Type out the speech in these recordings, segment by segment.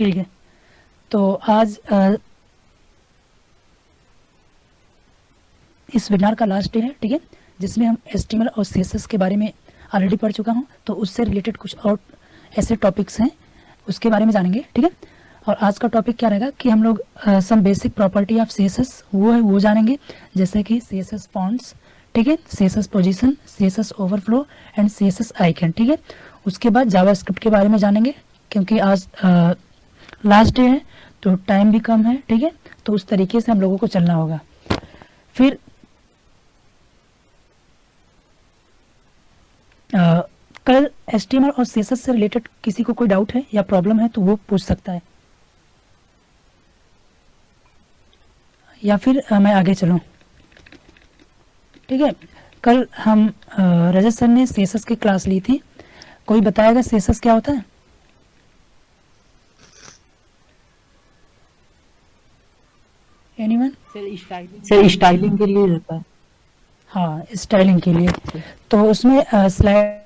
ठीक है, तो आज इस वेबिनार का लास्ट डे है, ठीक है, जिसमें हम HTML और CSS के बारे में ऑलरेडी पढ़ चुका हूँ, तो उससे रिलेटेड कुछ और ऐसे टॉपिक्स हैं उसके बारे में जानेंगे, ठीक है। और आज का टॉपिक क्या रहेगा कि हम लोग some basic property of CSS वो जानेंगे, जैसे कि CSS फॉन्ट्स, ठीक है, CSS position, CSS overflow and CSS icon, ठीक है। उसके बाद जावास्क्रिप्ट के बारे में जानेंगे, क्योंकि आज लास्ट डे है तो टाइम भी कम है, ठीक है, तो उस तरीके से हम लोगों को चलना होगा। फिर कल HTML और CSS से रिलेटेड किसी को कोई डाउट है या प्रॉब्लम है तो वो पूछ सकता है, या फिर मैं आगे चलूं। ठीक है, कल हम रजत सर ने CSS की क्लास ली थी, कोई बताएगा CSS क्या होता है? एनीवन? सर स्टाइलिंग के लिए रहता है। हाँ, स्टाइलिंग के लिए। तो उसमें स्लाइड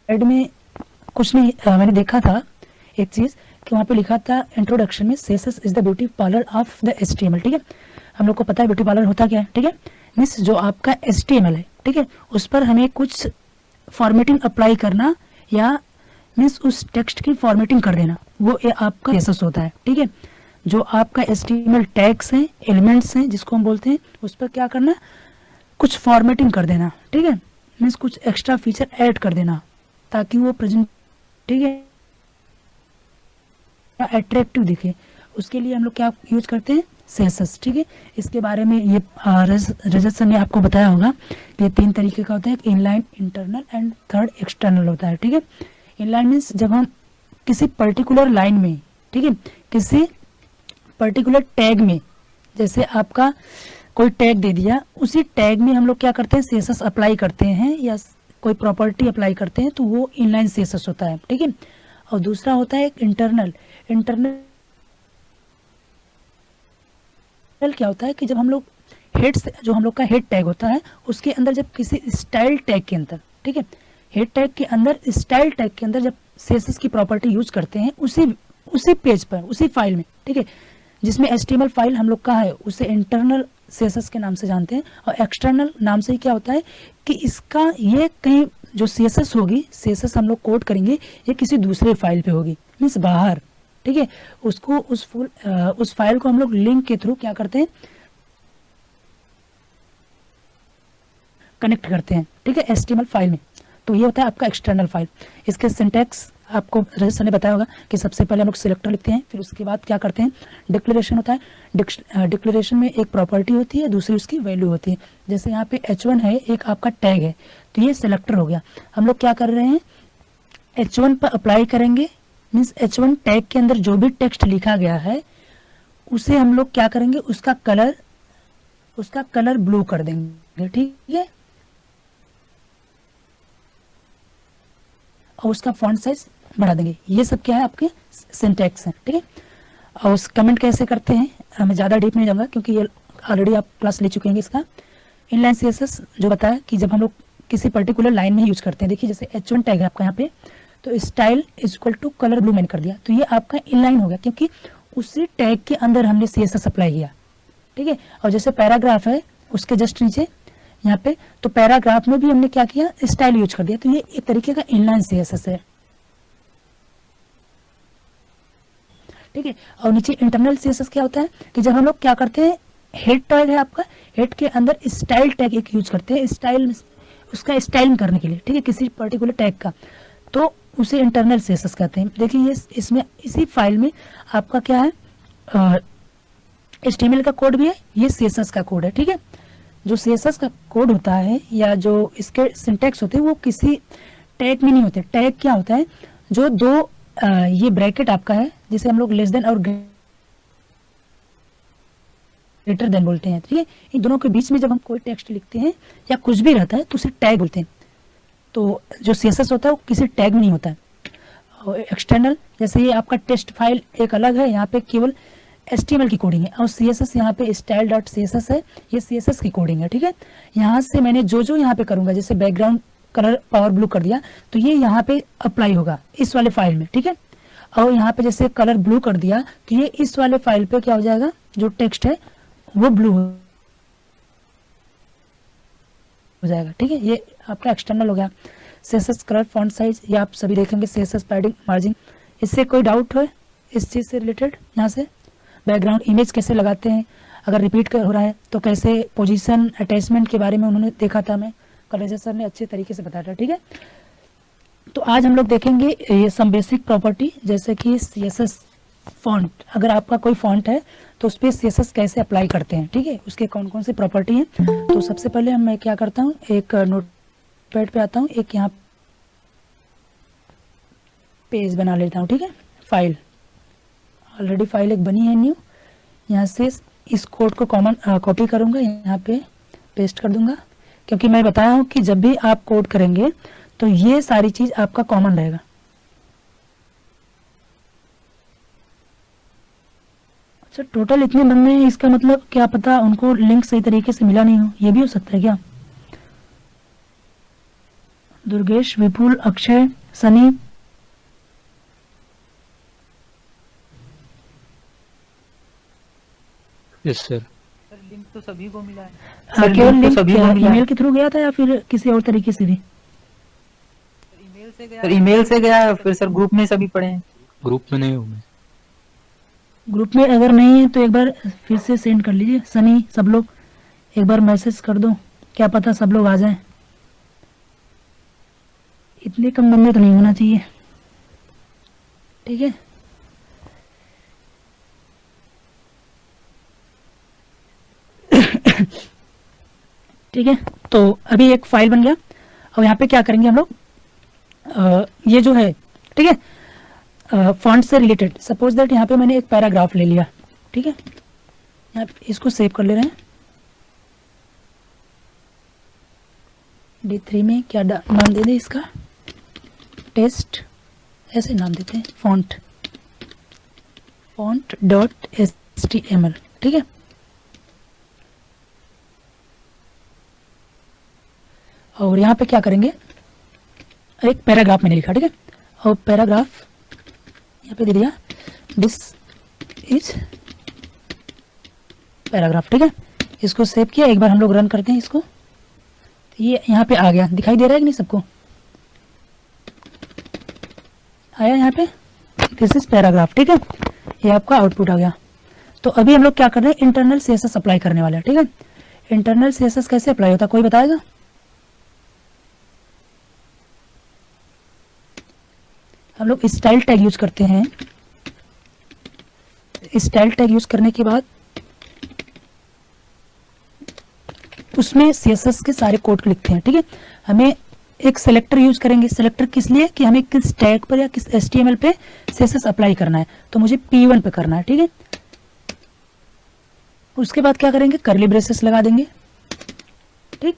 में कुछ नहीं, मैंने देखा था एक चीज कि वहाँ पे लिखा था इंट्रोडक्शन में CSS is the beauty parlour of the HTML, ठीक है। हम लोग को पता है ब्यूटी पार्लर होता क्या है, ठीक है, मीन्स जो आपका HTML है, ठीक है, उस पर हमें कुछ फॉर्मेटिंग अप्लाई करना या मीन्स उस टेक्स्ट की फॉर्मेटिंग कर देना, वो आपका CSS होता है, ठीक है। जो आपका HTML टैग्स हैं, एलिमेंट्स हैं जिसको हम बोलते हैं, उस पर क्या करना, कुछ फॉर्मेटिंग कर देना, ठीक है, मीन्स कुछ एक्स्ट्रा फीचर ऐड कर देना ताकि वो प्रेजेंट, ठीक है, अट्रैक्टिव दिखे। उसके लिए हम लोग क्या यूज करते हैं, CSS, ठीक है। इसके बारे में ये रजत सर ने आपको बताया होगा कि ये 3 तरीके का होता है, inline, internal and third external होता है, ठीक है। इनलाइन मीन्स जब हम किसी पर्टिकुलर लाइन में, ठीक है, किसी पर्टिकुलर टैग में, जैसे आपका कोई टैग दे दिया, उसी टैग में हम लोग क्या करते हैं, CSS अप्लाई करते हैं या कोई प्रॉपर्टी अप्लाई करते हैं, तो वो इनलाइन CSS होता है, ठीक है। और दूसरा होता है इंटरनल। इंटरनल क्या होता है कि जब हम लोग हेड से, जो हम लोग का हेड टैग होता है, उसके अंदर जब किसी स्टाइल टैग के अंदर, ठीक है, हेड टैग के अंदर, स्टाइल टैग के अंदर जब CSS की प्रॉपर्टी यूज करते हैं, उसी पेज पर, उसी फाइल में, ठीक है, जिसमें HTML फाइल हम लोग का है, उसे इंटरनल CSS के नाम से जानते हैं। और एक्सटर्नल नाम से ही क्या होता है कि इसका ये कहीं जो CSS होगी, CSS हम लोग कोड करेंगे, ये किसी दूसरे फाइल पे होगी, मीन्स बाहर, ठीक है। उसको उस फाइल को हम लोग लिंक के थ्रू क्या करते हैं, कनेक्ट करते हैं, ठीक है, HTML फाइल में। तो ये होता है आपका एक्सटर्नल फाइल। इसके सिंटैक्स आपको रजत सर ने बताया होगा कि सबसे पहले हम लोग सिलेक्टर लिखते हैं, फिर उसके बाद क्या करते हैं, डिक्लेरेशन होता है। डिक्लेरेशन में एक प्रॉपर्टी होती है, दूसरी उसकी वैल्यू होती है। जैसे यहाँ पे H1 है, एक आपका टैग है, तो ये सिलेक्टर हो गया। हम लोग क्या कर रहे हैं, H1 पर अप्लाई करेंगे, मीन्स H1 टैग के अंदर जो भी टेक्स्ट लिखा गया है उसे हम लोग क्या करेंगे, उसका कलर ब्लू कर देंगे, ठीक है, और उसका फॉन्ट साइज बढ़ा देंगे। ये सब क्या है, आपके सिंटैक्स हैं, ठीक है। और उस कमेंट कैसे करते हैं मैं ज़्यादा डीप नहीं जाऊंगा, क्योंकि ये ऑलरेडी आप क्लास ले चुके हैं इसका। इनलाइन CSS जो बताया कि जब हम लोग किसी पर्टिकुलर लाइन में यूज करते हैं, देखिए जैसे H1 टैग है आपका यहाँ पे, तो style is equal to colour blue मैंने कर दिया, तो ये आपका इनलाइन हो गया, क्योंकि उसी टैग के अंदर हमने CSS अप्लाई किया, ठीक है। और जैसे पैराग्राफ है, उसके जस्ट नीचे यहाँ पे, तो पैराग्राफ में भी हमने क्या किया, स्टाइल यूज कर दिया, तो ये एक तरीके का इनलाइन CSS है, ठीक है। और नीचे इंटरनल CSS क्या होता है कि जब हम लोग क्या करते हैं, हेड टैग है आपका, हेड के अंदर स्टाइल टैग एक यूज करते हैं, स्टाइल, उसका स्टाइलिंग करने के लिए, ठीक है, किसी पर्टिकुलर टैग का, तो उसे इंटरनल CSS कहते हैं। देखिए ये इसमें इसी फाइल में आपका क्या है, HTML का कोड भी है, ये CSS का कोड है, ठीक है। जो CSS का कोड होता है या जो इसके सिंटैक्स होते हैं वो किसी टैग में नहीं होते। टैग क्या होता है, जो दो ये ब्रैकेट आपका है, जिसे हम लोग लेस देन और ग्रेटर देन बोलते हैं, ठीक है। इन दोनों के बीच में जब हम कोई टेक्स्ट लिखते हैं या कुछ भी रहता है तो उसे टैग बोलते हैं। तो जो CSS होता है वो किसी टैग में नहीं होता है। और एक्सटर्नल, जैसे ये आपका टेक्स्ट फाइल एक अलग है, यहाँ पे केवल HTML की कोडिंग है, और CSS यहाँ पे style.css है, ये CSS की कोडिंग है, ठीक है। यहाँ से मैंने जो यहाँ पे करूंगा, जैसे बैकग्राउंड कलर पावर ब्लू कर दिया तो ये यहाँ पे अप्लाई होगा इस वाले फाइल में, ठीक है। और यहाँ पे जैसे कलर ब्लू कर दिया तो ये इस वाले फाइल पे क्या हो जाएगा, जो टेक्स्ट है वो ब्लू हो जाएगा, ठीक है। ये आपका एक्सटर्नल हो गया। सेसेस, कलर, फॉन्ट साइज, ये आप सभी देखेंगे। सेसेस, पैडिंग, मार्जिन। इससे कोई डाउट है इस चीज़ से रिलेटेड? यहाँ से बैकग्राउंड इमेज कैसे लगाते हैं, अगर रिपीट हो रहा है तो कैसे, पोजीशन, अटैचमेंट के बारे में उन्होंने देखा था, मैं कॉलेज सर ने अच्छे तरीके से बताया था, ठीक है। तो आज हम लोग देखेंगे ये सम बेसिक प्रॉपर्टी, जैसे कि सीएसएस फॉन्ट, अगर आपका कोई फॉन्ट है तो उस पर सीएसएस कैसे अप्लाई करते हैं, ठीक है, उसके कौन कौन से प्रॉपर्टी हैं। तो सबसे पहले मैं क्या करता हूँ, एक नोटपैड पे आता हूँ, एक यहाँ पेज बना लेता हूँ, ठीक है। फाइल, ऑलरेडी फाइल एक बनी है न्यू। यहाँ से इस कोड को कॉपी करूँगा, यहाँ पे पेस्ट कर दूंगा, क्योंकि मैं बताया हूँ कि जब भी आप कोड करेंगे तो ये सारी चीज आपका कॉमन रहेगा। अच्छा, टोटल इतने बंदे हैं, इसका मतलब क्या पता उनको लिंक सही तरीके से मिला नहीं हो, ये भी हो सकता है क्या? Durgesh, Vipul, Akshay, Sunny, yes sir. Link तो सभी को मिला है। केवल लिंक ईमेल के थ्रू गया था या फिर किसी और तरीके से भी? सर ईमेल से गया, फिर सर ग्रुप में सभी पढ़े हैं। ग्रुप में नहीं हूँ मैं। ग्रुप में अगर नहीं है तो एक बार फिर से सेंड कर लीजिए। सनी, सब लोग एक बार मैसेज कर दो, क्या पता सब लोग आ जाएं। इतने कम बंदे तो नहीं होना चाहिए, ठीक है। ठीक है, तो अभी एक फाइल बन गया। और यहाँ पे क्या करेंगे हम लोग, ये जो है, ठीक है, फॉन्ट से रिलेटेड, सपोज दैट यहाँ पे मैंने एक पैराग्राफ ले लिया, ठीक है। यहाँ इसको सेव कर ले रहे हैं। D3 में क्या नाम दे दें इसका, टेस्ट, ऐसे नाम देते हैं, फॉन्ट डॉट HTML, ठीक है। और यहाँ पे क्या करेंगे, एक पैराग्राफ मैंने लिखा, ठीक है। और पैराग्राफ यहाँ पे दे दिया, दिस इज पैराग्राफ, ठीक है। इसको सेव किया, एक बार हम लोग रन करते हैं इसको, तो ये यहाँ पे आ गया, दिखाई दे रहा है कि नहीं सबको? आया यहाँ पे, दिस इज पैराग्राफ, ठीक है। ये आपका आउटपुट आ गया। तो अभी हम लोग क्या कर रहे हैं, इंटरनल सीएसएस अप्लाई करने वाले हैं, ठीक है। इंटरनल सीएसएस कैसे अप्लाई होता है, कोई बताएगा? हम लोग स्टाइल टैग यूज करते हैं। स्टाइल टैग यूज करने के बाद उसमें सीएसएस के सारे कोड लिखते हैं, ठीक है। हमें एक सेलेक्टर यूज करेंगे। सेलेक्टर किस लिए, कि हमें किस टैग पर या किस HTML पे सीएसएस अप्लाई करना है, तो मुझे P1 पे करना है, ठीक है। उसके बाद क्या करेंगे, कर्ली ब्रेसेस लगा देंगे, ठीक।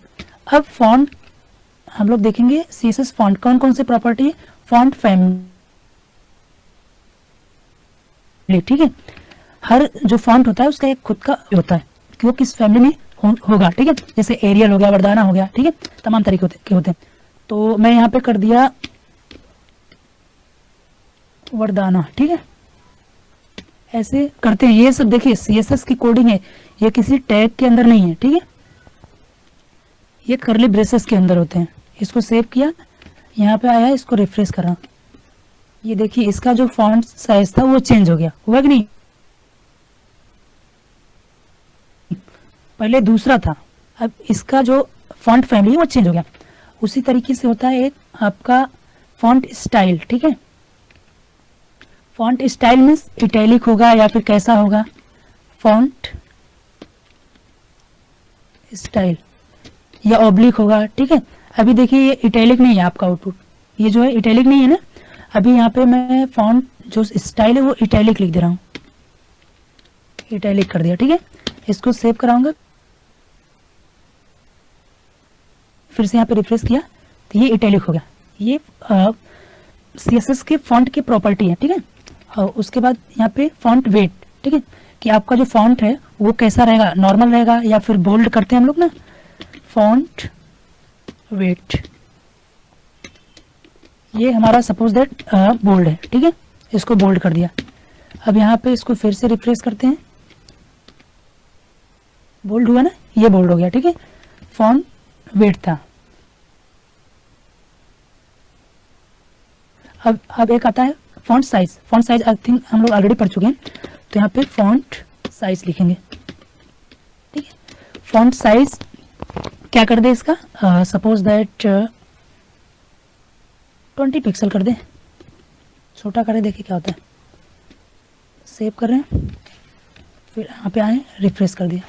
अब फॉन्ट हम लोग देखेंगे, सीएसएस फॉन्ट कौन कौन से प्रॉपर्टी है, फॉन्ट फैमिली, ठीक है। हर जो फॉन्ट होता है उसका एक खुद का होता है कि वो किस फैमिली में होगा, ठीक है। जैसे एरियल हो गया, वर्दाना हो गया, ठीक है, तमाम तरीके के होते हैं। तो मैं यहाँ पे कर दिया वर्दाना, ठीक है। ऐसे करते हैं, ये सब देखिए सीएसएस की कोडिंग है, ये किसी टैग के अंदर नहीं है, ठीक है। ये कर्ली ब्रेसेस के अंदर होते हैं। इसको सेव किया, यहाँ पे आया, इसको रिफ्रेश करा, ये देखिए इसका जो फॉन्ट साइज था वो चेंज हो गया, हुआ कि नहीं? पहले दूसरा था, अब इसका जो फॉन्ट फैमिली वो चेंज हो गया। उसी तरीके से होता है एक आपका फॉन्ट स्टाइल, ठीक है। फॉन्ट स्टाइल मीन्स इटैलिक होगा या फिर कैसा होगा, फॉन्ट स्टाइल या ऑब्लिक होगा, ठीक है। अभी देखिए ये इटैलिक नहीं है आपका आउटपुट, ये जो है इटैलिक नहीं है ना। अभी यहाँ पे मैं फॉन्ट जो स्टाइल है वो इटैलिक लिख दे रहा हूँ, इटैलिक कर दिया, ठीक है। इसको सेव कराऊंगा, फिर से यहाँ पे रिफ्रेश किया तो ये इटैलिक हो गया। ये सीएसएस के फॉन्ट की प्रॉपर्टी है, ठीक है। और उसके बाद यहाँ पे फॉन्ट वेट, ठीक है, कि आपका जो फॉन्ट है वो कैसा रहेगा, नॉर्मल रहेगा या फिर बोल्ड करते हैं हम लोग ना, फॉन्ट वेट, ये हमारा सपोज दैट बोल्ड है, ठीक है, इसको बोल्ड कर दिया। अब यहाँ पे इसको फिर से रिफ्रेश करते हैं, बोल्ड हुआ ना, ये बोल्ड हो गया, ठीक है। फॉन्ट वेट था। अब एक आता है font size. Font size I think हम लोग ऑलरेडी पढ़ चुके हैं, तो यहाँ पे फॉन्ट साइज लिखेंगे, ठीक है। फॉन्ट साइज क्या कर दे इसका, सपोज दैट 20 पिक्सल कर दे, छोटा करें, देखिए क्या होता है। सेव कर रहे हैं, फिर यहाँ पे आए, रिफ्रेश कर दिया,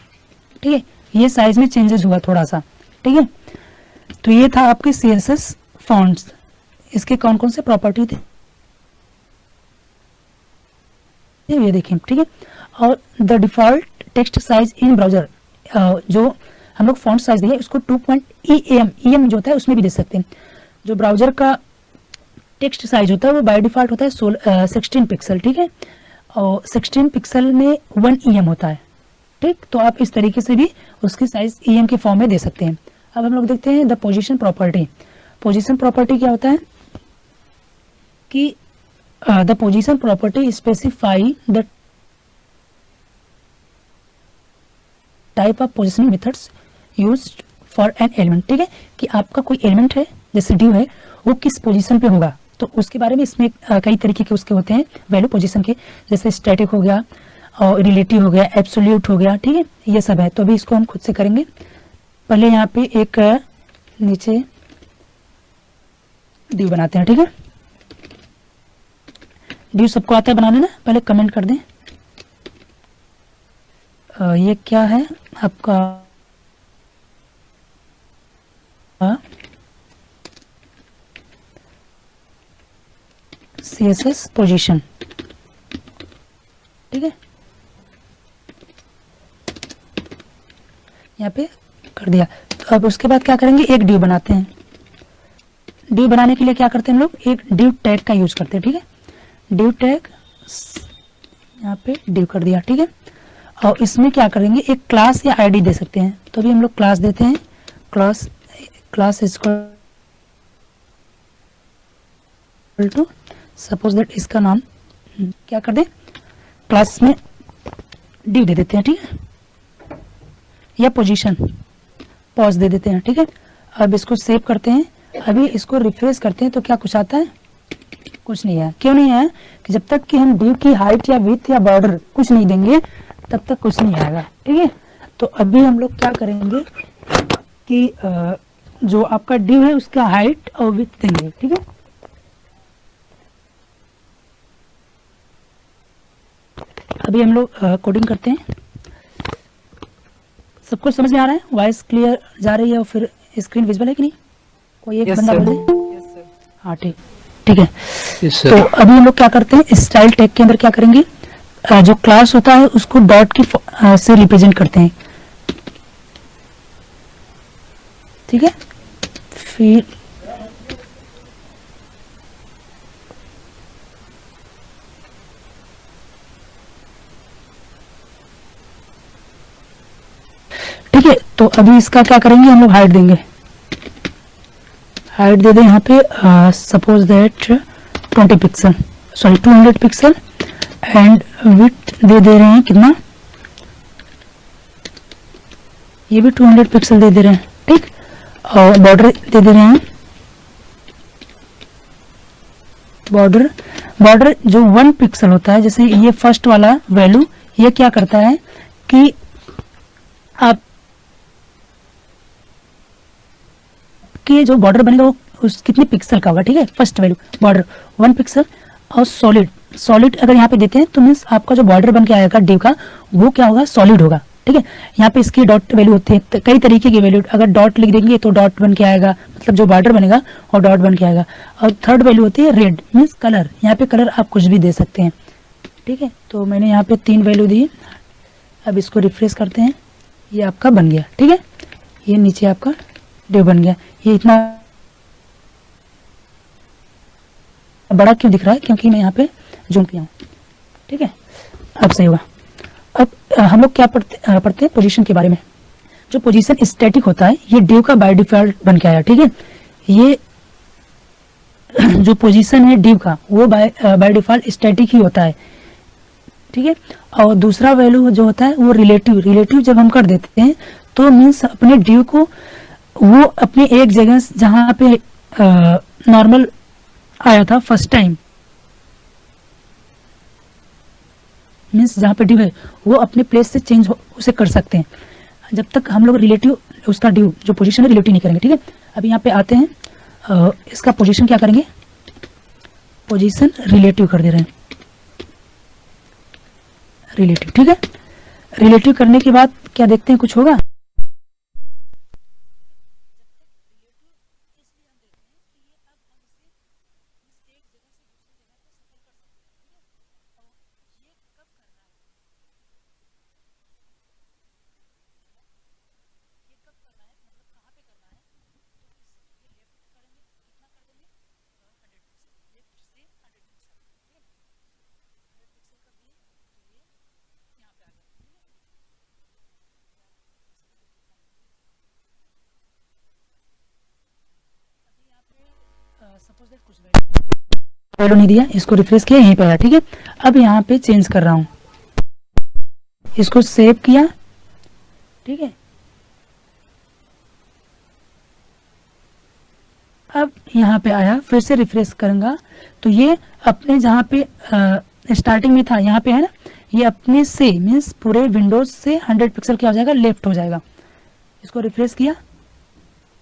ठीक है। ये साइज में चेंजेस हुआ थोड़ा सा, ठीक है। तो ये था आपके CSS फॉन्ट्स। इसके कौन कौन से प्रॉपर्टी थे ये देखें, ठीक है। और the default text size in browser, जो हम लोग फॉन्ट साइज देंगे उसको 2.EM जो होता है उसमें भी दे सकते हैं। जो ब्राउजर का टेक्स्ट साइज होता है वो बाय डिफॉल्ट होता है 16 पिक्सल, ठीक है। और 16 पिक्सल में 1 EM होता है, ठीक। तो आप इस तरीके से भी उसकी साइज EM के फॉर्म में दे सकते हैं। अब हम लोग देखते हैं the position property. Position property क्या होता है कि the position property specify the type of positioning methods used for an element, ठीक है। कि आपका कोई एलिमेंट है जैसे ड्यू है, वो किस पोजीशन पे होगा, तो उसके बारे में इसमें कई तरीके के उसके होते हैं वैल्यू पोजीशन के, जैसे स्टैटिक हो गया और रिलेटिव हो गया, एब्सोल्यूट हो गया, ठीक है। ये सब है, तो अभी इसको हम खुद से करेंगे। पहले यहाँ पे एक नीचे ड्यू बनाते हैं, ठीक है। ड्यू सबको आता है बनाने ना, पहले कमेंट कर दें। ये क्या है आपका CSS पोजीशन, ठीक है। यहाँ पे कर दिया। तो अब उसके बाद क्या करेंगे, एक ड्यू बनाते हैं। ड्यू बनाने के लिए क्या करते हैं हम लोग, एक ड्यू टैग का यूज करते हैं, ठीक है। ड्यू टैग यहाँ पे ड्यू कर दिया, ठीक है। और इसमें क्या करेंगे, एक क्लास या आईडी दे सकते हैं, तो भी हम लोग क्लास देते हैं। Class equal to suppose that इसका नाम क्या कर दे, क्लास में ड्यू दे देते हैं, ठीक है। या पोजीशन पॉज दे देते हैं, ठीक है। अब इसको सेव करते हैं। अभी इसको रिफ्रेश करते हैं तो क्या कुछ आता है, कुछ नहीं है। क्यों नहीं है, कि जब तक कि हम ड्यू की हाइट या विड्थ या बॉर्डर कुछ नहीं देंगे तब तक कुछ नहीं आएगा, ठीक है। तो अभी हम लोग क्या करेंगे कि जो आपका ड्यू है उसका हाइट और विड्थ देंगे, ठीक है। अभी हम लोग कोडिंग करते हैं। सबको समझ में आ रहा है, वॉइस क्लियर जा रही है और फिर स्क्रीन विजिबल है कि नहीं, कोई एक बंदा बोल दे। हाँ ठीक, ठीक है। यस तो सर। अभी हम लोग क्या करते हैं, स्टाइल टैग के अंदर क्या करेंगे, जो क्लास होता है उसको डॉट की से रिप्रेजेंट करते हैं, ठीक है। फिर ठीक है, तो अभी इसका क्या करेंगे, हम लोग हाइट देंगे। हाइट दे दें यहाँ पे suppose that 20 pixel, sorry 200 pixel. And width दे रहे हैं कितना, ये भी 200 पिक्सल दे रहे हैं, ठीक। और बॉर्डर दे रहे हैं, बॉर्डर जो 1 पिक्सल होता है, जैसे ये फर्स्ट वाला वैल्यू, ये क्या करता है कि आप कि जो बॉर्डर बनेगा वो उस कितने पिक्सल का होगा, ठीक है। First value border 1 pixel. और सॉलिड अगर यहाँ पे देते हैं तो मीन्स आपका जो बॉर्डर बन के आएगा डिव का वो क्या होगा, सॉलिड होगा, ठीक है। यहाँ पे इसकी डॉट वैल्यू होती है, कई तरीके की वैल्यू, अगर डॉट लिख देंगे तो डॉट बन के आएगा, मतलब जो बॉर्डर बनेगा और डॉट बन के आएगा। और थर्ड वैल्यू होती है रेड, मीन्स कलर। यहाँ पे कलर आप कुछ भी दे सकते हैं, ठीक है। तो मैंने यहाँ पे 3 वैल्यू दी। अब इसको रिफ्रेश करते हैं, ये आपका बन गया, ठीक है। ये नीचे आपका डिव बन गया। ये इतना बड़ा क्यों दिख रहा है, क्योंकि मैं यहाँ पे जूम किया हूँ, ठीक है। अब सही हुआ। अब हम लोग क्या पढ़ते हैं पोजीशन के बारे में। जो पोजीशन स्टैटिक होता है, ये डिव का बाय डिफॉल्ट बन के आया, ठीक है। ये जो पोजीशन है div का वो बाय डिफॉल्ट स्टैटिक ही होता है, ठीक है। और दूसरा वैल्यू जो होता है वो रिलेटिव जब हम कर देते हैं तो मीन्स अपने div को वो अपने एक जगह जहाँ पे नॉर्मल आया था फर्स्ट टाइम, मीन्स जहाँ पे ड्यू है वो अपने प्लेस से चेंज उसे कर सकते हैं, जब तक हम लोग रिलेटिव उसका ड्यू जो पोजीशन है रिलेटिव नहीं करेंगे, ठीक है। अब यहाँ पे आते हैं, इसका पोजीशन क्या करेंगे, पोजीशन रिलेटिव कर दे रहे हैं, रिलेटिव, ठीक है। रिलेटिव करने के बाद क्या देखते हैं, कुछ होगा, सपोज दैट कुछ वैल्यू नहीं दिया, इसको रिफ्रेश किया, यहीं पे आया, ठीक है। अब यहाँ पे चेंज कर रहा हूँ, इसको सेव किया, ठीक है। अब यहाँ पे आया, फिर से रिफ्रेश करूंगा तो ये अपने जहाँ पे स्टार्टिंग में था यहाँ पे है ना, ये अपने से मीन्स पूरे विंडोज से 100 पिक्सल क्या हो जाएगा, लेफ्ट हो जाएगा। इसको रिफ्रेश किया,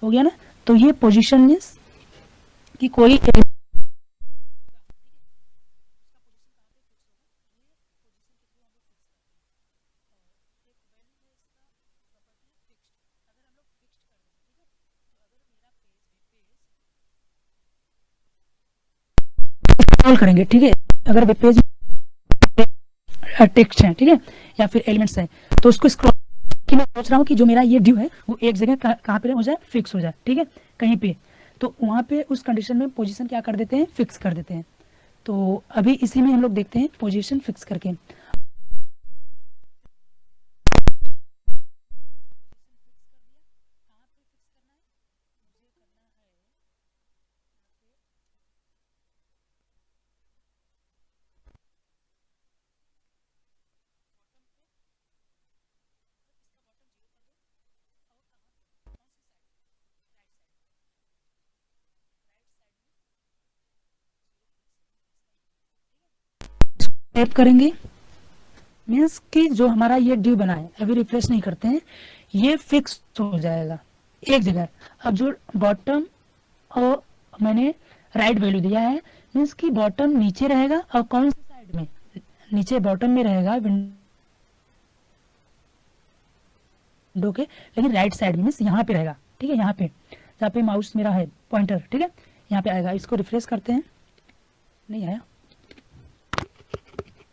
हो गया ना। तो ये पोजीशन मीन्स कि कोई स्क्रॉल करेंगे, ठीक है। अगर वेब पेज टेक्स्ट है, ठीक है, या फिर एलिमेंट्स है, तो उसको स्क्रॉल कि मैं सोच रहा हूँ कि जो मेरा ये ड्यू है वो एक जगह कहाँ पे हो जाए, फिक्स हो जाए, ठीक है, कहीं पे। तो वहाँ पे उस कंडीशन में पोजीशन क्या कर देते हैं, फिक्स कर देते हैं। तो अभी इसी में हम लोग देखते हैं पोजीशन फिक्स करके। सेव करेंगे मीन्स कि जो हमारा ये ड्यू बना है, अभी रिफ्रेश नहीं करते हैं, ये फिक्स हो जाएगा एक जगह। अब जो बॉटम और मैंने राइट वैल्यू दिया है मीन्स कि बॉटम नीचे रहेगा और कौन सी साइड में, नीचे बॉटम में रहेगा विंडो के, लेकिन राइट साइड में मीन्स यहाँ पे रहेगा, ठीक है, यहाँ पे जहाँ पे माउस मेरा है पॉइंटर, ठीक है, यहाँ पे आएगा। इसको रिफ्रेश करते हैं, नहीं आया,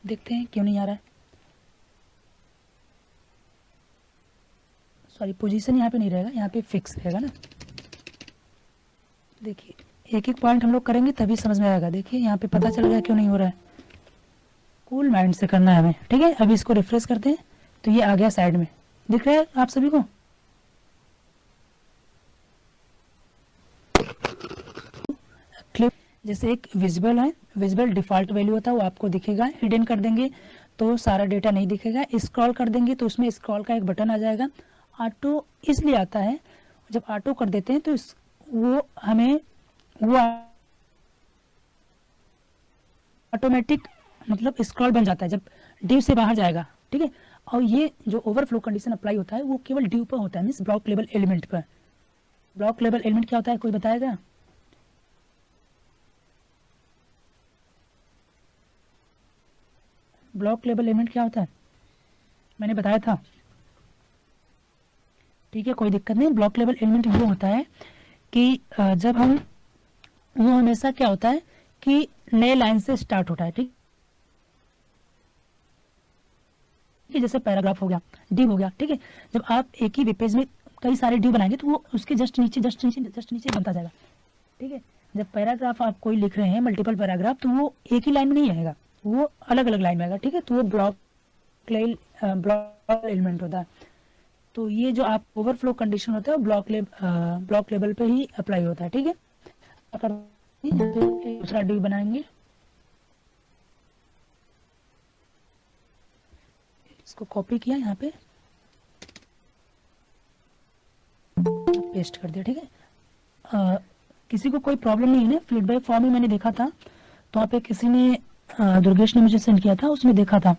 देखते हैं क्यों नहीं आ रहा है। सॉरी, पोजीशन यहाँ पे नहीं रहेगा, यहाँ पे फिक्स रहेगा ना। देखिए एक एक पॉइंट हम लोग करेंगे तभी समझ में आएगा। देखिए यहाँ पे पता चल गया क्यों नहीं हो रहा है, कूल माइंड से करना है हमें, ठीक है। अभी इसको रिफ्रेश करते हैं तो ये आ गया साइड में, दिख रहा है आप सभी को। क्लिप जैसे एक विजिबल है, विजिबल डिफॉल्ट वैल्यू होता है वो आपको दिखेगा, हिडन कर देंगे तो सारा डेटा नहीं दिखेगा, स्क्रॉल कर देंगे तो उसमें स्क्रॉल का एक बटन आ जाएगा। ऑटो इसलिए आता है, जब ऑटो कर देते हैं तो वो हमें वो ऑटोमेटिक मतलब स्क्रॉल बन जाता है जब डिव से बाहर जाएगा, ठीक है। और ये जो ओवरफ्लो कंडीशन अप्लाई होता है वो केवल डिव पर होता है, मीन्स ब्लॉक लेवल एलिमेंट पर। ब्लॉक लेवल एलिमेंट क्या होता है, कोई बताएगा? ब्लॉक लेवल एलिमेंट क्या होता है, मैंने बताया था, ठीक है, कोई दिक्कत नहीं। ब्लॉक लेवल एलिमेंट वो होता है कि जब हम, वो हमेशा क्या होता है कि नए लाइन से स्टार्ट होता है, ठीक है, जैसे पैराग्राफ हो गया, डिव हो गया, ठीक है। जब आप एक ही वेब पेज में कई सारे डिव बनाएंगे तो वो उसके जस्ट नीचे बनता जाएगा, ठीक है। जब पैराग्राफ आप कोई लिख रहे हैं, मल्टीपल पैराग्राफ, तो वो एक ही लाइन में नहीं आएगा, वो अलग अलग लाइन में आएगा, ठीक है। तो वो ब्लॉक एलिमेंट होता है। तो ये जो आप ओवरफ्लो कंडीशन होता है वो ब्लॉक लेवल पे ही अप्लाई होता है, ठीक है। यहाँ पे एक दूसरा div बनाएंगे, इसको कॉपी किया, यहाँ पे पेस्ट कर दिया। ठीक है, किसी को कोई प्रॉब्लम नहीं है ना, फीडबैक फॉर्म में मैंने देखा था, तो वहाँ पे किसी ने दुर्गेश ने मुझे सेंड किया था, उसमें देखा था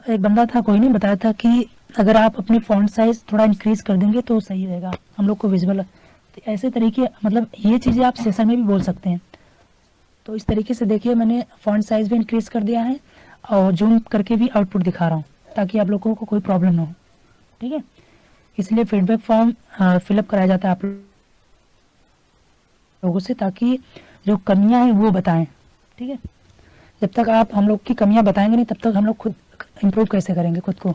एक बंदा था, कोई नहीं, बताया था कि अगर आप अपनी फॉन्ट साइज थोड़ा इंक्रीज कर देंगे तो सही रहेगा, हम लोग को विजुअल। तो ऐसे तरीके, मतलब ये चीज़ें आप सेशन में भी बोल सकते हैं। तो इस तरीके से देखिए, मैंने फॉन्ट साइज भी इंक्रीज कर दिया है और जूम करके भी आउटपुट दिखा रहा हूँ, ताकि आप लोगों को कोई प्रॉब्लम ना हो। ठीक है, इसलिए फीडबैक फॉर्म फिलअप कराया जाता है आप लोगों से, ताकि जो कमियां हैं वो बताएं। ठीक है, जब तक आप हम लोग की कमियां बताएंगे नहीं, तब तक हम लोग खुद इम्प्रूव कैसे करेंगे खुद को।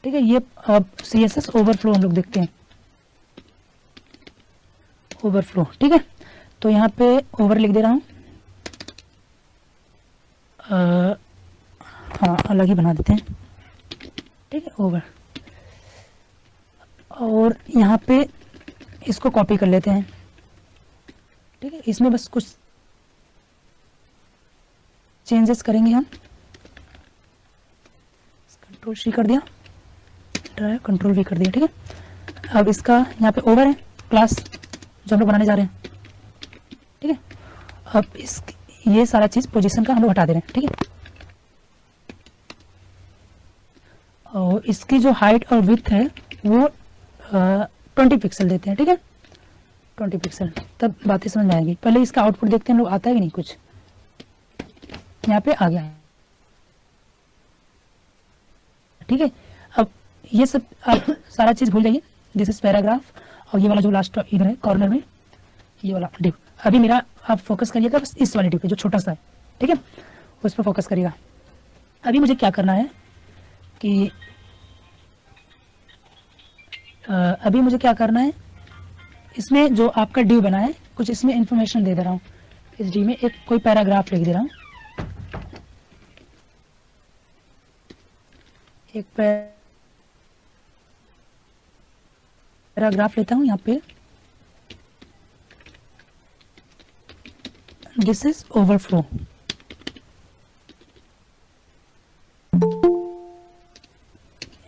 ठीक है, ये अब CSS ओवरफ्लो हम लोग देखते हैं, ओवरफ्लो। ठीक है, तो यहाँ पे ओवर लिख दे रहा हूँ, हाँ अलग ही बना देते हैं। ठीक है, ओवर, और यहाँ पे इसको कॉपी कर लेते हैं। ठीक है, इसमें बस कुछ चेंजेस करेंगे हम। कंट्रोल C कर दिया, कंट्रोल V कर दिया। ठीक है, अब इसका यहाँ पे ओवर है क्लास जो हम लोग बनाने जा रहे हैं। ठीक है, अब इस ये सारा चीज पोजीशन का हम लोग हटा दे रहे हैं। ठीक है, और इसकी जो हाइट और विड्थ है वो 20 पिक्सल देते हैं। ठीक है, 20 पिक्सल, तब बातें समझ में आएगी। पहले इसका आउटपुट देखते हैं हम लोग, आता है कि नहीं कुछ। यहाँ पे आ गया है। ठीक है, अब ये सब आप सारा चीज भूल जाइए, दिस इज पैराग्राफ, और ये वाला जो लास्ट इधर है कॉर्नर में, ये वाला डिव। अभी मेरा आप फोकस करिएगा बस इस वाले डिव पे जो छोटा सा है। ठीक है, उस पर फोकस करिएगा। अभी मुझे क्या करना है कि अभी मुझे क्या करना है, इसमें जो आपका डिव बना है, कुछ इसमें इंफॉर्मेशन दे दे रहा हूँ। इस डिव में एक कोई पैराग्राफ लिख दे रहा हूँ, एक पैराग्राफ लेता हूँ यहाँ पे, दिस इज ओवरफ्लो।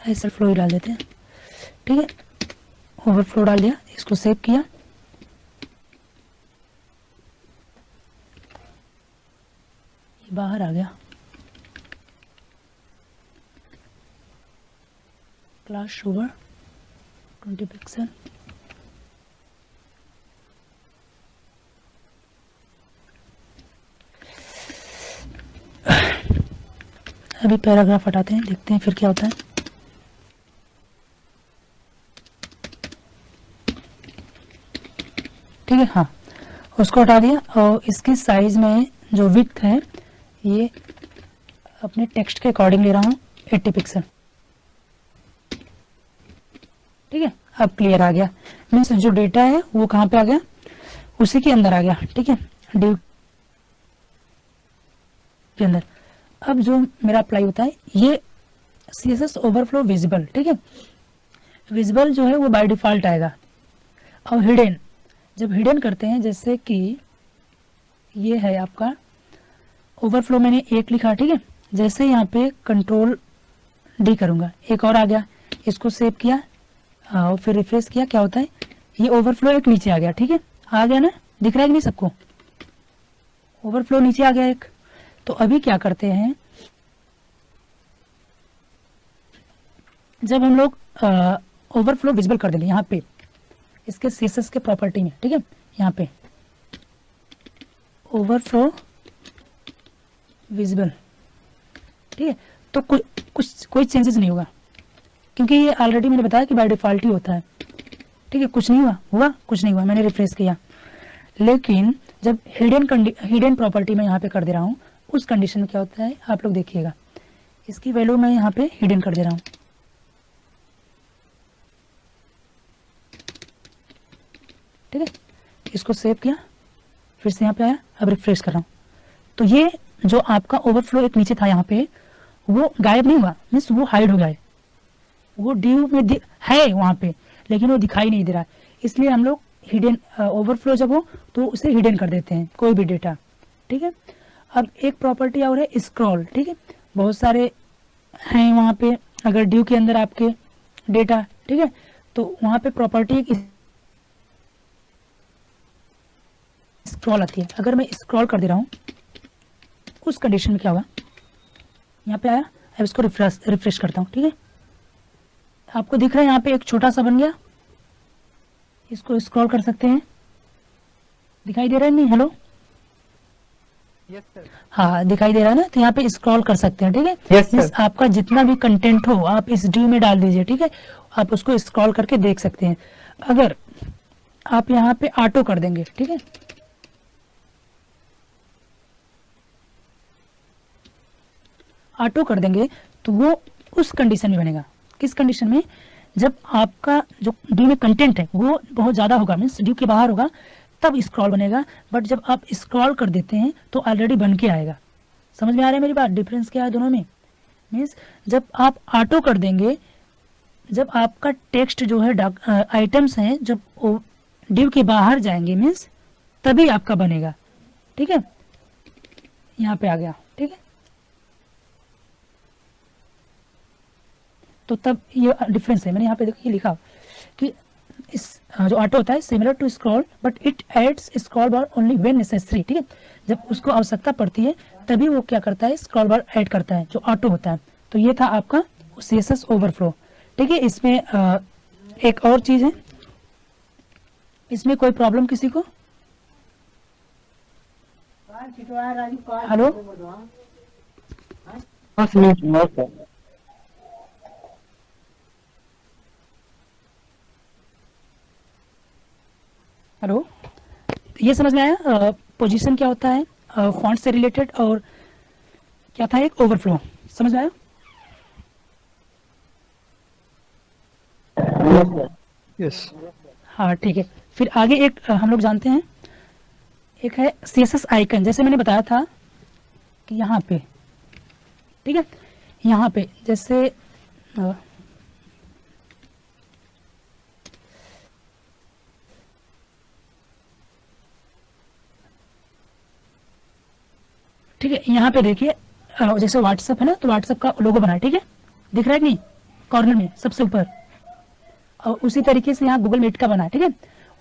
ऐसा फ्लो ही डाल देते हैं। ठीक है, ओवरफ्लो डाल दिया, इसको सेव किया, ये बाहर आ गया। क्लास शोवर 20 पिक्सल, अभी पैराग्राफ हटाते हैं, देखते हैं फिर क्या होता है। ठीक है, हाँ उसको हटा दिया, और इसकी साइज में जो विड्थ है ये अपने टेक्स्ट के अकॉर्डिंग ले रहा हूँ 80 पिक्सल। ठीक है, अब क्लियर आ गया, मीन्स जो डेटा है वो कहाँ पे आ गया, उसी के अंदर आ गया। ठीक है, डिव के अंदर। अब जो मेरा अप्लाई होता है ये CSS ओवरफ्लो विजिबल। ठीक है, विजिबल जो है वो बाय डिफॉल्ट आएगा, और हिडन, जब हिडन करते हैं, जैसे कि ये है आपका ओवरफ्लो, मैंने एक लिखा। ठीक है, जैसे यहाँ पे कंट्रोल D करूंगा, एक और आ गया, इसको सेव किया और फिर रिफ्रेश किया, क्या होता है, ये ओवरफ्लो एक नीचे आ गया। ठीक है, आ गया ना, दिख रहा है कि नहीं सबको, ओवरफ्लो नीचे आ गया एक। तो अभी क्या करते हैं, जब हम लोग ओवरफ्लो विजिबल कर देंगे यहाँ पे इसके CSS के प्रॉपर्टी में। ठीक है, यहाँ पे ओवरफ्लो विजिबल। ठीक है, तो कोई चेंजेस नहीं होगा, क्योंकि ये ऑलरेडी मैंने बताया कि बाय डिफॉल्ट ही होता है। ठीक है, कुछ नहीं हुआ कुछ नहीं हुआ, मैंने रिफ्रेश किया। लेकिन जब हिडन प्रॉपर्टी में यहाँ पे कर दे रहा हूँ, उस कंडीशन में क्या होता है आप लोग देखिएगा, इसकी वैल्यू मैं यहाँ पे हिडन कर दे रहा हूँ। ठीक है, इसको सेव किया, फिर से यहाँ पे आया, अब रिफ्रेश कर रहा हूँ, तो ये जो आपका ओवरफ्लो एक नीचे था यहाँ पे, वो गायब नहीं हुआ, मीन्स वो हाइड हो गया है। वो डिव में है वहां पे, लेकिन वो दिखाई नहीं दे रहा है। इसलिए हम लोग हिडन ओवरफ्लो जब हो तो उसे हिडन कर देते हैं कोई भी डेटा, ठीक है। अब एक प्रॉपर्टी और है स्क्रॉल, ठीक है। बहुत सारे हैं वहाँ पे, अगर ड्यू के अंदर आपके डेटा, ठीक है, तो वहाँ पे प्रॉपर्टी एक स्क्रॉल आती है। अगर मैं स्क्रॉल कर दे रहा हूँ उस कंडीशन में क्या होगा, यहाँ पे आया, अब इसको रिफ्रेश करता हूँ, ठीक है। आपको दिख रहा है यहाँ पे एक छोटा सा बन गया, इसको स्क्रॉल कर सकते हैं, दिखाई दे रहा है नहीं, हेलो, यस सर। हाँ दिखाई दे रहा है ना, तो यहाँ पे स्क्रॉल कर सकते हैं, ठीक है। Yes, sir. Means आपका जितना भी कंटेंट हो आप इस ड्यू में डाल दीजिए, ठीक है, आप उसको स्क्रॉल करके देख सकते हैं। अगर आप यहाँ पे ऑटो कर देंगे, ठीक है, ऑटो कर देंगे तो वो उस कंडीशन में बनेगा। किस कंडीशन में, जब आपका जो ड्यू में कंटेंट है वो बहुत ज्यादा होगा, मीन्स ड्यू के बाहर होगा, तब स्क्रॉल बनेगा। बट जब आप स्क्रॉल कर देते हैं तो ऑलरेडी बन के आएगा। समझ में आ रहा है मेरी बात, डिफरेंस क्या है दोनों में। मीन्स जब आप ऑटो कर देंगे, जब आपका टेक्स्ट जो है आइटम्स हैं जब ड्यू के बाहर जाएंगे मीन्स तभी आपका बनेगा, ठीक है। यहाँ पे आ गया, ठीक है, तो तब ये डिफरेंस है। मैंने यहाँ पे देखिए लिखा कि इस जो ऑटो होता है similar to scroll but it adds scroll bar only when necessary, ठीक है। जब उसको आवश्यकता पड़ती है तभी वो क्या करता है, स्क्रॉल बार ऐड करता है, जो ऑटो होता है। तो ये था आपका सीएसएस ओवरफ्लो, ठीक है। इसमें एक और चीज है, इसमें कोई प्रॉब्लम किसी को, हेलो, हेलो, ये समझ में आया पोजीशन क्या होता है फॉन्ट से रिलेटेड, और क्या था एक ओवरफ्लो, समझ में आया। यस। हाँ ठीक है, फिर आगे एक हम लोग जानते हैं, एक है सीएसएस आइकन। जैसे मैंने बताया था कि यहाँ पे, ठीक है, यहाँ पे जैसे ठीक है, यहाँ पे देखिए जैसे व्हाट्सएप है ना, तो व्हाट्सएप का लोगो बना है, ठीक है, दिख रहा है कि नहीं, कॉर्नर में सबसे ऊपर। और उसी तरीके से यहाँ गूगल मीट का बना है, ठीक है।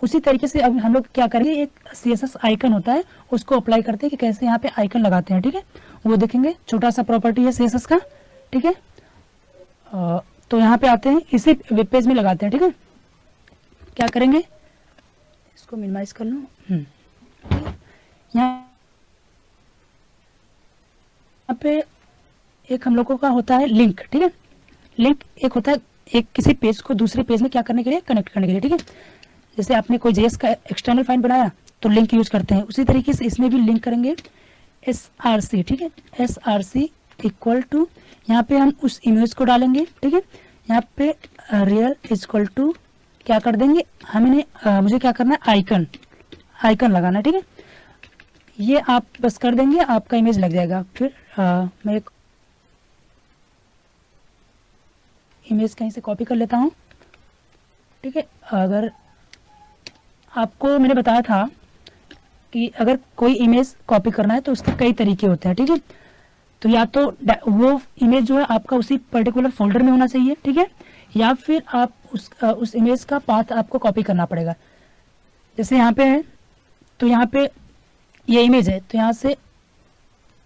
उसी तरीके से अब हम लोग क्या करेंगे, एक सीएसएस आइकन होता है उसको अप्लाई करते हैं कि कैसे यहाँ पे आइकन लगाते हैं, ठीक है, वो देखेंगे। छोटा सा प्रॉपर्टी है सीएसएस का, ठीक है। तो यहाँ पे आते हैं, इसी वेब पेज में लगाते हैं, ठीक है। क्या करेंगे, इसको मिनिमाइज कर लूँ, यहाँ पे एक हम लोगों का होता है लिंक, ठीक है। लिंक एक होता है एक किसी पेज को दूसरे पेज में क्या करने के लिए, कनेक्ट करने के लिए, ठीक है। जैसे आपने कोई जेएस का एक्सटर्नल फाइल बनाया तो लिंक यूज करते हैं, उसी तरीके से इसमें भी लिंक करेंगे src, ठीक है। src इक्वल टू, यहाँ पे हम उस इमेज को डालेंगे, ठीक है। यहाँ पे रियल इक्वल टू क्या कर देंगे, हमने मुझे क्या करना है, आइकन, आइकन लगाना है, ठीक है। ये आप बस कर देंगे, आपका इमेज लग जाएगा। फिर मैं एक इमेज कहीं से कॉपी कर लेता हूँ, ठीक है। अगर आपको मैंने बताया था कि अगर कोई इमेज कॉपी करना है तो उसके कई तरीके होते हैं, ठीक है। तो या तो वो इमेज जो है आपका उसी पर्टिकुलर फोल्डर में होना चाहिए, ठीक है, या फिर आप उस इमेज का पाथ आपको कॉपी करना पड़ेगा। जैसे यहाँ पे है, तो यहाँ पे ये इमेज है, तो यहाँ से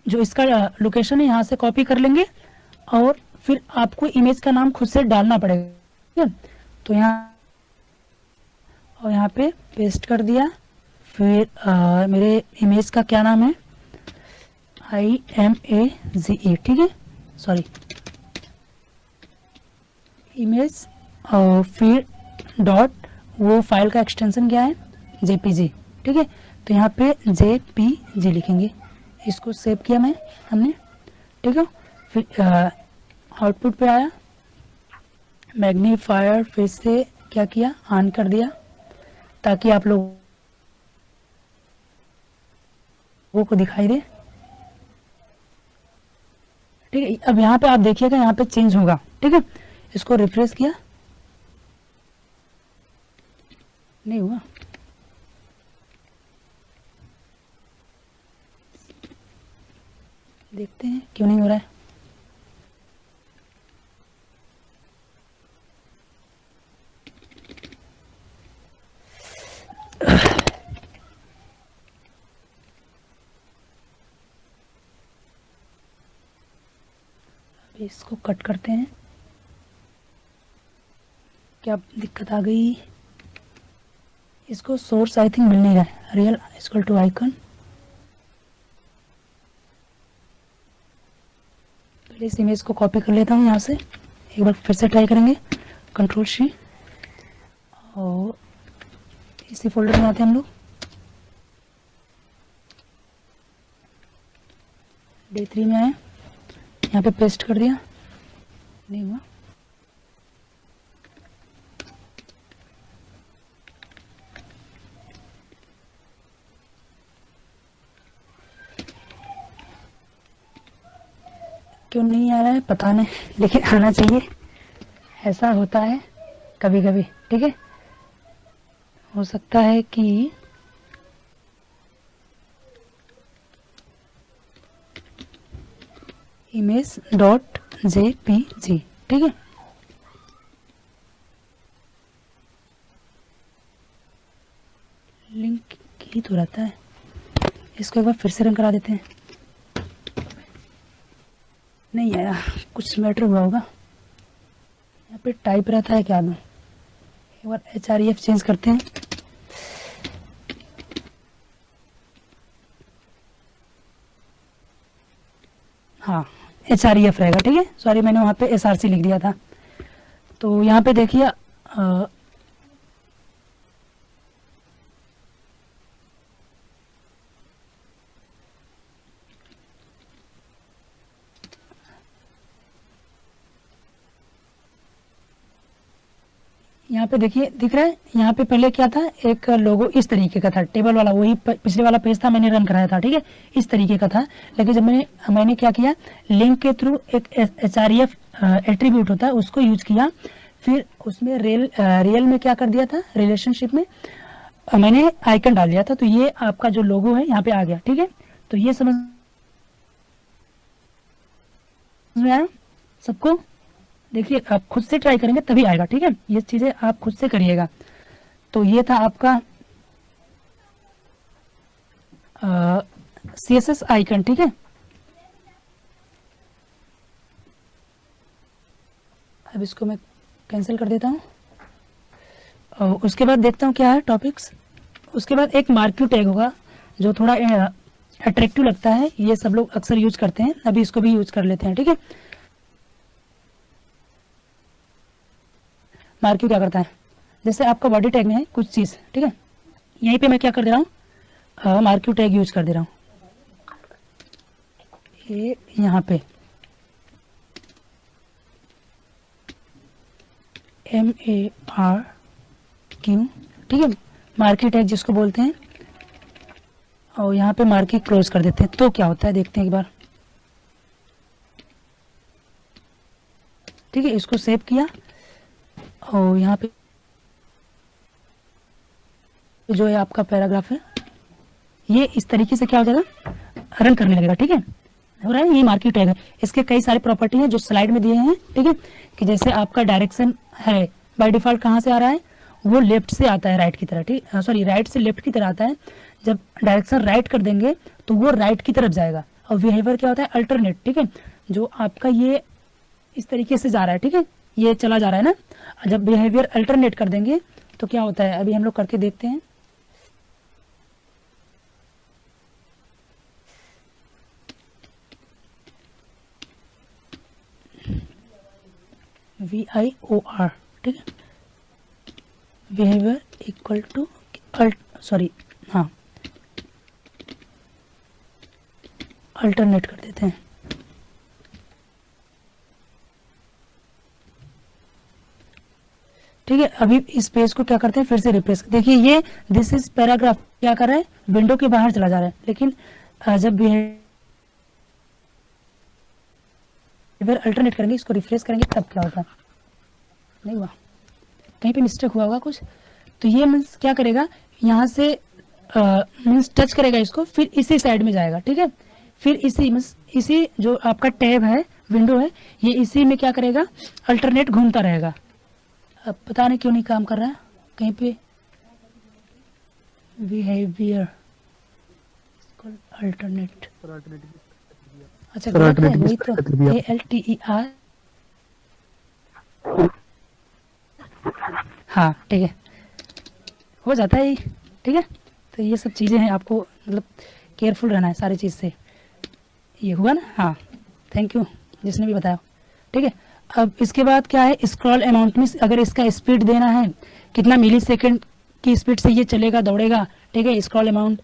जो इसका लोकेशन है यहाँ से कॉपी कर लेंगे और फिर आपको इमेज का नाम खुद से डालना पड़ेगा, ठीक है। तो यहाँ और यहाँ पे पेस्ट कर दिया। फिर मेरे इमेज का क्या नाम है, IMAGE, ठीक है, सॉरी इमेज, और फिर डॉट, वो फाइल का एक्सटेंशन क्या है, JPG, ठीक है। तो यहाँ पे JPG लिखेंगे, इसको सेव किया हमने, ठीक है। फिर आउटपुट पे आया, मैग्नीफायर फिर से क्या किया, ऑन कर दिया ताकि आप लोगों को दिखाई दे, ठीक है। अब यहाँ पे आप देखिएगा, यहाँ पे चेंज होगा, ठीक है। इसको रिफ्रेश किया, नहीं हुआ, देखते हैं क्यों नहीं हो रहा है। अभी इसको कट करते हैं। क्या दिक्कत आ गई? इसको सोर्स आई थिंक मिल नहीं रहा है। रियल इक्वल टू आइकन, पहले इस इमेज को कॉपी कर लेता हूँ यहाँ से, एक बार फिर से ट्राई करेंगे। कंट्रोल सी, और इसी फोल्डर में आते हैं हम लोग। D3 में आए, यहाँ पे पेस्ट कर दिया, नहीं हुआ। क्यों नहीं आ रहा है पता नहीं, लेकिन आना चाहिए। ऐसा होता है कभी कभी, ठीक है। हो सकता है कि image.jpg, ठीक है। लिंक ही तो रहता है। इसको एक बार फिर से रन करा देते हैं। नहीं आया, कुछ मैटर हुआ होगा। यहाँ पे टाइप रहता है क्या? एक बार href चेंज करते हैं। हाँ, href रहेगा, ठीक है। सॉरी, मैंने वहाँ पे src लिख दिया था। तो यहाँ पे देखिए यहाँ पे देखिए, दिख रहा है। यहाँ पे पहले क्या था, एक लोगो इस तरीके का था, टेबल वाला, वही पिछले वाला पेज था, मैंने रन कराया था, ठीक है। इस तरीके का था। लेकिन जब मैंने क्या किया, लिंक के थ्रू एक href एट्रीब्यूट होता है, उसको यूज किया। फिर उसमें रियल में क्या कर दिया था, रिलेशनशिप में मैंने आइकन डाल दिया था। तो ये आपका जो लोगो है यहाँ पे आ गया, ठीक है। तो ये समझ में आया सबको? देखिए, आप खुद से ट्राई करेंगे तभी आएगा, ठीक है। ये चीजें आप खुद से करिएगा। तो ये था आपका CSS आइकन, ठीक है। अब इसको मैं कैंसिल कर देता हूँ। और उसके बाद देखता हूँ क्या है टॉपिक्स। उसके बाद एक मार्क्यू टैग होगा जो थोड़ा अट्रैक्टिव लगता है, ये सब लोग अक्सर यूज करते हैं। अभी इसको भी यूज कर लेते हैं, ठीक है। मार्क्यू क्या करता है, जैसे आपका बॉडी टैग में है कुछ चीज़, ठीक है। यहीं पे मैं क्या कर दे रहा हूँ, मार्क्यू टैग यूज कर दे रहा हूँ। ये यहाँ पे MARQ, ठीक है, मार्क्यू टैग जिसको बोलते हैं। और यहाँ पे मार्क्यू क्लोज कर देते हैं। तो क्या होता है देखते हैं एक बार, ठीक है। इसको सेव किया और यहाँ पे जो है आपका पैराग्राफ है, ये इस तरीके से क्या हो जाएगा, रन करने लगेगा, ठीक है। हो रहा है, ये मार्क्यू टैग है। इसके कई सारे प्रॉपर्टी हैं जो स्लाइड में दिए हैं, ठीक है। कि जैसे आपका डायरेक्शन है, बाय डिफॉल्ट कहाँ से आ रहा है, वो लेफ्ट से आता है राइट की तरह, ठीक, सॉरी राइट से लेफ्ट की तरह आता है। जब डायरेक्शन राइट कर देंगे तो वो राइट की तरफ जाएगा। और बिहेवियर क्या होता है, अल्टरनेट, ठीक है। जो आपका ये इस तरीके से जा रहा है, ठीक है, ये चला जा रहा है ना। जब बिहेवियर अल्टरनेट कर देंगे तो क्या होता है, अभी हम लोग करके देखते हैं। VIOR, ठीक है, बिहेवियर इक्वल टू सॉरी, हाँ, अल्टरनेट कर देते हैं। ठीक है। अभी इस पेज को क्या करते हैं, फिर से रिप्लेस। देखिए, ये दिस इज पैराग्राफ क्या कर रहा है, विंडो के बाहर चला जा रहा है। लेकिन जब बिहेवियर अल्टरनेट करेंगे, इसको रिफ्रेश करेंगे, तब क्या होता है, नहीं हुआ, कहीं पे मिस्टेक हुआ होगा कुछ। तो ये मीन्स क्या करेगा, यहाँ से मीन्स टच करेगा इसको, फिर इसी साइड में जाएगा, ठीक है। फिर इसी जो आपका टैब है, विंडो है, ये इसी में क्या करेगा, अल्टरनेट घूमता रहेगा। अब पता नहीं क्यों नहीं काम कर रहा है कहीं पे, बिहेवियर अल्टरनेट, सर अल्टरनेटिव अच्छा सर गलत है, अल्टरनेटिव वही तो कर दिया। ALTER, हाँ ठीक है, हो जाता है ये, ठीक है। तो ये सब चीज़ें हैं, आपको मतलब केयरफुल रहना है सारी चीज़ से। ये हुआ ना, हाँ, थैंक यू जिसने भी बताया, ठीक है। अब इसके बाद क्या है, स्क्रॉल अमाउंट में अगर इसका स्पीड देना है, कितना मिली सेकेंड की स्पीड से ये चलेगा, दौड़ेगा, ठीक है। Scroll amount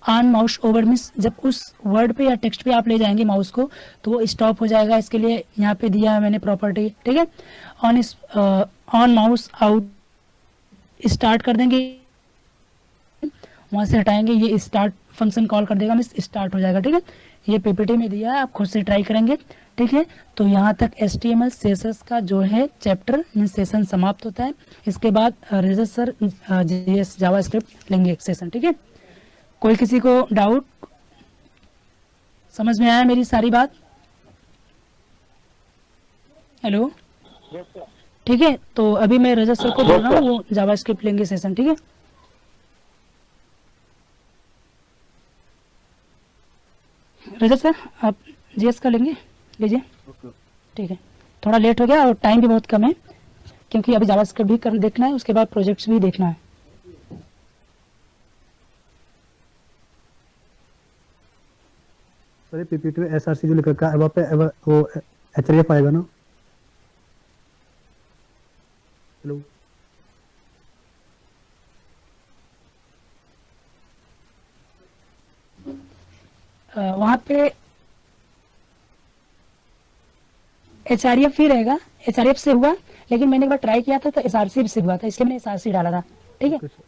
on mouse over means जब उस वर्ड पे या टेक्स्ट पे आप ले जाएंगे माउस को तो वो स्टॉप हो जाएगा, इसके लिए यहाँ पे दिया है मैंने प्रॉपर्टी, ठीक है। ऑन माउस आउट स्टार्ट कर देंगे, वहां से हटाएंगे, ये स्टार्ट फंक्शन कॉल कर देगा, मीन्स स्टार्ट हो जाएगा, ठीक है। ये पीपीटी में दिया है, आप खुद से ट्राई करेंगे, ठीक है। तो यहाँ तक HTML CSS का जो है चैप्टर मीन्स सेशन समाप्त होता है। इसके बाद रेजर सर JS जावास्क्रिप्ट लेंगे एक सेशन, ठीक है। कोई किसी को डाउट, समझ में आया मेरी सारी बात? हेलो, ठीक है। तो अभी मैं रजत सर को बोल रहा हूँ, वो जावास्क्रिप्ट लेंगे सेशन, ठीक है। रजत सर आप JS का लेंगे, लीजिए, ठीक है। थोड़ा लेट हो गया और टाइम भी बहुत कम है, क्योंकि अभी जावास्क्रिप्ट भी कर देखना है, उसके बाद प्रोजेक्ट्स भी देखना है। सर पीपीटी में SRC जो लिखा रखा है वहाँ पे वो href आएगा ना? हेलो वहाँ पे HRF ही रहेगा, HRF से हुआ, लेकिन मैंने एक बार ट्राई किया था तो SRC से हुआ था, इसलिए मैंने SRC डाला था, ठीक है। ओके सर,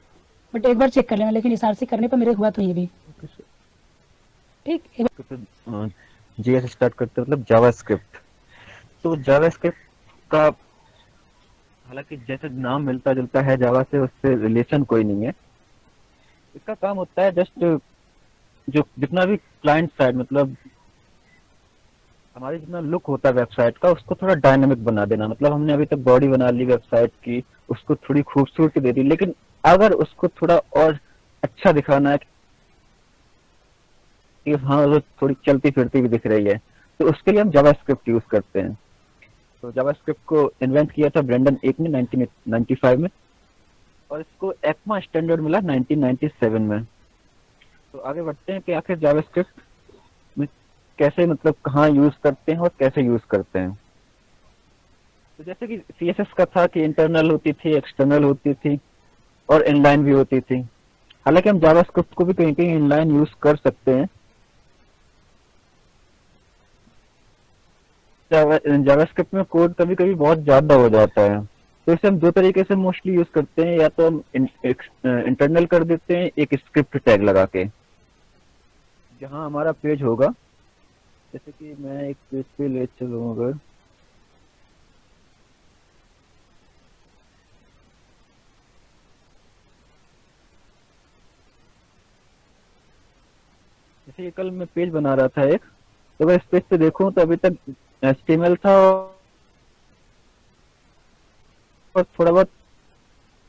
बट एक बार चेक कर लेना, लेकिन SRC करने पर मेरे हुआ तो ये भी, ओके सर। ठीक। एक JS स्टार्ट करते हैं, मतलब जावास्क्रिप्ट। तो जावास्क्रिप्ट का हालांकि जैसे नाम मिलता जुलता है जावा से, उससे रिलेशन कोई नहीं है। इसका काम होता है जस्ट जो जितना भी क्लाइंट साइड, मतलब हमारी जितना लुक होता है वेबसाइट का, उसको थोड़ा डायनामिक बना देना। मतलब हमने अभी तक बॉडी बना ली वेबसाइट की, उसको थोड़ी खूबसूरती दे दी, लेकिन अगर उसको थोड़ा और अच्छा दिखाना है कि हाँ वो थोड़ी चलती फिरती भी दिख रही है, तो उसके लिए हम जावास्क्रिप्ट यूज करते हैं। तो जावास्क्रिप्ट को इन्वेंट किया था ब्रेंडन एक ने 1995 में, और इसको एक्मा स्टैंडर्ड मिला 1997 में। तो आगे बढ़ते हैं कि आखिर जावास्क्रिप्ट में कैसे, मतलब कहाँ यूज करते हैं और कैसे यूज करते हैं। तो जैसे कि CSS का था कि इंटरनल होती थी, एक्सटर्नल होती थी और इनलाइन भी होती थी। हालांकि हम जावास्क्रिप्ट को भी कहीं कहीं इनलाइन यूज कर सकते हैं। जावास्क्रिप्ट में कोड कभी कभी बहुत ज्यादा हो जाता है, तो इसे हम दो तरीके से मोस्टली यूज करते हैं। या तो हम इंटरनल कर देते हैं एक स्क्रिप्ट टैग लगा के, जहां हमारा पेज होगा, जैसे कि मैं एक पेज पे ले चलूँ अगर, जैसे ये कल मैं पेज बना रहा था एक, तो अगर इस पेज पे देखूं तो अभी तक HTML था और थोड़ा बहुत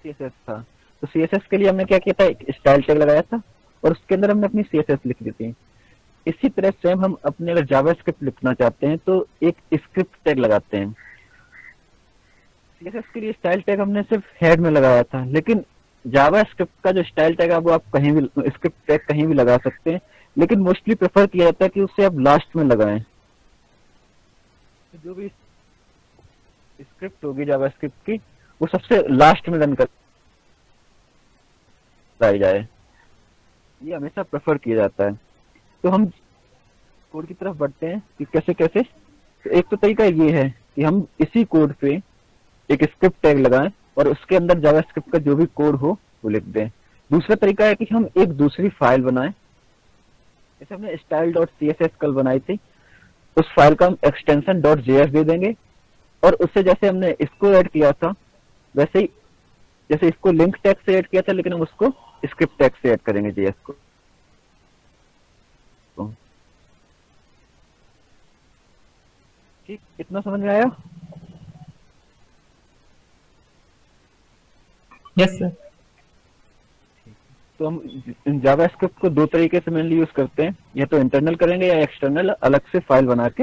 CSS था। तो CSS के लिए हमने क्या किया था, एक स्टाइल टैग लगाया था और उसके अंदर हमने अपनी CSS लिख दी थी। इसी तरह से हम अपने अगर जावास्क्रिप्ट लिखना चाहते हैं तो एक स्क्रिप्ट टैग लगाते हैं। CSS के लिए स्टाइल टैग हमने सिर्फ हेड में लगाया था, लेकिन जावास्क्रिप्ट का जो स्टाइल टैग है वो आप कहीं भी, स्क्रिप्ट टैग कहीं भी लगा सकते हैं, लेकिन मोस्टली प्रेफर किया जाता है कि उसे आप लास्ट में लगाएं। तो जो भी स्क्रिप्ट होगी जावास्क्रिप्ट की, वो सबसे लास्ट में रन कराई जाए, ये हमेशा प्रेफर किया जाता है। तो हम कोड की तरफ बढ़ते हैं कि कैसे कैसे। तो एक तो तरीका ये है कि हम इसी कोड पे एक स्क्रिप्ट टैग लगाएं और उसके अंदर जावास्क्रिप्ट का जो भी कोड हो वो लिख दें। दूसरा तरीका है कि हम एक दूसरी फाइल बनाएं, जैसे हमने style.css कल बनाई थी, उस फाइल का हम एक्सटेंशन .js दे देंगे, और उससे जैसे हमने इसको ऐड किया था वैसे ही, जैसे इसको लिंक टैग से ऐड किया था, लेकिन हम उसको स्क्रिप्ट टैग से ऐड करेंगे JS को। ठीक, इतना समझ में आया? Yes sir. तो हम जावास्क्रिप्ट को दो तरीके से मेनली यूज करते हैं, या तो इंटरनल करेंगे या एक्सटर्नल अलग से फाइल बना के।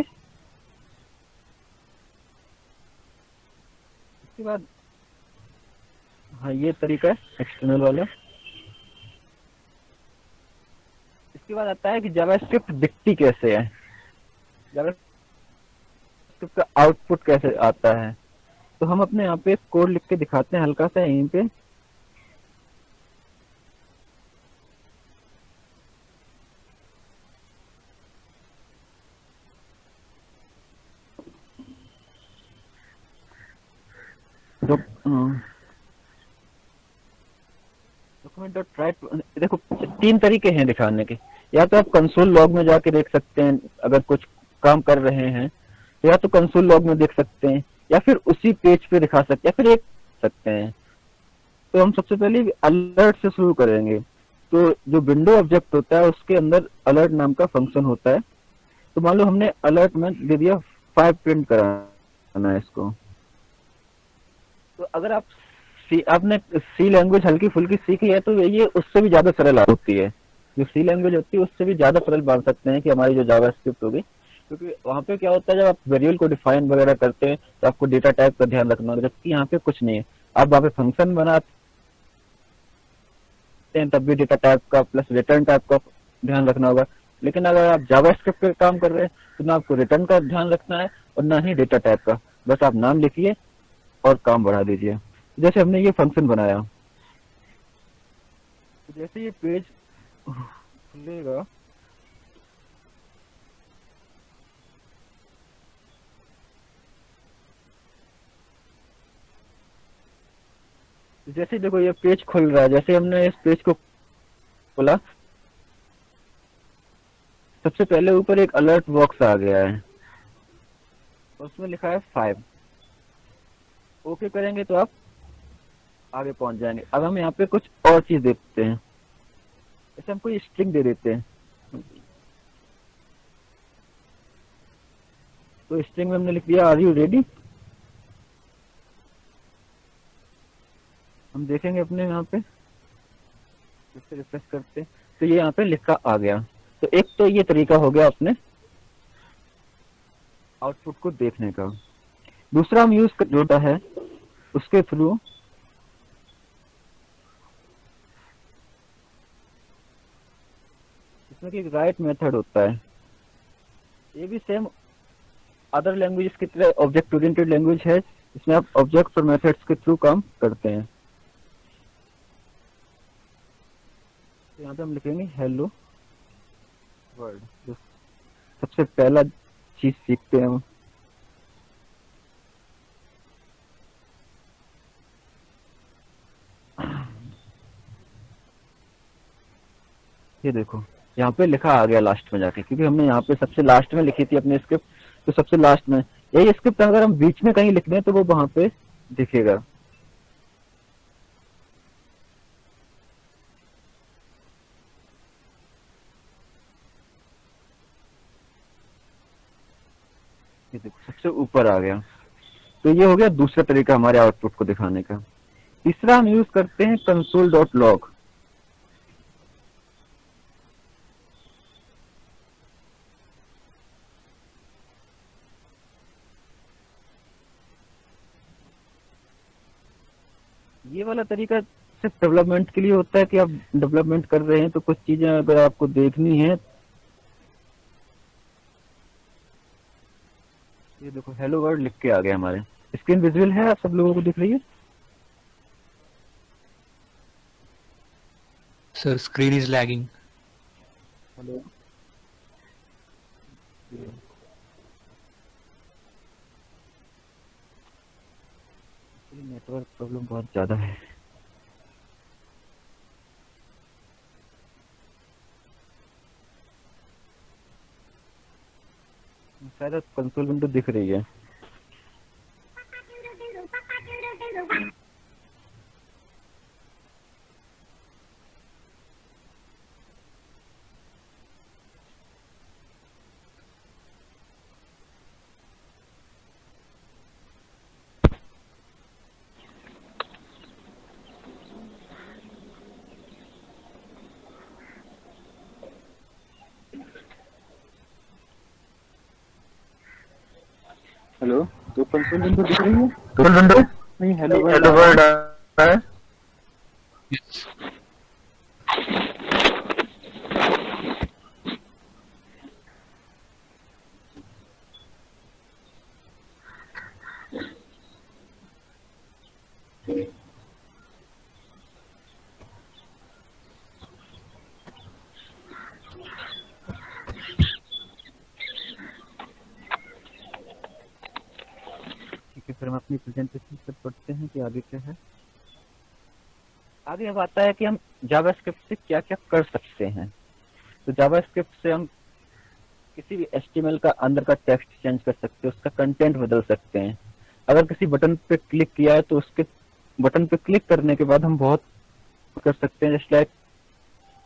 इसके बाद हाँ ये तरीका है एक्सटर्नल वाला। इसके बाद आता है कि जावास्क्रिप्ट दिखती कैसे है, जावास्क्रिप्ट का आउटपुट कैसे आता है। तो हम अपने यहाँ पे कोड लिख के दिखाते हैं हल्का सा यहीं पे। डॉक्यूमेंट डॉट राइट, देखो तीन तरीके हैं दिखाने के। या तो आप कंसोल लॉग में जाके देख सकते हैं, अगर कुछ काम कर रहे हैं तो या तो कंसोल लॉग में देख सकते हैं, या फिर उसी पेज पे दिखा सकते हैं, या फिर एक सकते हैं। तो हम सबसे पहले अलर्ट से शुरू करेंगे। तो जो विंडो ऑब्जेक्ट होता है उसके अंदर अलर्ट नाम का फंक्शन होता है। तो मान लो हमने अलर्ट में दे दिया 5 प्रिंट कराना है इसको। तो अगर आपने सी लैंग्वेज हल्की फुल्की सीखी है तो ये उससे भी ज्यादा सरल होती है। जो सी लैंग्वेज होती है उससे भी ज्यादा सरल मान सकते हैं कि हमारी जो जावास्क्रिप्ट होगी, क्योंकि वहाँ पे क्या होता है जब आप वेरिएबल को डिफाइन वगैरह करते हैं तो आपको डेटा टाइप का ध्यान रखना होगा, जबकि यहाँ पे कुछ नहीं है। आप वहाँ पे फंक्शन बनाते हैं तब भी डेटा टाइप का प्लस रिटर्न टाइप का ध्यान रखना होगा। लेकिन अगर आप जावास्क्रिप्ट पे काम कर रहे हैं तो ना आपको रिटर्न का ध्यान रखना है और ना ही डेटा टाइप का। बस आप नाम लिखिए और काम बढ़ा दीजिए। जैसे हमने ये फंक्शन बनाया, तो जैसे ये पेज खुलेगा तो जैसे देखो ये पेज खुल रहा है, जैसे हमने इस पेज को खोला सबसे पहले ऊपर एक अलर्ट बॉक्स आ गया है, उसमें लिखा है 5। ओके करेंगे तो आप आगे पहुंच जाएंगे। अब हम यहाँ पे कुछ और चीज देखते हैं, जैसे हम कोई स्ट्रिंग दे देते हैं। तो स्ट्रिंग में हमने लिख दिया आर यू रेडी। हम देखेंगे अपने यहाँ पे, फिर से रिफ्रेश करते हैं तो ये यहाँ पे लिखा आ गया। तो एक तो ये तरीका हो गया अपने आउटपुट को देखने का। दूसरा हम यूज कर जोड़ा है उसके थ्रू इसमें कि राइट मेथड होता है। ये भी सेम अदर लैंग्वेजेस की तरह ऑब्जेक्ट ओरिएंटेड लैंग्वेज है, इसमें आप ऑब्जेक्ट्स और मेथड्स के थ्रू काम करते हैं। तो यहाँ पे हम लिखेंगे हेलो वर्ल्ड, जो सबसे पहला चीज सीखते हैं हम। ये देखो यहाँ पे लिखा आ गया लास्ट में जाके, क्योंकि हमने यहाँ पे सबसे लास्ट में लिखी थी अपनी स्क्रिप्ट। तो सबसे लास्ट में यही स्क्रिप्ट अगर हम बीच में कहीं लिख दें तो वो वहां पे दिखेगा। ये देखो सबसे ऊपर आ गया। तो ये हो गया दूसरा तरीका हमारे आउटपुट को दिखाने का। तीसरा हम यूज करते हैं कंसोल डॉट लॉग। ये वाला तरीका सिर्फ डेवलपमेंट के लिए होता है कि आप डेवलपमेंट कर रहे हैं तो कुछ चीजें अगर आपको देखनी है। ये देखो हेलो वर्ल्ड लिख के आ गया हमारे। स्क्रीन विजुअल है, आप सब लोगों को दिख रही है? Sir, screen is lagging. Hello network problem बहुत ज्यादा है। शायद कंसोल विंडो दिख रही है। हेलो, तो कंसोल विंडो दिख रही है? कंसोल विंडो नहीं, हेलो वर्ल्ड हेलो आ रहा है। वर्ल्ड आ रहा है। Yes. ठीक है, फिर हम अपनी प्रेजेंटेशन से पढ़ते हैं कि आगे क्या है। आगे अब आता है कि हम जावास्क्रिप्ट से क्या क्या कर सकते हैं। तो जावास्क्रिप्ट से हम किसी भी एचटीएमएल का अंदर का टेक्स्ट चेंज कर सकते हैं, उसका कंटेंट बदल सकते हैं। अगर किसी बटन पे क्लिक किया है तो उसके बटन पे क्लिक करने के बाद हम बहुत कर सकते हैं, जैसे लाइक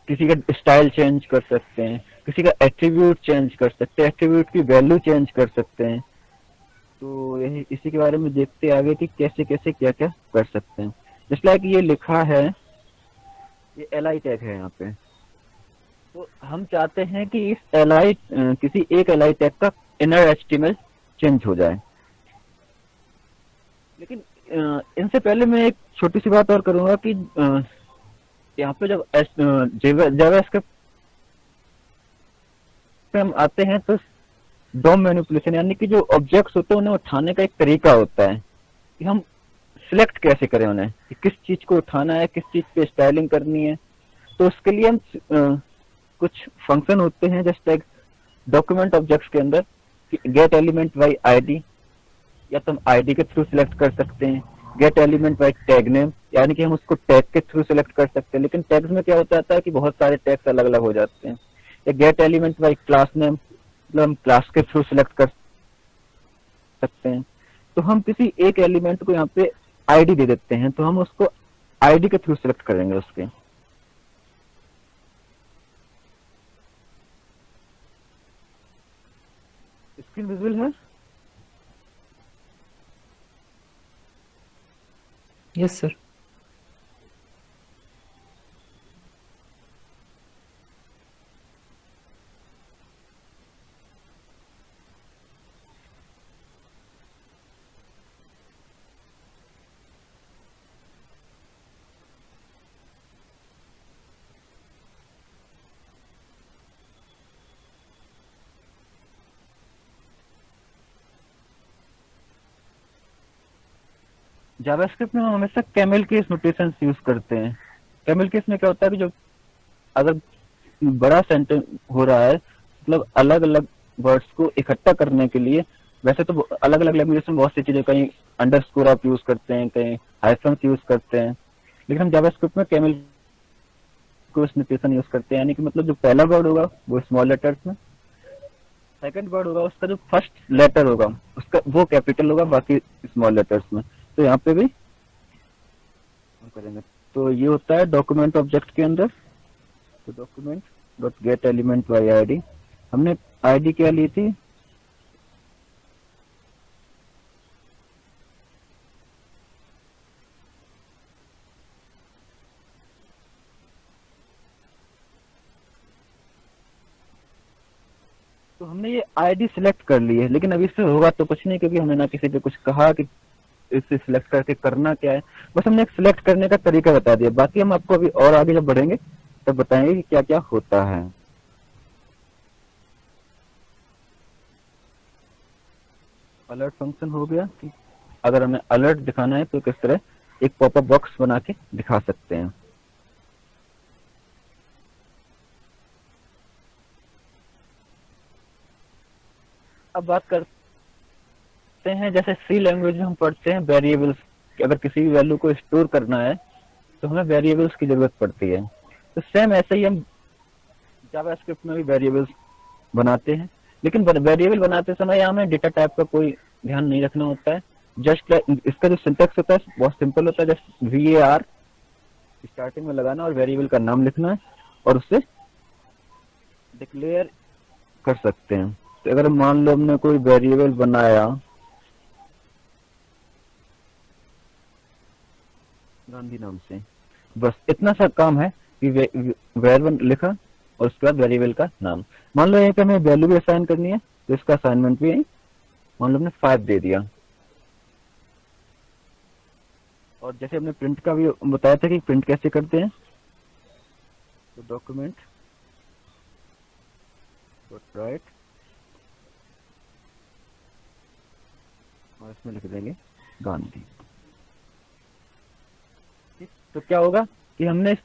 किसी का स्टाइल चेंज कर सकते हैं, किसी का एट्रीब्यूट चेंज कर सकते हैं, एट्रीब्यूट की वैल्यू चेंज कर सकते हैं। तो यही इसी के बारे में देखते हैं आगे कि कैसे कैसे क्या क्या कर सकते हैं। जैसे लाइक ये लिखा है, ये एल टैग है यहाँ पे। तो हम चाहते हैं कि इस किसी एक एल टैग का इनर एचटीएमएल चेंज हो जाए। लेकिन इनसे पहले मैं एक छोटी सी बात और करूंगा कि यहाँ पे जब जावास्क्रिप्ट पे हम आते हैं तो डॉम मैनिपुलेशन यानी कि जो ऑब्जेक्ट्स होते हैं उन्हें उठाने का एक तरीका होता है कि हम सिलेक्ट कैसे करें उन्हें, कि किस चीज को उठाना है, किस चीज पे स्टाइलिंग करनी है। तो उसके लिए हम कुछ फंक्शन होते हैं जैसे डॉक्यूमेंट ऑब्जेक्ट्स के अंदर गेट एलिमेंट बाई आईडी, या तो हम आईडी के थ्रू सिलेक्ट कर सकते हैं। Gate element by tag name, यानी कि हम उसको टैग के थ्रू सिलेक्ट कर सकते हैं। लेकिन टैग्स में क्या हो जाता है कि बहुत सारे टैग्स अलग अलग हो जाते हैं। या gate element by class name, मतलब हम क्लास के थ्रू सिलेक्ट कर सकते हैं। तो हम किसी एक एलिमेंट को यहाँ पे आईडी दे देते हैं, तो हम उसको आईडी के थ्रू सिलेक्ट करेंगे उसके। स्क्रीन विजुअल है? Yes, sir. जावास्क्रिप्ट में हम हमेशा कैमल केस नोटेशन यूज करते हैं। कैमल केस में क्या होता है कि जो अगर बड़ा सेंटेंस हो रहा है, मतलब अलग अलग वर्ड्स को इकट्ठा करने के लिए, वैसे तो अलग अलग लैंग्वेज में बहुत सी चीजें, कहीं अंडरस्कोर आप यूज करते हैं, कहीं हाइफन यूज करते हैं, लेकिन हम जावास्क्रिप्ट में कैमल केस नोटेशन यूज करते हैं। यानी कि मतलब जो पहला वर्ड होगा वो स्मॉल लेटर्स में, सेकंड वर्ड होगा उसका जो फर्स्ट लेटर होगा उसका वो कैपिटल होगा, बाकी स्मॉल लेटर्स में। तो यहाँ पे भी करेंगे। तो ये होता है डॉक्यूमेंट ऑब्जेक्ट के अंदर। तो document dot gate element by ID, हमने आईडी क्या ली थी, तो हमने ये आईडी सिलेक्ट कर ली है। लेकिन अभी इससे होगा तो कुछ नहीं, क्योंकि हमने ना किसी पे कुछ कहा कि इसे सिलेक्ट करके करना क्या है, बस हमने एक सिलेक्ट करने का तरीका बता दिया। बाकी हम आपको अभी और आगे जब बढ़ेंगे तब बताएंगे कि क्या क्या होता है। अलर्ट फंक्शन हो गया कि अगर हमें अलर्ट दिखाना है तो किस तरह एक पॉपअप बॉक्स बना के दिखा सकते हैं। अब बात करते हैं, जैसे सी लैंग्वेज में हम पढ़ते हैं वेरिएबल्स, अगर किसी भी वैल्यू को स्टोर करना है तो हमें वेरिएबल्स की जरूरत पड़ती है। तो सेम ऐसे ही हम जावास्क्रिप्ट में भी वेरिएबल्स बनाते हैं। लेकिन वेरिएबल बनाते समय यहाँ हमें डेटा टाइप का कोई ध्यान नहीं रखना होता है। जस्ट इसका जो सिंटेक्स होता है बहुत सिंपल होता है, जस्ट VAR स्टार्टिंग में लगाना और वेरिएबल का नाम लिखना है और उससे डिक्लेयर कर सकते हैं। तो अगर मान लो हमने कोई वेरिएबल बनाया गांधी नाम से, बस इतना सा काम है कि वेरिएबल लिखा और उसके बाद वेरिएबल का नाम। मान लो यहाँ पे हमें वैल्यू भी असाइन करनी है तो इसका असाइनमेंट भी यहीं मान लो हमने 5 दे दिया, और जैसे हमने प्रिंट का भी बताया था कि प्रिंट कैसे करते हैं, तो डॉक्यूमेंट डॉट राइट, और इसमें लिख देंगे गांधी। ठीक, तो क्या होगा कि हमने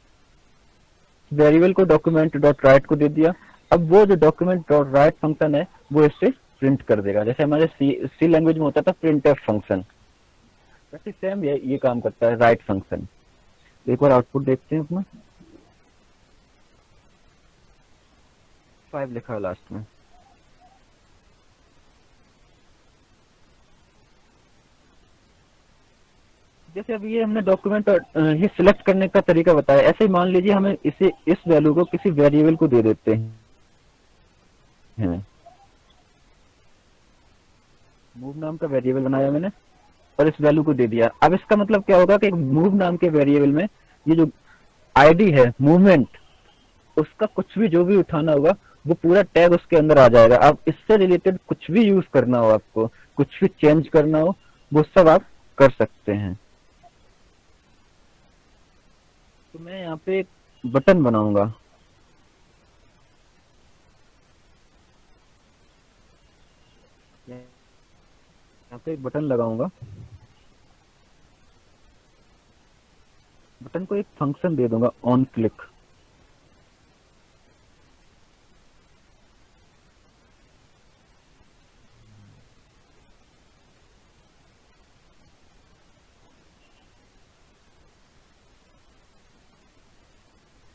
वेरिएबल को डॉक्यूमेंट डॉट राइट को दे दिया। अब वो जो डॉक्यूमेंट डॉट राइट फंक्शन है वो इससे प्रिंट कर देगा, जैसे हमारे सी लैंग्वेज में होता था प्रिंट एफ फंक्शन, वैसे सेम ये काम करता है राइट फंक्शन। एक बार आउटपुट देखते हैं अपना, 5 लिखा है लास्ट में। जैसे अभी ये हमने डॉक्यूमेंट ये सिलेक्ट करने का तरीका बताया, ऐसे ही मान लीजिए हमें इसे इस वैल्यू को किसी वेरिएबल को दे देते हैं। मूव नाम का वेरिएबल बनाया मैंने और इस वैल्यू को दे दिया। अब इसका मतलब क्या होगा कि मूव नाम के वेरिएबल में ये जो आईडी है मूवमेंट, उसका कुछ भी जो भी उठाना होगा वो पूरा टैग उसके अंदर आ जाएगा। अब इससे रिलेटेड कुछ भी यूज करना हो, आपको कुछ भी चेंज करना हो, वो सब आप कर सकते हैं। तो मैं यहाँ पे एक बटन बनाऊंगा, यहाँ पे एक बटन लगाऊंगा, बटन को एक फंक्शन दे दूंगा ऑन क्लिक।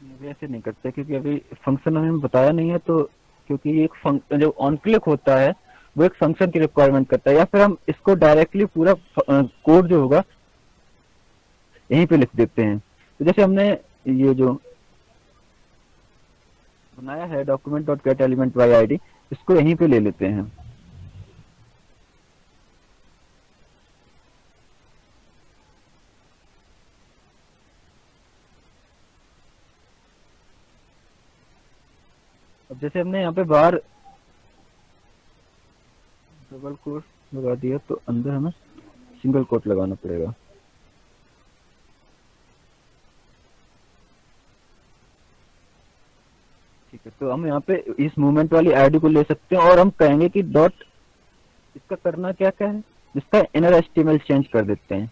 अभी ऐसे नहीं करते क्योंकि अभी फंक्शन हमें बताया नहीं है, तो क्योंकि ये एक जो ऑन क्लिक होता है वो एक फंक्शन की रिक्वायरमेंट करता है, या फिर हम इसको डायरेक्टली पूरा कोड जो होगा यहीं पे लिख देते हैं। तो जैसे हमने ये जो बनाया है document dot gate element by ID, इसको यहीं पे ले लेते हैं। अब जैसे हमने यहाँ पे बाहर डबल कोट लगा दिया, तो अंदर हमें सिंगल कोट लगाना पड़ेगा। ठीक है, तो हम यहाँ पे इस मूवमेंट वाली आईडी को ले सकते हैं और हम कहेंगे कि डॉट, इसका करना क्या क्या है, इसका इनर एचटीएमएल चेंज कर देते हैं।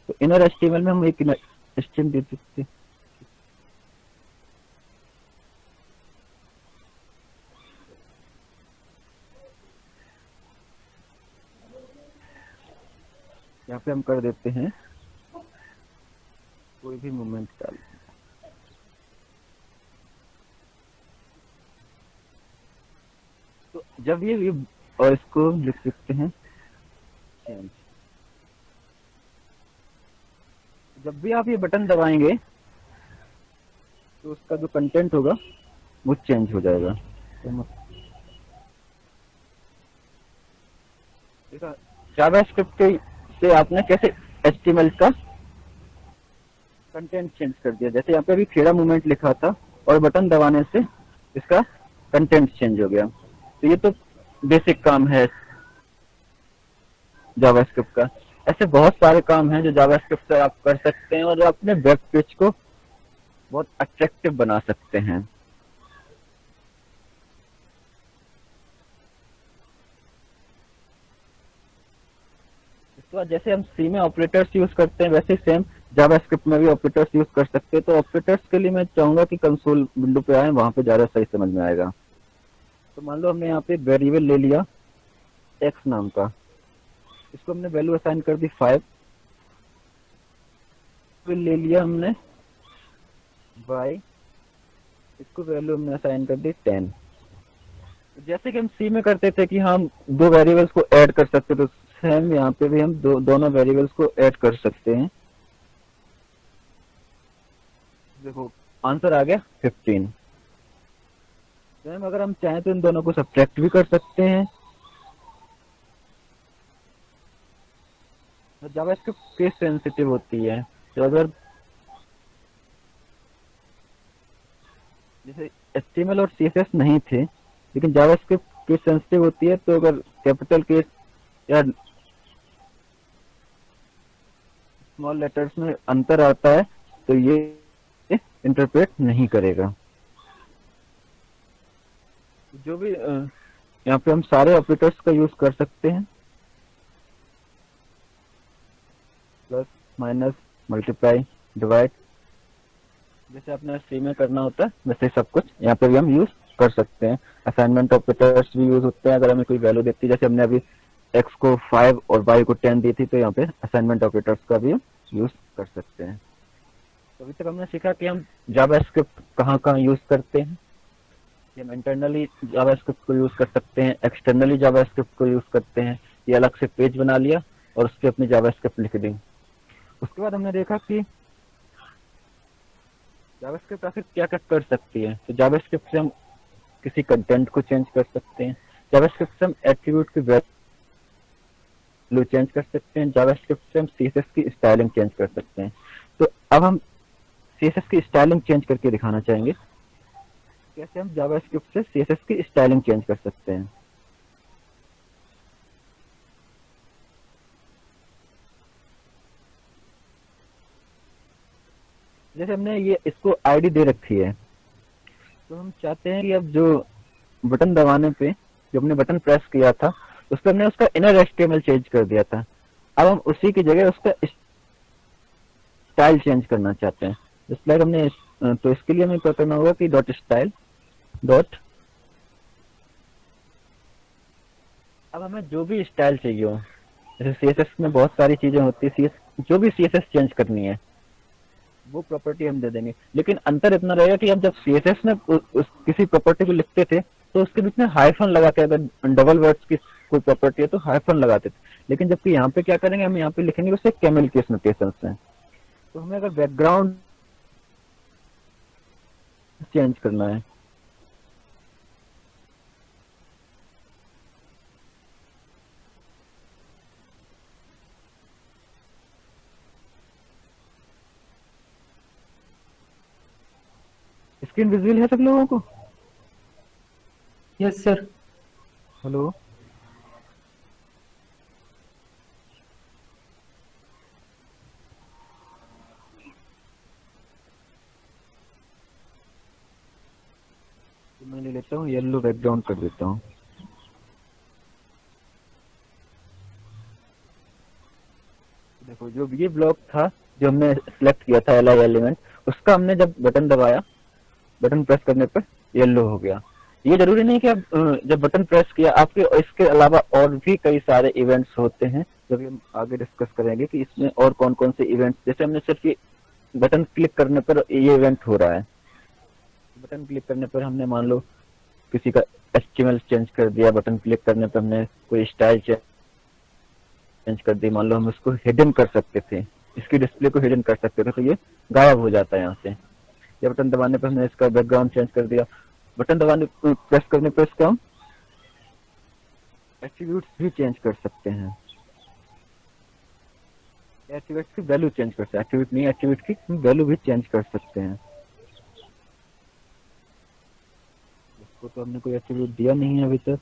तो इनर एचटीएमएल में हम एक इनर स्ट्रिंग दे सकते हैं। यहाँ पे हम कर देते हैं कोई भी मूवमेंट डाल, तो जब ये और इसको लिख सकते हैं चेंज। जब भी आप ये बटन दबाएंगे तो उसका जो कंटेंट होगा वो चेंज हो जाएगा। देखा जावास्क्रिप्ट से आपने कैसे एचटीएमएल का कंटेंट चेंज कर दिया। जैसे यहाँ पे अभी खेड़ा मूवमेंट लिखा था और बटन दबाने से इसका कंटेंट चेंज हो गया। तो ये तो बेसिक काम है जावास्क्रिप्ट का। ऐसे बहुत सारे काम हैं जो जावास्क्रिप्ट से आप कर सकते हैं और जो अपने वेब पेज को बहुत अट्रैक्टिव बना सकते हैं। इसके बाद जैसे हम सी में ऑपरेटर्स यूज करते हैं, वैसे सेम जावास्क्रिप्ट में भी ऑपरेटर्स यूज कर सकते हैं। तो ऑपरेटर्स के लिए मैं चाहूंगा कि कंसोल विंडो पे आए, वहां पे ज्यादा सही समझ में आएगा। तो मान लो हमने यहाँ पे वेरिएबल ले लिया एक्स नाम का, इसको हमने वैल्यू असाइन कर दी 5, फिर ले लिया हमने y, इसको वैल्यू हमने असाइन कर दी 10। जैसे कि हम सी में करते थे कि हम दो वेरिएबल्स को ऐड कर सकते, तो सेम यहाँ पे भी हम दोनों वेरिएबल्स को ऐड कर सकते हैं। देखो आंसर आ गया 15। सेम अगर हम चाहें तो इन दोनों को सब्ट्रैक्ट भी कर सकते हैं। जावास्क्रिप्ट केस सेंसिटिव होती है, तो अगर जैसे HTML और CSS नहीं थे, लेकिन जावास्क्रिप्ट केस सेंसिटिव होती है, तो अगर कैपिटल केस या स्मॉल लेटर्स में अंतर आता है तो ये इंटरप्रेट नहीं करेगा। जो भी यहाँ पे हम सारे ऑपरेटर्स का यूज कर सकते हैं, प्लस माइनस मल्टीप्लाई डिवाइड, जैसे अपने सी में करना होता है वैसे सब कुछ यहाँ पे भी हम यूज कर सकते हैं। असाइनमेंट ऑपरेटर्स भी यूज होते हैं अगर हमें कोई वैल्यू देती है, जैसे हमने अभी x को 5 और y को 10 दी थी, तो यहाँ पे असाइनमेंट ऑपरेटर्स का भी हम यूज कर सकते हैं। तो अभी तक हमने सीखा कि हम जावास्क्रिप्ट कहाँ कहाँ यूज करते हैं। हम इंटरनली जावास्क्रिप्ट को यूज कर सकते हैं, एक्सटर्नली जावास्क्रिप्ट को यूज करते हैं। ये अलग से पेज बना लिया और उस पर अपनी जावास्क्रिप्ट लिख दी। उसके बाद हमने देखा कि जावास्क्रिप्ट आखिर क्या क्या कर सकती है। तो जावास्क्रिप्ट से हम किसी कंटेंट को चेंज कर सकते हैं, जावास्क्रिप्ट से हम एट्रीब्यूट की वैल्यू चेंज कर सकते हैं, जावास्क्रिप्ट से हम सीएसएस की स्टाइलिंग चेंज कर सकते हैं। तो अब हम सीएसएस की स्टाइलिंग चेंज करके दिखाना चाहेंगे, कैसे हम जावास्क्रिप्ट से सीएसएस की स्टाइलिंग चेंज कर सकते हैं। जैसे हमने ये इसको आईडी दे रखी है, तो हम चाहते हैं कि अब जो बटन दबाने पे जो हमने बटन प्रेस किया था उस पर हमने उसका इनर एचटीएमएल चेंज कर दिया था। अब हम उसी की जगह उसका स्टाइल चेंज करना चाहते हैं। स्लाइड हमने तो इसके लिए हमें क्या करना होगा कि डॉट स्टाइल डॉट, अब हमें जो भी स्टाइल चाहिए हो, जैसे सीएसएस में बहुत सारी चीजें होती है, जो भी सीएसएस चेंज करनी है वो प्रॉपर्टी हम दे देंगे। लेकिन अंतर इतना रहेगा कि हम जब सीएसएस में किसी प्रॉपर्टी को लिखते थे तो उसके बीच में हाइफन लगा के, अगर डबल वर्ड्स की कोई प्रॉपर्टी है तो हाइफन लगाते थे। लेकिन जबकि यहाँ पे क्या करेंगे, हम यहाँ पे लिखेंगे उसे कैमल केस नोटेशन से। तो हमें अगर बैकग्राउंड चेंज करना है, स्क्रीन विजुअल है सब लोगों को? Yes sir. हेलो, तो मैं ले लेता हूँ येलो बैकग्राउंड कर देता हूँ। देखो जो ये ब्लॉक था जो हमने सिलेक्ट किया था एलआई एलिमेंट, उसका हमने जब बटन दबाया, बटन प्रेस करने पर येलो हो गया। ये जरूरी नहीं कि आप जब बटन प्रेस किया, आपके इसके अलावा और भी कई सारे इवेंट्स होते हैं जब हम आगे डिस्कस करेंगे कि इसमें और कौन कौन से इवेंट्स। जैसे हमने सिर्फ ये बटन क्लिक करने पर ये इवेंट हो रहा है, बटन क्लिक करने पर हमने मान लो किसी का एचटीएमएल चेंज कर दिया, बटन क्लिक करने पर हमने कोई स्टाइल चेंज कर दी, मान लो हम उसको हिडन कर सकते थे, इसकी डिस्प्ले को हिडन कर सकते थे, तो ये गायब हो जाता है यहाँ से। या बटन दबाने पर हमने इसका बैकग्राउंड चेंज कर दिया, बटन दबाने प्रेस करने पर इसका हम एट्रीब्यूट्स भी चेंज कर सकते हैं, एट्रीब्यूट्स की वैल्यू चेंज कर सकते हैं, एट्रीब्यूट नहीं, एट्रीब्यूट की वैल्यू भी चेंज कर सकते हैं। इसको तो हमने कोई एट्रीब्यूट दिया नहीं है अभी तक।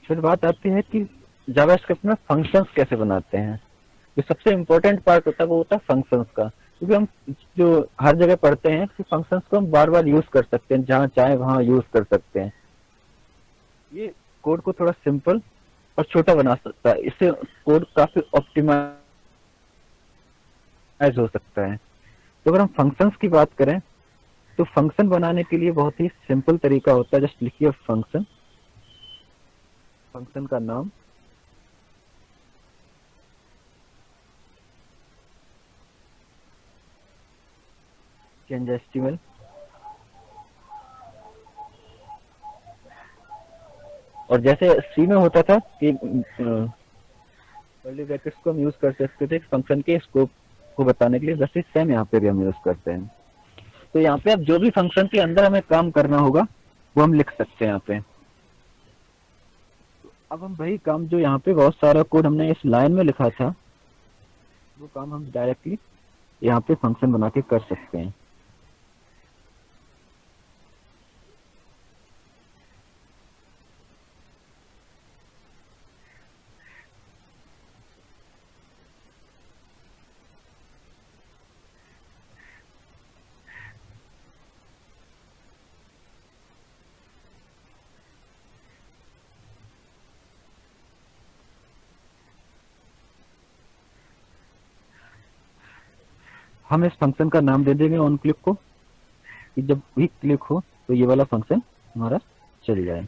फिर बात आती है कि जावास्क्रिप्ट में फंक्शंस कैसे बनाते हैं। जो सबसे इम्पोर्टेंट पार्ट होता है वो होता है फंक्शंस का, क्योंकि हम जो हर जगह पढ़ते हैं कि फंक्शंस को हम बार बार यूज कर सकते हैं, जहाँ चाहे वहाँ यूज कर सकते हैं। ये कोड को थोड़ा सिंपल और छोटा बना सकता है, इससे कोड काफी ऑप्टिमाइज हो सकता है। तो अगर हम फंक्शंस की बात करें तो फंक्शन बनाने के लिए बहुत ही सिंपल तरीका होता है। जस्ट लिखिए फंक्शन, फंक्शन का नाम, चेंज एचटीएमएल, और जैसे सी में होता था कि कर्ली ब्रैकेट्स को हम यूज कर सकते थे फंक्शन के स्कोप को बताने के लिए, वैसे सेम यहाँ पे भी हम यूज करते हैं। तो यहाँ पे अब जो भी फंक्शन के अंदर हमें काम करना होगा वो हम लिख सकते हैं यहाँ पे। अब हम वही काम जो यहाँ पे बहुत सारा कोड हमने इस लाइन में लिखा था, वो काम हम डायरेक्टली यहाँ पे फंक्शन बना के कर सकते हैं। हम इस फंक्शन का नाम दे देंगे ऑन क्लिक को, कि जब भी क्लिक हो तो ये वाला फंक्शन हमारा चल जाए।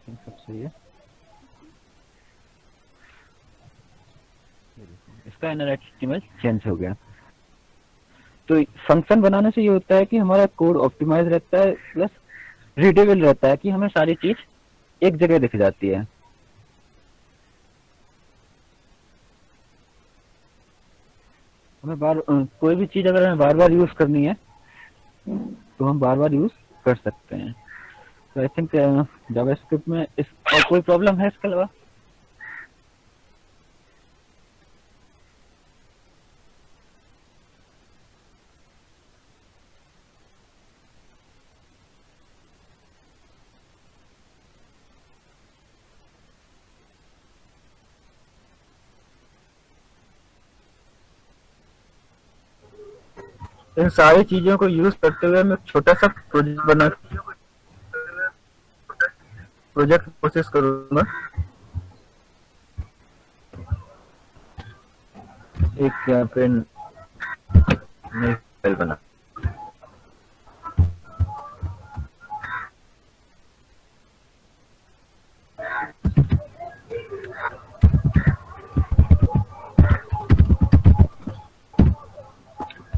सब सही है। इसका इनर एचटीएमएल चेंज हो गया। तो फंक्शन बनाने से ये होता है कि हमारा कोड ऑप्टिमाइज रहता है, प्लस रीडेबल रहता है, कि हमें सारी चीज एक जगह दिख जाती है। हमें कोई भी चीज अगर हमें बार बार यूज करनी है तो हम बार बार यूज कर सकते हैं। तो आई थिंक जावास्क्रिप्ट में इस और कोई प्रॉब्लम है इसके अलावा? इन सारी चीजों को यूज करते हुए मैं छोटा सा प्रोजेक्ट कोशिश करूंगा। एक यहाँ पे नई फाइल बना,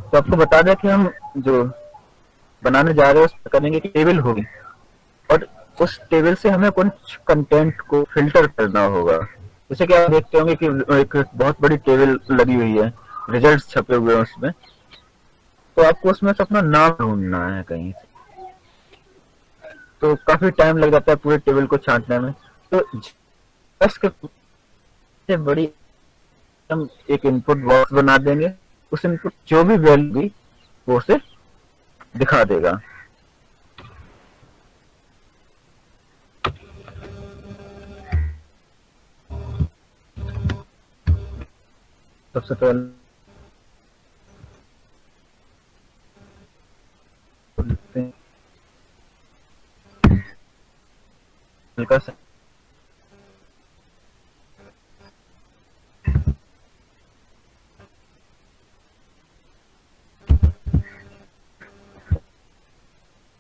तो आपको बता दें कि हम जो बनाने जा रहे हैं उसमें करेंगे कि टेबल होगी, और उस टेबल से हमें कुछ कंटेंट को फिल्टर करना होगा। जैसे कि आप देखते होंगे कि एक बहुत बड़ी टेबल लगी हुई है, रिजल्ट्स छपे हुए हैं उसमें, तो आपको उसमें से अपना नाम ढूंढना है कहीं से, तो काफी टाइम लग जाता है पूरे टेबल को छांटने में। तो से बड़ी हम एक इनपुट बॉक्स बना देंगे, उस इनपुट जो भी वैल्यू हुई वो उसे दिखा देगा। सबसे पहले हल्का सा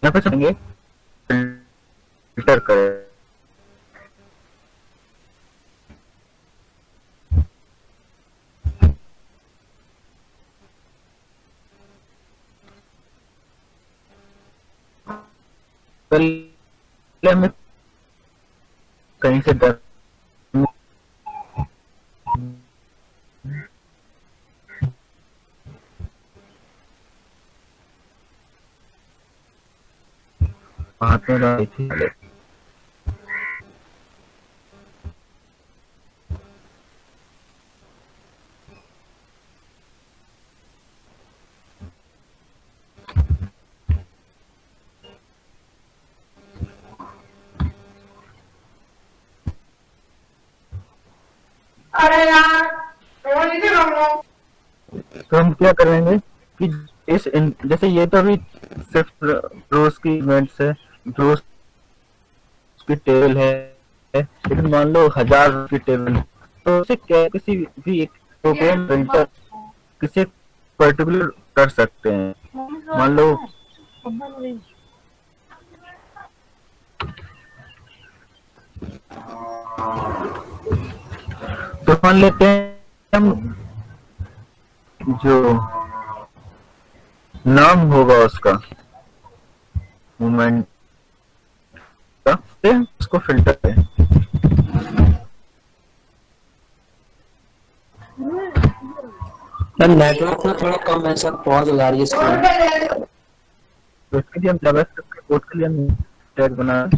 यहाँ पे चलेंगे फिल्टर करें, पहले हमें कहीं से हाथ में डाली थी। तो हम क्या करेंगे कि जैसे ये तो अभी सिर्फ रोज की इवेंट्स है, रोज की टेबल है, लेकिन मान लो 1000 की टेबल, तो उसे क्या किसी भी एक प्रोग्राम प्रिंटर किसी पर्टिकुलर कर सकते हैं। मान लो तो मान लेते हैं हम जो नाम होगा उसका मूवमेंट का, उसको फिल्टर करें। सर नेटवर्क में थोड़ा कम है सर, पॉज लगा रही है स्क्रीन। तो इसके लिए हम जावास्क्रिप्ट के कोड के लिए हम टैग बना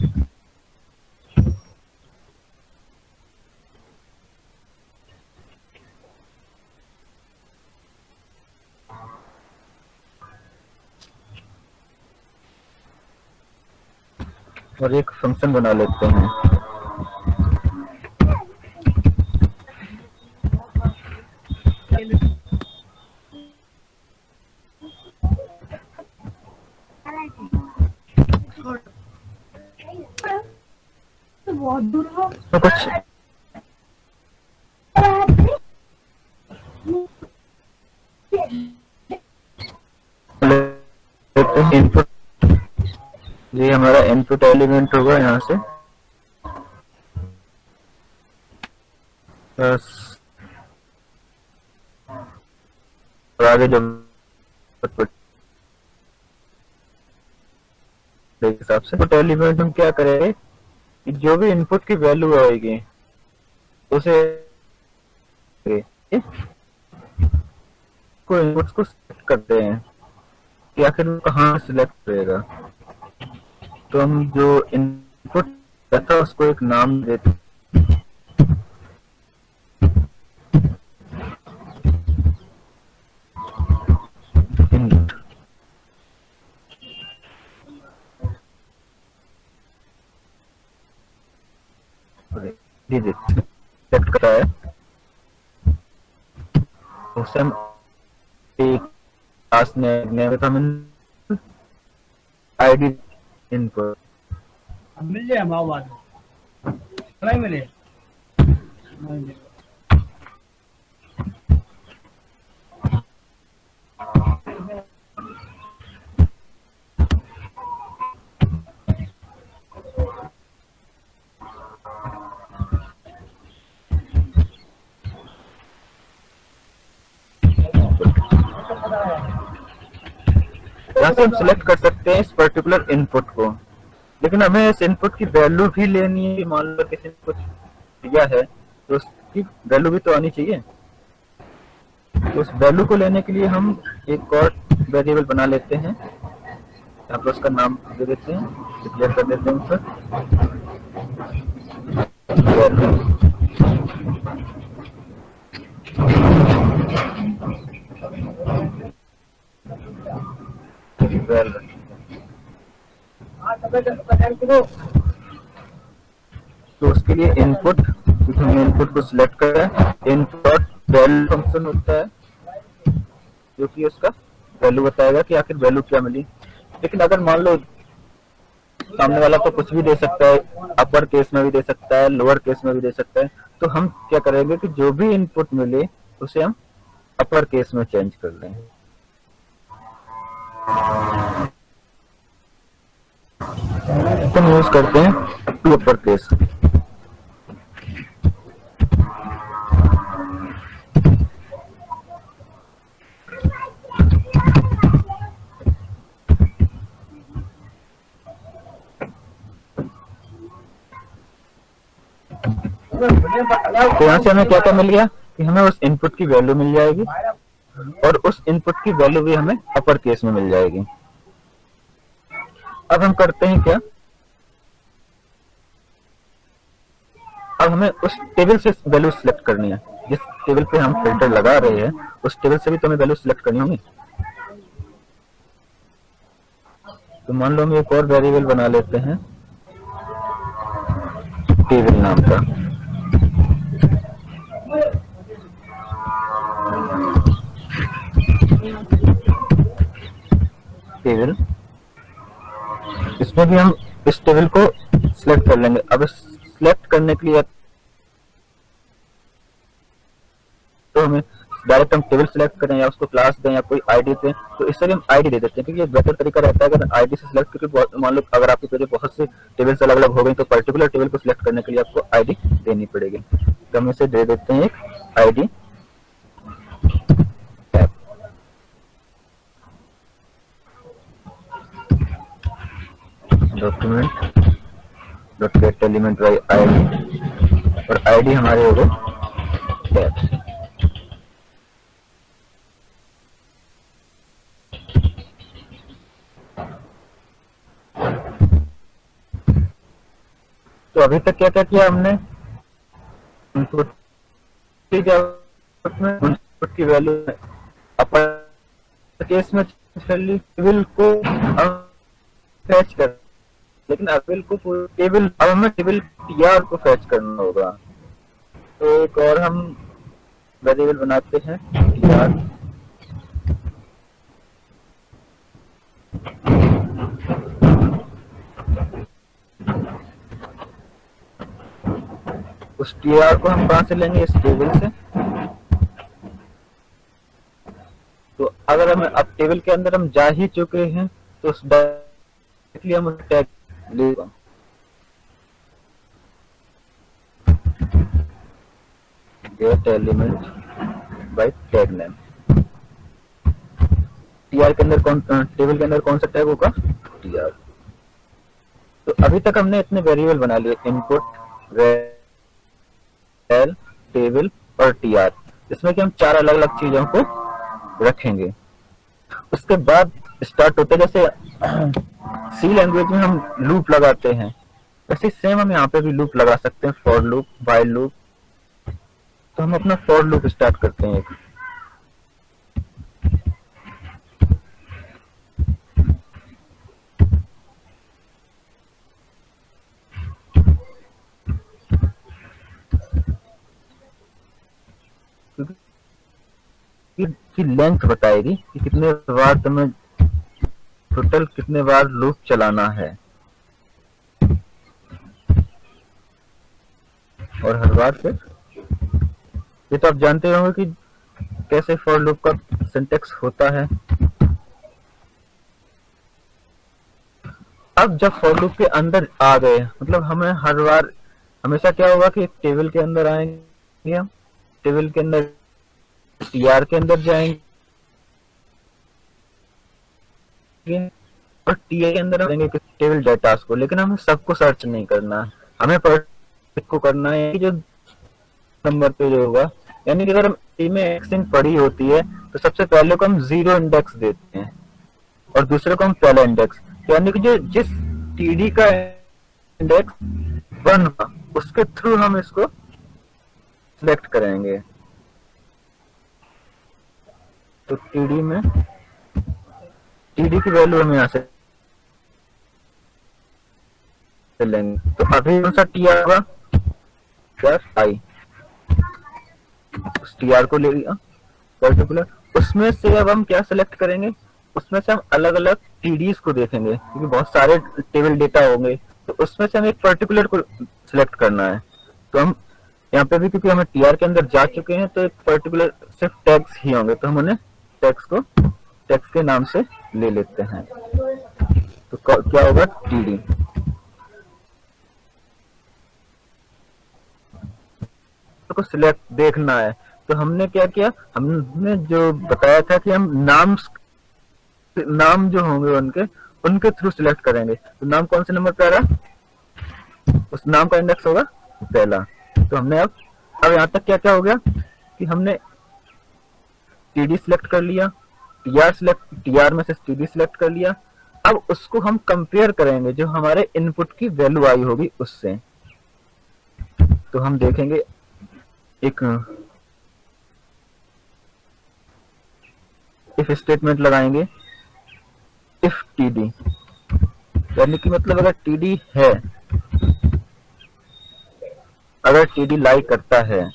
और एक फंक्शन बना लेते हैं। तो कुछ इनपुट, ये हमारा इनपुट एलिमेंट होगा यहाँ से, बस और आगे जो हिसाब से इनपुट एलिमेंट हम क्या करेंगे कि जो भी इनपुट की वैल्यू आएगी उसे को इनपुट्स को सेलेक्ट करते हैं कि आखिर वो कहाँ सिलेक्ट करेगा। तो हम जो इनपुट रहता है उसको एक नाम देते हैं। सेलेक्ट करता है उसे हम एक क्लास नेम का हम आईडी इनपुट मिल जाए माओवाद नहीं मिले। यहाँ से हम सिलेक्ट कर सकते हैं इस पर्टिकुलर इनपुट को, लेकिन हमें इस इनपुट की वैल्यू भी लेनी है। मान लो किसी ने कुछ दिया है तो उसकी वैल्यू भी तो आनी चाहिए। तो उस वैल्यू को लेने के लिए हम एक और वेरिएबल बना लेते हैं, यहाँ पर उसका नाम दे देते हैं, डिक्लेयर कर देते हैं उस तो उसके लिए इनपुट, हमने इनपुट को सिलेक्ट करा, इनपुट वैल्यू फंक्शन होता है जो कि उसका वैल्यू बताएगा कि आखिर वैल्यू क्या मिली। लेकिन अगर मान लो सामने वाला तो कुछ भी दे सकता है, अपर केस में भी दे सकता है, लोअर केस में भी दे सकता है, तो हम क्या करेंगे कि जो भी इनपुट मिले उसे हम अपर केस में चेंज कर लेंगे। हम यूज करते हैं टू अपर केस। तो यहाँ से हमें क्या क्या मिल गया कि हमें उस इनपुट की वैल्यू मिल जाएगी और उस इनपुट की वैल्यू भी हमें अपर केस में मिल जाएगी। अब हम करते हैं क्या, अब हमें उस टेबल से वैल्यू सिलेक्ट करनी है। जिस टेबल पे हम फिल्टर लगा रहे हैं उस टेबल से भी तो हमें वैल्यू सिलेक्ट करनी होगी। तो मान लो हम एक और वेरिएबल बना लेते हैं टेबल नाम का। टेबल, इसमें भी हम इस टेबल को सिलेक्ट कर लेंगे। अब सिलेक्ट करने के लिए तो हमें डायरेक्ट हम टेबल सिलेक्ट करें या उसको क्लास दें या कोई आईडी दें, तो इससे हम आईडी दे देते हैं क्योंकि ये बेहतर तरीका रहता है अगर आईडी से सिलेक्ट करके। मान लो अगर आपके पेज बहुत से टेबल्स अलग अलग हो गए तो पर्टिकुलर टेबल को सिलेक्ट करने के लिए आपको आईडी देनी पड़ेगी। तो हम इसे दे देते हैं एक ID document dot gate element by ID, और आईडी हमारे हो गए टैब। अभी तक क्या क्या किया हमने, इनपुट की वैल्यू अपर केस में कर ली, टेबल को फैच कर, लेकिन टेबल को टेबल अब हमें टेबल टीआर को फैच करना होगा। तो एक और हम वेरिएबल बनाते हैं टीआर, उस टीआर को हम कहां से लेंगे, इस टेबल से। तो अगर हम अब टेबल के अंदर हम जा ही चुके हैं तो उस डायरेक्टली हम उस टैग लेगा, gate element by tag name. TR के अंदर टेबल के अंदर कौन सा टैग होगा, टीआर। तो अभी तक हमने इतने वेरिएबल बना लिए, इनपुट, वेल, टेबल और टीआर, जिसमें कि हम 4 अलग अलग चीजों को रखेंगे। उसके बाद स्टार्ट होते, जैसे सी लैंग्वेज में हम लूप लगाते हैं, वैसे सेम हम यहाँ पे भी लूप लगा सकते हैं, फॉर लूप, व्हाइल लूप। तो हम अपना फॉर लूप स्टार्ट करते हैं। की लेंथ बताएगी कि कितने बार तुम्हें टोटल कितने बार लूप चलाना है, और हर बार फिर ये तो आप जानते होंगे कि कैसे फॉर लूप का सिंटेक्स होता है। अब जब फॉर लूप के अंदर आ गए, मतलब हमें हर बार हमेशा क्या होगा कि टेबल के अंदर आएंगे, हम टेबल के अंदर टीआर के अंदर जाएंगे और टीआर के अंदर जाएंगे टेबल डेटास को, लेकिन हमें सबको सर्च नहीं करना, हमें पर्टिकुलर को करना है कि जो नंबर पे जो होगा, यानी कि अगर हम टी में एक्सिंग पड़ी होती है तो सबसे पहले को हम 0 इंडेक्स देते हैं और दूसरे को हम पहला इंडेक्स, यानी कि जो जिस टीडी का इंडेक्स 1 का उसके थ्रू हम इसको सिलेक्ट करेंगे। तो टीडी में टीडी की वैल्यू हम यहाँ से लेंगे। तो अभी कौन सा टीआर होगा, आई, उस टीआर को ले लिया पर्टिकुलर, उसमें से अब हम क्या सिलेक्ट करेंगे, उसमें से हम अलग अलग टीडीज को देखेंगे क्योंकि बहुत सारे टेबल डेटा होंगे, तो उसमें से हमें एक पर्टिकुलर को सिलेक्ट करना है। तो हम यहाँ पे भी क्योंकि हमें टीआर के अंदर जा चुके हैं तो एक पर्टिकुलर सिर्फ टैग्स ही होंगे, तो हम उन्हें टैग्स को टैग्स के नाम से ले लेते हैं। तो क्या होगा, टीडी। को सिलेक्ट देखना है, तो हमने क्या किया, हमने जो बताया था कि हम नाम जो होंगे उनके थ्रू सिलेक्ट करेंगे। तो नाम कौन से नंबर पे आ रहा, उस नाम का इंडेक्स होगा पहला। तो हमने अब यहाँ तक क्या क्या हो गया कि हमने टीडी सिलेक्ट कर लिया, टीआर में से टीडी सिलेक्ट कर लिया। अब उसको हम कंपेयर करेंगे जो हमारे इनपुट की वैल्यू आई होगी उससे। तो हम देखेंगे एक इफ स्टेटमेंट लगाएंगे, इफ टीडी, यानी कि मतलब अगर टीडी है, अगर टीडी लाई करता है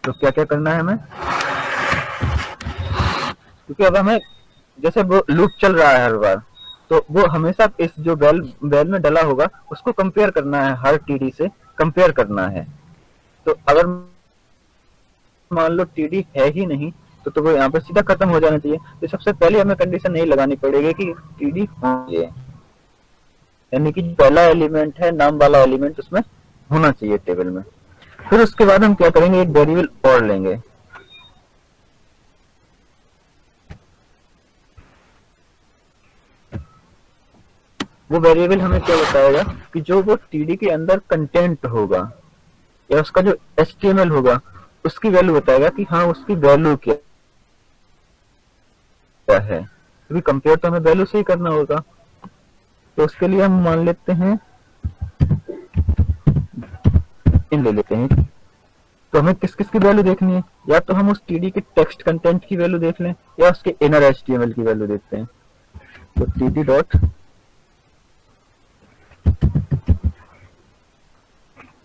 तो क्या क्या करना है हमें, क्योंकि अब हमें जैसे वो लूप चल रहा है हर बार, तो वो हमेशा इस जो बेल में डला होगा उसको कंपेयर करना है, हर टीडी से कंपेयर करना है। तो अगर मान लो टीडी है ही नहीं तो वो यहाँ पे सीधा खत्म हो जाना चाहिए। तो सबसे पहले हमें कंडीशन नहीं लगानी पड़ेगी कि टीडी होंगे, यानी कि पहला एलिमेंट है नाम वाला एलिमेंट उसमें होना चाहिए टेबल में। फिर उसके बाद हम क्या करेंगे, एक वेरिएबल और लेंगे। वो वेरिएबल हमें क्या बताएगा कि जो वो टीडी के अंदर कंटेंट होगा या उसका जो एचटीएमएल होगा उसकी वैल्यू बताएगा कि हाँ उसकी वैल्यू क्या है। क्योंकि कंपेयर तो हमें वैल्यू से ही करना होगा। तो उसके लिए हम मान लेते हैं इन ले लेते हैं। तो हमें किस किस की वैल्यू देखनी है, या तो हम उस टीडी के टेक्स्ट कंटेंट की वैल्यू देख लें या उसके इनर एचटीएमएल की वैल्यू देखते हैं। तो टीडी डॉट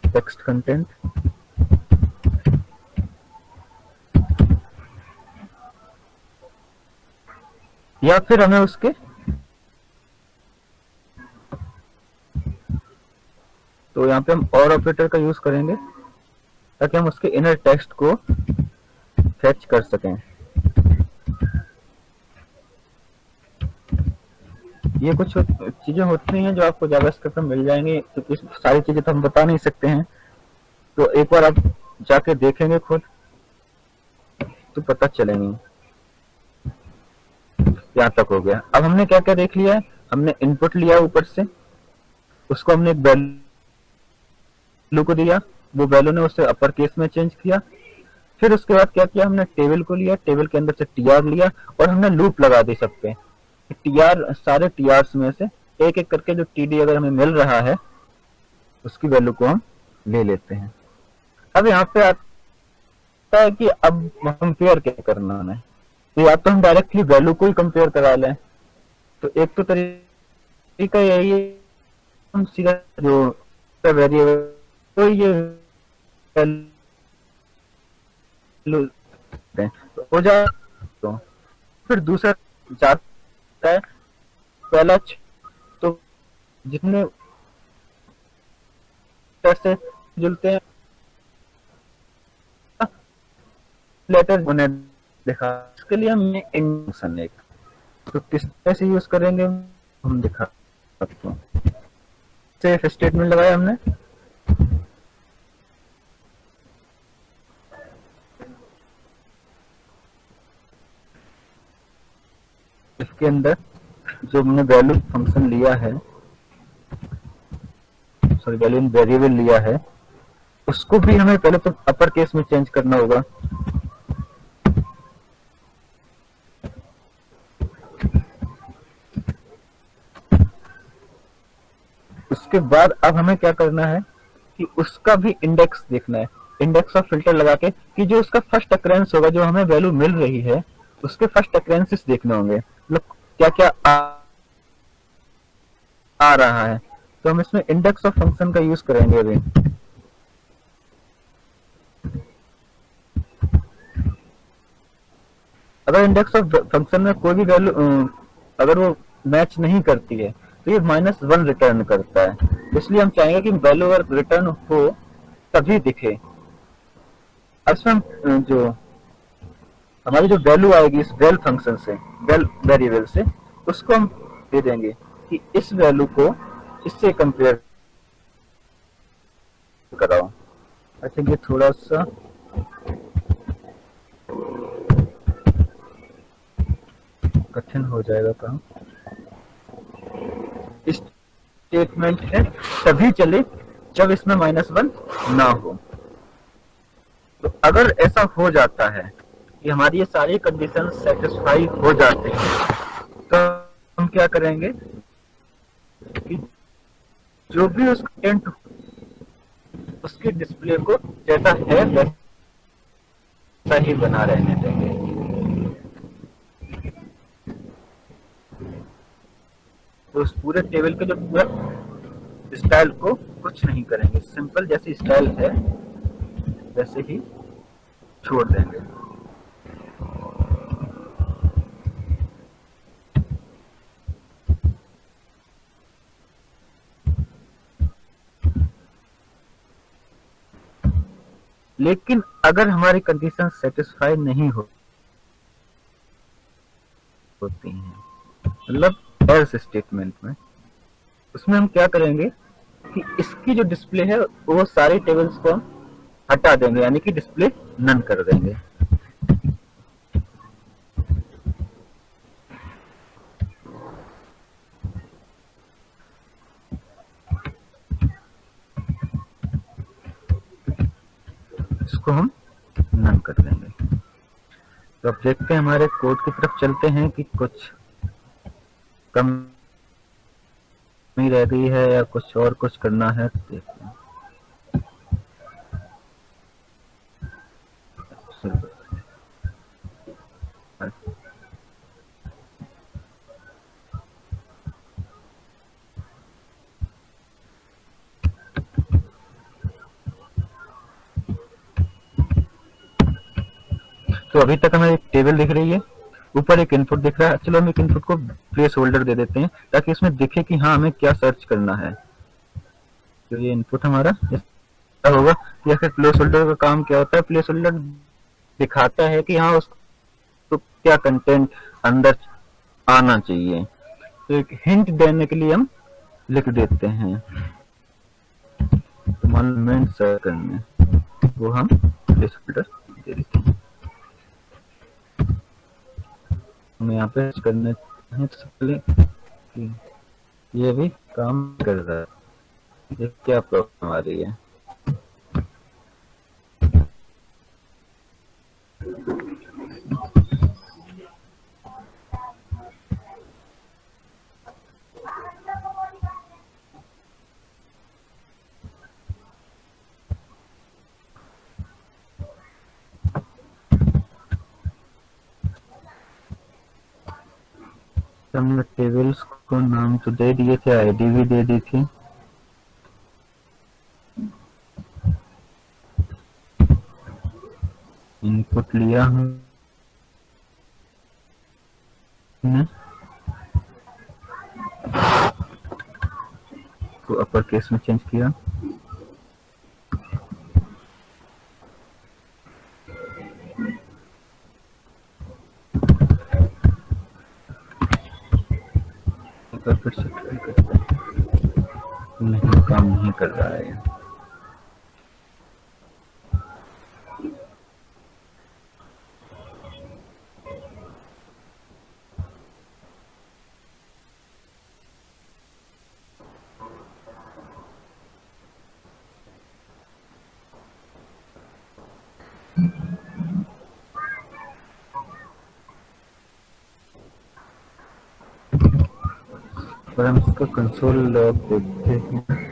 टेक्स्ट कंटेंट या फिर हमें उसके तो यहाँ पे हम और ऑपरेटर का यूज करेंगे ताकि हम उसके इनर टेक्स्ट को फेच कर सकें। ये कुछ चीजें होती हैं जो आपको जावास्क्रिप्ट में मिल जाएंगी, क्योंकि सारी चीजें तो हम बता नहीं सकते हैं। तो एक बार आप जाके देखेंगे खुद तो पता चलेंगे। यहाँ तक हो गया। अब हमने क्या क्या देख लिया है, हमने इनपुट लिया ऊपर से, उसको हमने एक वैल्यू को दिया, वो वैल्यू ने उसे अपर केस में चेंज किया। फिर उसके बाद क्या किया, हमने टेबल को लिया, टेबल के अंदर से टीआर लिया और हमने लूप लगा दी सब पे। टीआर सारे टीआरस में से एक एक करके जो टीडी अगर हमें मिल रहा है उसकी वैल्यू को हम ले लेते हैं। अब यहाँ पे आता है कि अब कंपेयर क्या करना है। तो या तो हम डायरेक्टली वैल्यू को ही कंपेयर करा लें, तो एक तो तरीका यही है हम सीधा जो वेरिएबल तो ये वैल्यू तो हो जाए। तो फिर दूसरा जाता है पहला तो जितने से जुलते हैं लेटर उन्हें दिखा, इसके लिए हमने फंक्शन एक तो किस तरह से यूज करेंगे हम दिखा सकते हैं। सेफ स्टेटमेंट लगाया हमने, इसके अंदर जो हमने वैल्यू फंक्शन लिया है, सॉरी वैल्यू वेरिएबल लिया है, उसको भी हमें पहले तो अपर केस में चेंज करना होगा। उसके बाद अब हमें क्या करना है कि उसका भी इंडेक्स देखना है, इंडेक्स ऑफ फिल्टर लगा के कि जो उसका फर्स्ट अकरेंस होगा, जो हमें वैल्यू मिल रही है उसके फर्स्ट अकरेंसेस देखने होंगे, मतलब क्या क्या आ रहा है। तो हम इसमें इंडेक्स ऑफ फंक्शन का यूज करेंगे अभी। अगर इंडेक्स ऑफ फंक्शन में कोई भी वैल्यू अगर वो मैच नहीं करती है तो ये -1 रिटर्न करता है। इसलिए हम चाहेंगे कि वैल्यू अगर रिटर्न हो तभी दिखे। अब इसमें हम जो हमारी जो वैल्यू आएगी इस वेल फंक्शन से, वेल वेरिएबल से, उसको हम दे देंगे कि इस वैल्यू को इससे कंपेयर कराओ। आई थिंक ये थोड़ा सा कठिन हो जाएगा काम। स्टेटमेंट है तभी चले जब इसमें -1 ना हो। तो अगर ऐसा हो जाता है कि हमारी ये सारी कंडीशन सेटिस्फाई हो जाते हैं तो हम क्या करेंगे कि जो भी उस कंटेंट उसके डिस्प्ले को जैसा है वैसा ही बना रहने देंगे। तो उस पूरे टेबल के जो पूरा स्टाइल को कुछ नहीं करेंगे, सिंपल जैसी स्टाइल है वैसे ही छोड़ देंगे। लेकिन अगर हमारी कंडीशन सेटिस्फाई नहीं होती हैं, मतलब एल्स स्टेटमेंट में, उसमें हम क्या करेंगे कि इसकी जो डिस्प्ले है वो सारे टेबल्स को हम हटा देंगे, यानी कि डिस्प्ले नन कर देंगे। इसको हम नन कर देंगे। तो अब देखते हैं, हमारे कोड की तरफ चलते हैं कि कुछ कमी रह गई है या कुछ और कुछ करना है तो देखते हैं। तो अभी तक हमें एक टेबल दिख रही है, ऊपर एक इनपुट दिख रहा है। चलो हम एक इनपुट को प्लेस होल्डर दे देते हैं ताकि इसमें दिखे कि हाँ हमें क्या सर्च करना है। तो ये इनपुट हमारा इस होगा। या फिर प्लेस होल्डर का काम क्या होता है, प्लेस होल्डर दिखाता है कि हाँ उसको क्या कंटेंट अंदर आना चाहिए। तो एक हिंट देने के लिए हम लिख देते हैं तो मान सर्च करने वो हम प्लेस होल्डर दे देते हैं। हमें यहाँ पे करने हैं तो पहले कि ये भी काम कर रहा है, ये क्या प्रॉब्लम आ रही है। हमने टेबल्स को नाम तो दे दिए थे, आईडी भी दे दी थी। इनपुट लिया हमने को अपर केस में चेंज किया। फिर से ट्राई करते हैं, नहीं काम नहीं कर रहा है। और हम इसका कंसोल लॉग देखते हैं।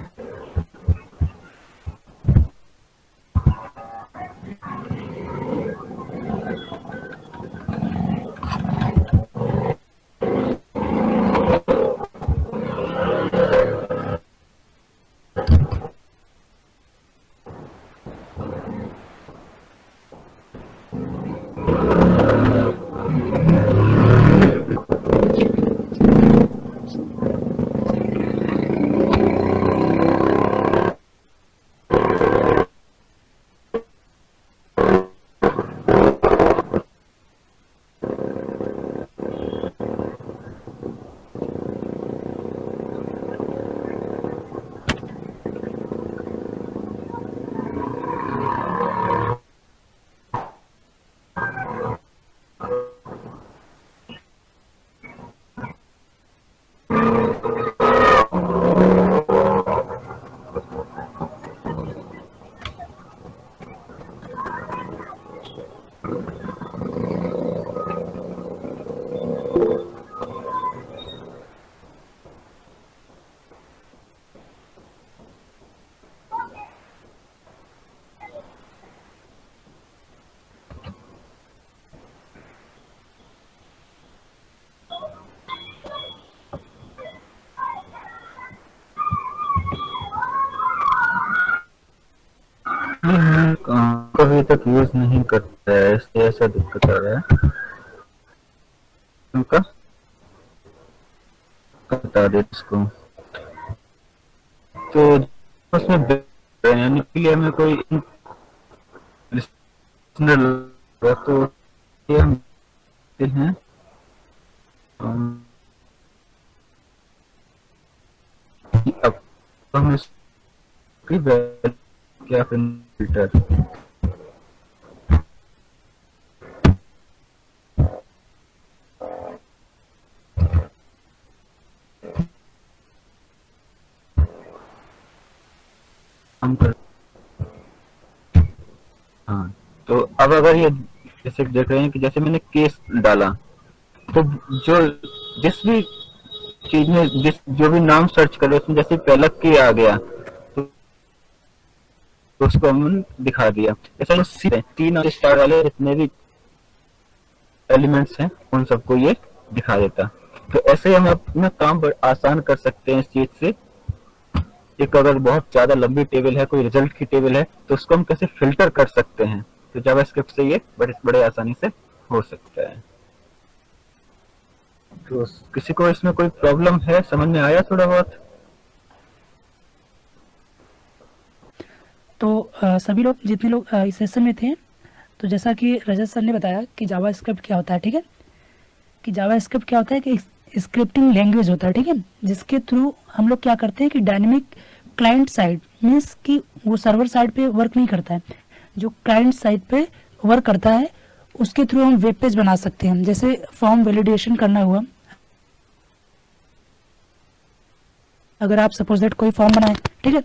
अभी तक यूज नहीं करता है, इसलिए ऐसा दिक्कत आ रहा है। उनका बता दे इसको। तो उसमें यानी के लिए हमें कोई लिसनर तो ये हम देखते हैं अब हम इसकी क्या फिल्टर हम कर। हाँ तो अब अगर ये जैसे देख रहे हैं कि जैसे मैंने केस डाला तो जो जिस भी चीज में जिस जो भी नाम सर्च कर रहे हैं उसमें जैसे पहला के आ गया तो उसको हम दिखा दिया। ऐसा हम तीन स्टार वाले जितने भी एलिमेंट्स हैं उन सबको ये दिखा देता। तो ऐसे हम अपना काम आसान कर सकते हैं इस चीज से। एक अगर बहुत ज्यादा लंबी टेबल है, कोई रिजल्ट की टेबल है, तो उसको हम कैसे फिल्टर कर सकते हैं, तो जावास्क्रिप्ट से ये बड़े आसानी से हो सकता है। तो किसी को इसमें कोई प्रॉब्लम है, समझ में आया थोड़ा बहुत? तो सभी लोग जितने लोग इस सेशन में थे, तो जैसा कि रजत सर ने बताया कि जावास्क्रिप्ट क्या होता है, ठीक है, कि जावास्क्रिप्ट क्या होता है कि स्क्रिप्टिंग लैंग्वेज होता है, ठीक है, जिसके थ्रू हम लोग क्या करते हैं कि डायनेमिक क्लाइंट साइड मीन्स कि वो सर्वर साइड पे वर्क नहीं करता है, जो क्लाइंट साइड पे वर्क करता है उसके थ्रू हम वेब पेज बना सकते हैं। जैसे फॉर्म वैलिडेशन करना हुआ, अगर आप सपोज दैट कोई फॉर्म बनाए, ठीक है,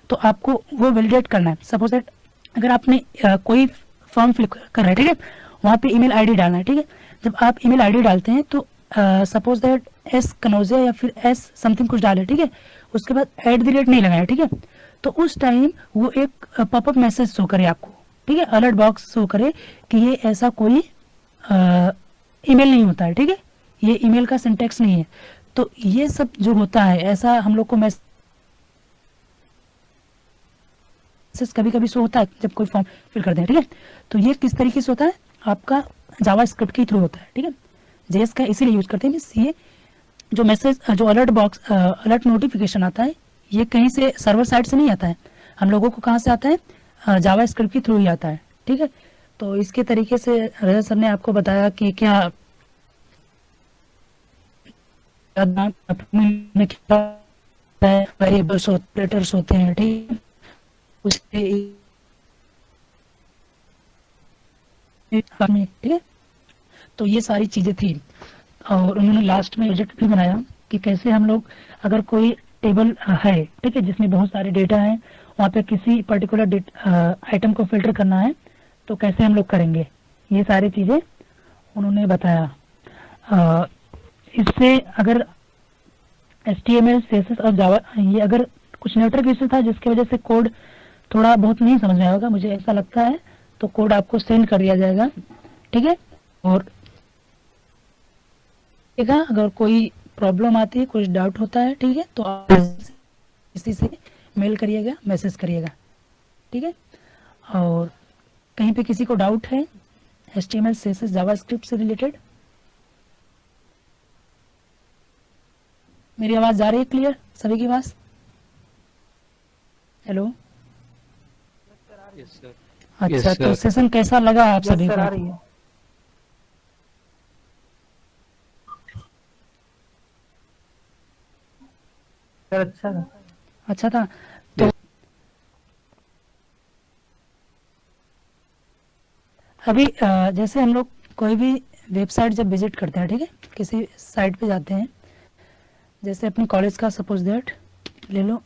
तो आपको वो वैलिडेट करना है। सपोज दैट अगर आपने कोई फॉर्म फिल कर रहा है, ठीक है, वहाँ पे ईमेल आईडी डालना है, ठीक है, जब आप ईमेल आईडी डालते हैं तो सपोज दैट एस कनौजिया या फिर एस समथिंग कुछ डाले, ठीक है, उसके बाद @ नहीं लगाया, ठीक है, तो उस टाइम वो एक पॉपअप मैसेज शो करे आपको, ठीक है, अलर्ट बॉक्स शो करे कि ये ऐसा कोई ईमेल नहीं होता है, ठीक है, ये ईमेल का सिंटेक्स नहीं है। तो ये सब जो होता है ऐसा हम लोग को मैसेज कभी कभी शो होता है जब कोई फॉर्म फिल करते हैं, ठीक है, तो ये किस तरीके से होता है, आपका जावास्क्रिप्ट के थ्रू होता है, ठीक है, जेएस का इसीलिए यूज करते हैं। ये जो मैसेज जो अलर्ट बॉक्स अलर्ट नोटिफिकेशन आता है ये कहीं से सर्वर साइड से नहीं आता है, हम लोगों को कहाँ से आता है, जावास्क्रिप्ट के थ्रू ही आता है, ठीक है। तो इसके तरीके से रजत सर ने आपको बताया कि क्या वेरिएबल्स ऑपरेटर्स होते हैं, ठीक है, उसके ठीक है, तो ये सारी चीजें थी। और उन्होंने लास्ट में प्रोजेक्ट भी बनाया कि कैसे हम लोग अगर कोई टेबल है, ठीक है, जिसमें बहुत सारे डेटा है, वहाँ पे किसी पर्टिकुलर आइटम को फिल्टर करना है तो कैसे हम लोग करेंगे, ये सारी चीजें उन्होंने बताया। इससे अगर HTML CSS और जावा, ये अगर कुछ नेटवर्क इश्यू था जिसकी वजह से कोड थोड़ा बहुत नहीं समझ में आएगा, मुझे ऐसा लगता है, तो कोड आपको सेंड कर दिया जाएगा, ठीक है। और अगर कोई प्रॉब्लम आती है, कुछ डाउट होता है, ठीक है, तो आप इसी से मेल करिएगा, मैसेज करिएगा, ठीक है। और कहीं पे किसी को डाउट है HTML CSS जावास्क्रिप्ट से रिलेटेड? मेरी आवाज जा रही है क्लियर सभी की पास? हेलो, अच्छा, तो सेशन कैसा लगा आप सभी को? अच्छा था। तो अभी जैसे हम लोग कोई भी वेबसाइट जब विजिट करते हैं, ठीक है, किसी साइट पे जाते हैं, जैसे अपनी कॉलेज का सपोज दैट ले लो,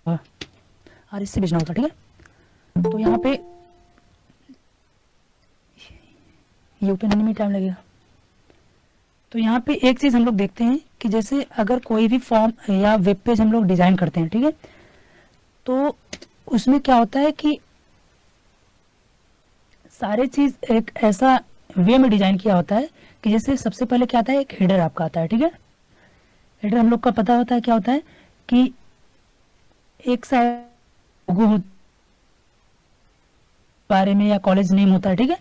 और इससे भेजना होता, ठीक है, तो यहाँ पे ये ओपन होने में टाइम लगेगा। तो यहाँ पे एक चीज हम लोग देखते हैं कि जैसे अगर कोई भी फॉर्म या वेब पेज हम लोग डिजाइन करते हैं, ठीक है, तो उसमें क्या होता है कि सारे चीज एक ऐसा वे में डिजाइन किया होता है कि जैसे सबसे पहले क्या आता है, एक हेडर आपका आता है, ठीक है, हेडर हम लोग का पता होता है क्या होता है कि एक साइड लोगो बारे में या कॉलेज नेम होता है, ठीक है,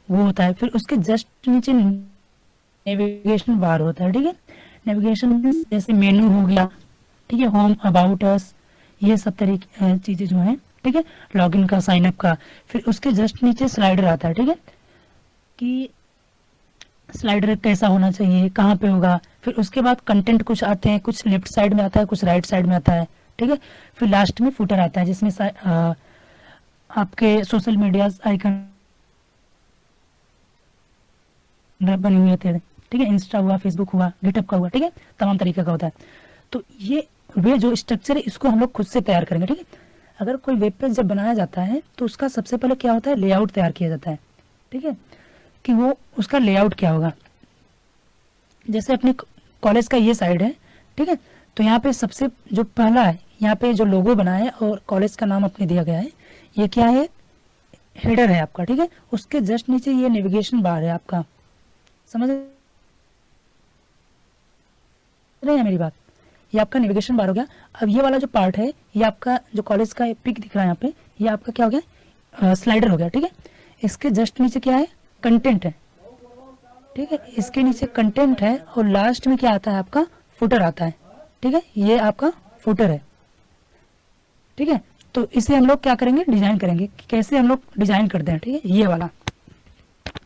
वो होता है, फिर उसके जस्ट नीचे नेविगेशन बार होता है, ठीक है, नेविगेशन जैसे मेनू हो गया, ठीक है, होम, अबाउट अस, ये सब तरीके चीजें जो हैं, ठीक है, लॉगिन का, साइन अप का, फिर उसके जस्ट नीचे स्लाइडर आता है, ठीक है, कि स्लाइडर कैसा होना चाहिए, कहाँ पे होगा, फिर उसके बाद कंटेंट कुछ आते हैं, कुछ लेफ्ट साइड में आता है, कुछ राइट साइड में आता है, ठीक है, फिर लास्ट में फुटर आता है जिसमें आपके सोशल मीडिया आइकन बने हुए थे, ठीक है, इंस्टा हुआ, फेसबुक हुआ, गिटअप का हुआ, ठीक है, तमाम तरीके का होता है। तो ये वे जो स्ट्रक्चर है इसको हम लोग खुद से तैयार करेंगे, ठीक है। अगर कोई वेब पेज जब बनाया जाता है तो उसका सबसे पहले क्या होता है, लेआउट तैयार किया जाता है, ठीक है, कि वो उसका लेआउट क्या होगा, जैसे अपने कॉलेज का ये साइड है, ठीक है, तो यहाँ पे सबसे जो पहला है, यहाँ पे जो लोगो बना है और कॉलेज का नाम अपने दिया गया है, ये क्या है, हेडर है आपका, ठीक है। उसके जस्ट नीचे ये नेविगेशन बार है आपका, समझ रहे हैं मेरी बात, ये आपका नेविगेशन बार हो गया। अब ये वाला जो पार्ट है, ये आपका जो कॉलेज का पिक दिख रहा है यहाँ पे, ये आपका क्या हो गया, स्लाइडर हो गया, ठीक है। इसके जस्ट नीचे क्या है, कंटेंट है, ठीक है, इसके नीचे कंटेंट है और लास्ट में क्या आता है आपका, फुटर आता है, ठीक है, ये आपका फुटर है, ठीक है। तो इसे हम लोग क्या करेंगे, डिजाइन करेंगे, कैसे हम लोग डिजाइन करते हैं, ठीक है, ये वाला।